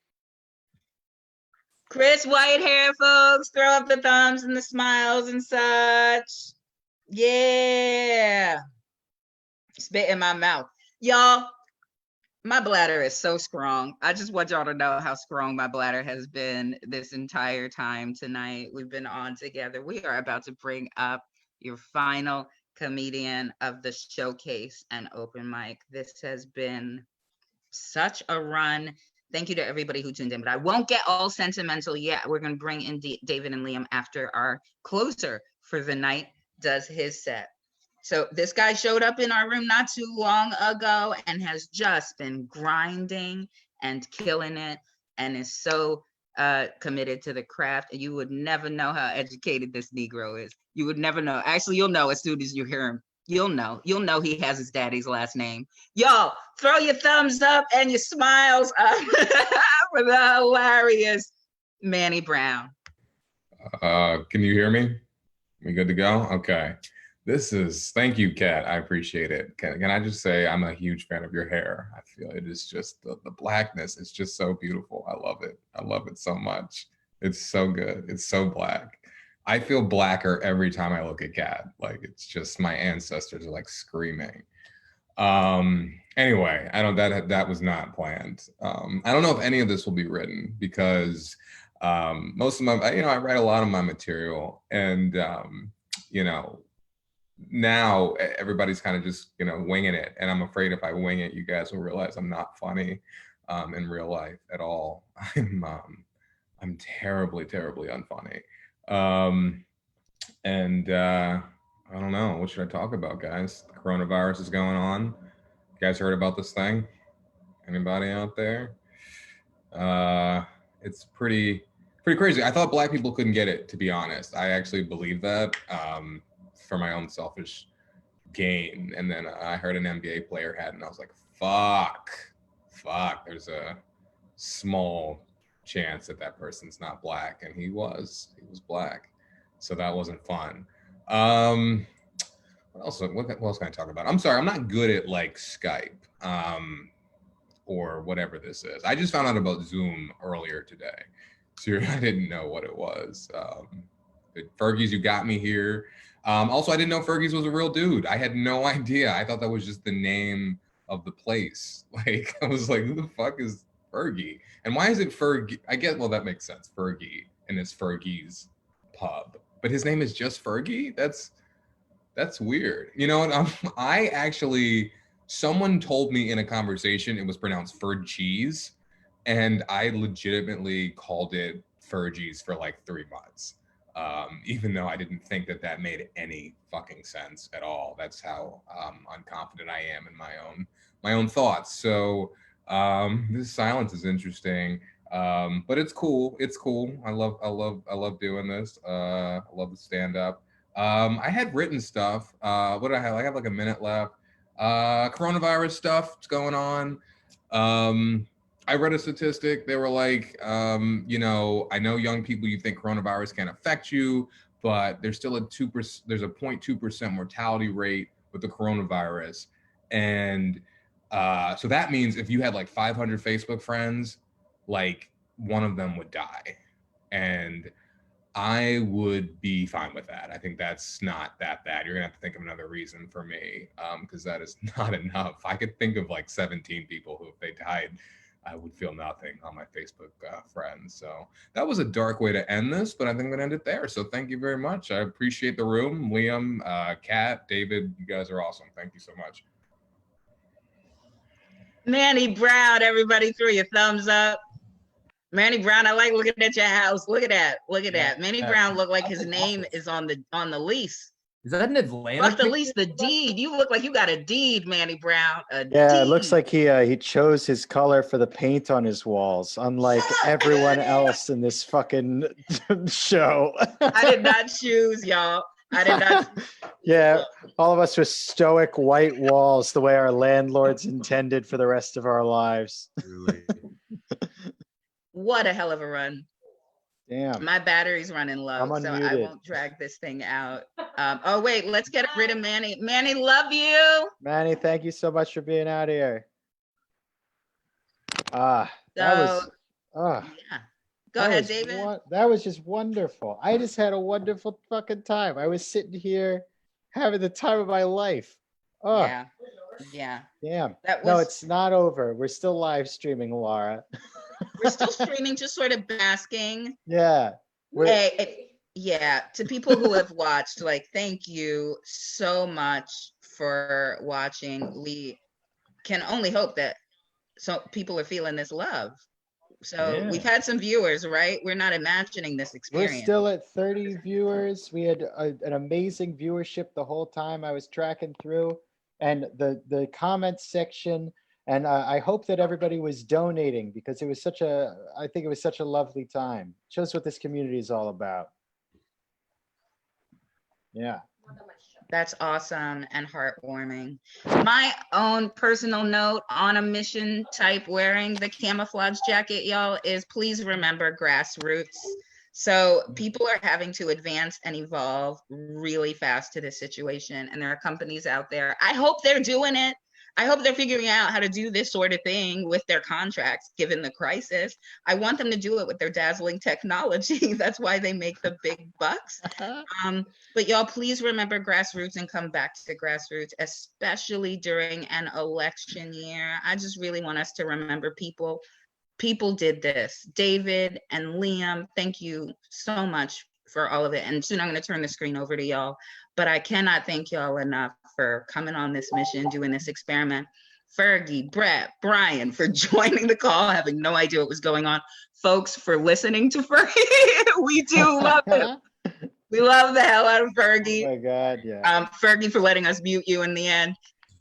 Chris Whitehair, folks. Throw up the thumbs and the smiles and such. Yeah. Spit in my mouth. Y'all, my bladder is so strong. I just want y'all to know how strong my bladder has been this entire time tonight. We've been on together. We are about to bring up your final comedian of the showcase and open mic. This has been such a run. Thank you to everybody who tuned in, but I won't get all sentimental yet. We're going to bring in David and Liam after our closer for the night does his set. So this guy showed up in our room not too long ago and has just been grinding and killing it and is so committed to the craft. You would never know how educated this Negro is. You would never know. Actually, you'll know as soon as you hear him. You'll know he has his daddy's last name. Y'all, throw your thumbs up and your smiles up for the hilarious Manny Brown. Can you hear me? We good to go? Okay. Thank you, Kat. I appreciate it. Can I just say I'm a huge fan of your hair. I feel it is just the blackness. It's just so beautiful. I love it. I love it so much. It's so good. It's so black. I feel blacker every time I look at Kat. Like it's just my ancestors are like screaming. Anyway, I don't that was not planned. I don't know if any of this will be written because most of my I write a lot of my material, and now everybody's kind of just winging it, and I'm afraid if I wing it, you guys will realize I'm not funny in real life at all. I'm terribly unfunny. And I don't know, what should I talk about, guys? The coronavirus is going on. You guys heard about this thing? Anybody out there? It's pretty crazy. I thought Black people couldn't get it, to be honest. I actually believe that for my own selfish gain. And then I heard an NBA player had, and I was like, fuck. There's a small chance that person's not Black, and he was Black. So that wasn't fun. What else can I talk about? I'm sorry, I'm not good at like Skype or whatever this is. I just found out about Zoom earlier today. So I didn't know what it was. Fergie's, you got me here. Also, I didn't know Fergie's was a real dude. I had no idea. I thought that was just the name of the place. Like, I was like, who the fuck is Fergie? And why is it Fergie? I guess, well, that makes sense. Fergie, and it's Fergie's pub. But his name is just Fergie? That's weird. You know what? I actually, someone told me in a conversation it was pronounced Fergie's, and I legitimately called it Fergie's for like 3 months. Even though I didn't think that made any fucking sense at all. That's how unconfident I am in my own thoughts. So this silence is interesting, but it's cool. It's cool. I love doing this. I love the stand up. I had written stuff. What did I have? I have like a minute left. Coronavirus stuff's going on. I read a statistic. They were like, I know young people, you think coronavirus can affect you, but there's still there's a 0.2% mortality rate with the coronavirus. And so that means if you had like 500 Facebook friends, like one of them would die. And I would be fine with that. I think that's not that bad. You're gonna have to think of another reason for me, because that is not enough. I could think of like 17 people who, if they died, I would feel nothing on my Facebook friends. So that was a dark way to end this, but I think I'm gonna end it there. So thank you very much. I appreciate the room. Liam, Kat, David, you guys are awesome. Thank you so much. Manny Brown, everybody threw your thumbs up. Manny Brown, I like looking at your house. Look at that. Look at that. Manny Brown looked like his name is on the lease. Is that an Atlanta? Fuck the lease, the deed. You look like you got a deed, Manny Brown. Yeah, it looks like he chose his color for the paint on his walls, unlike everyone else in this fucking show. I did not choose, y'all. I did not. Yeah, all of us with stoic white walls, the way our landlords intended for the rest of our lives. Really? What a hell of a run. Damn. My battery's running low, I'm so I unmuted. won't drag this thing out. Oh, wait, let's get rid of Manny. Manny, love you. Manny, thank you so much for being out here. That So, was yeah. Go ahead, David. That was just wonderful. I just had a wonderful fucking time. I was sitting here having the time of my life. Oh, Yeah. Yeah. damn. That No, was- it's not over. We're still live streaming, Laura. We're still streaming, just sort of basking. Yeah. Yeah, to people who have watched, like, thank you so much for watching. We can only hope that people are feeling this love. So Yeah. we've had some viewers, right? We're not imagining this We're experience. still at 30 viewers. We had an amazing viewership the whole time I was tracking through, and the comments section. And I hope that everybody was donating, because I think it was such a lovely time. Shows what this community is all about. Yeah. That's awesome and heartwarming. My own personal note on a mission type wearing the camouflage jacket, y'all, is please remember grassroots. So people are having to advance and evolve really fast to this situation. And there are companies out there. I hope they're doing it. I hope they're figuring out how to do this sort of thing with their contracts, given the crisis. I want them to do it with their dazzling technology. That's why they make the big bucks. But y'all, please remember grassroots and come back to grassroots, especially during an election year. I just really want us to remember people. People did this. David and Liam, thank you so much for all of it. And soon I'm going to turn the screen over to y'all. But I cannot thank y'all enough for coming on this mission, doing this experiment. Fergie, Brett, Brian for joining the call, having no idea what was going on. Folks, for listening to Fergie. We do love it. We love the hell out of Fergie. Oh my God, yeah. Fergie for letting us mute you in the end.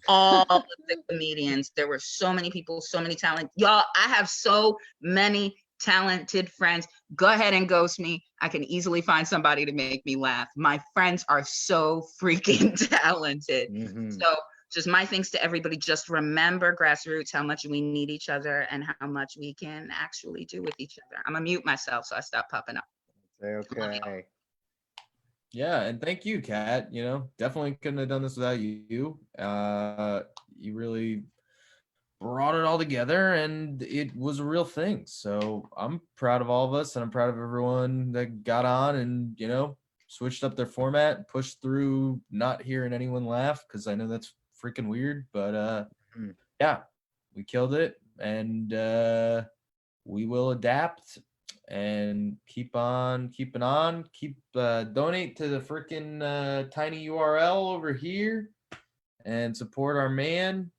All of the comedians. There were so many people, so many talent. Y'all, I have so many talented friends. Go ahead and ghost me. I can easily find somebody to make me laugh. My friends are so freaking talented. So just my thanks to everybody. Just remember grassroots, how much we need each other and how much we can actually do with each other. I'm gonna mute myself so I stop popping up. Okay. Yeah, and thank you, Kat. You know, definitely couldn't have done this without you. You really brought it all together, and it was a real thing. So I'm proud of all of us, and I'm proud of everyone that got on and, you know, switched up their format, pushed through not hearing anyone laugh, because I know that's freaking weird. But yeah, we killed it, and we will adapt and keep on keeping on. Donate to the freaking tiny URL over here and support our man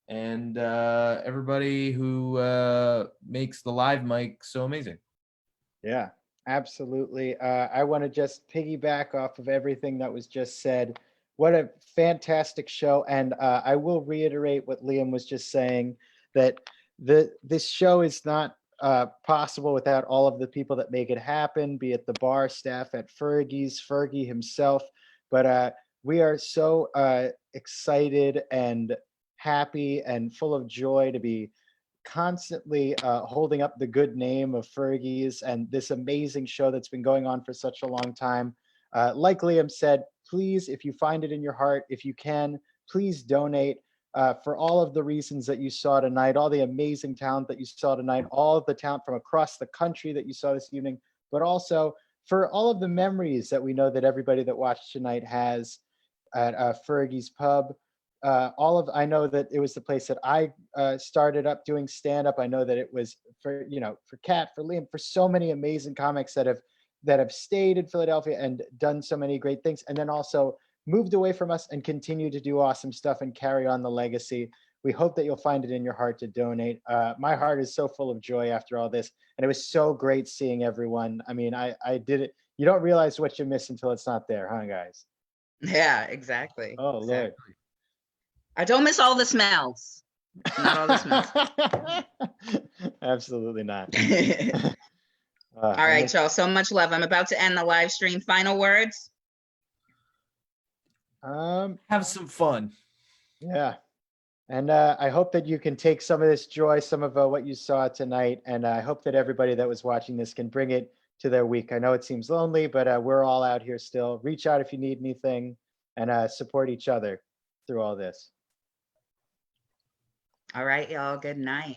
and everybody who makes the live mic so amazing. Yeah, absolutely. I want to just piggyback off of everything that was just said. What a fantastic show. And I will reiterate what Liam was just saying, that this show is not possible without all of the people that make it happen, be it the bar staff at Fergie's, Fergie himself. But we are so excited and happy and full of joy to be constantly holding up the good name of Fergie's and this amazing show that's been going on for such a long time. Like Liam said, please, if you find it in your heart, if you can, please donate. For all of the reasons that you saw tonight, all the amazing talent that you saw tonight, all of the talent from across the country that you saw this evening, but also for all of the memories that we know that everybody that watched tonight has at Fergie's Pub. I know that it was the place that I started up doing stand-up. I know that it was for Kat, for Liam, for so many amazing comics that have stayed in Philadelphia and done so many great things, and then also moved away from us and continue to do awesome stuff and carry on the legacy. We hope that you'll find it in your heart to donate. My heart is so full of joy after all this, and it was so great seeing everyone. I mean, I did it. You don't realize what you miss until it's not there, huh, guys? Yeah, exactly. Oh, Lord. I don't miss all the smells. Not all the smells. Absolutely not. All right, y'all. So much love. I'm about to end the live stream. Final words. Have some fun. Yeah. And I hope that you can take some of this joy, some of what you saw tonight, and I hope that everybody that was watching this can bring it to their week. I know it seems lonely, but we're all out here still. Reach out if you need anything, and support each other through all this. All right, y'all. Good night.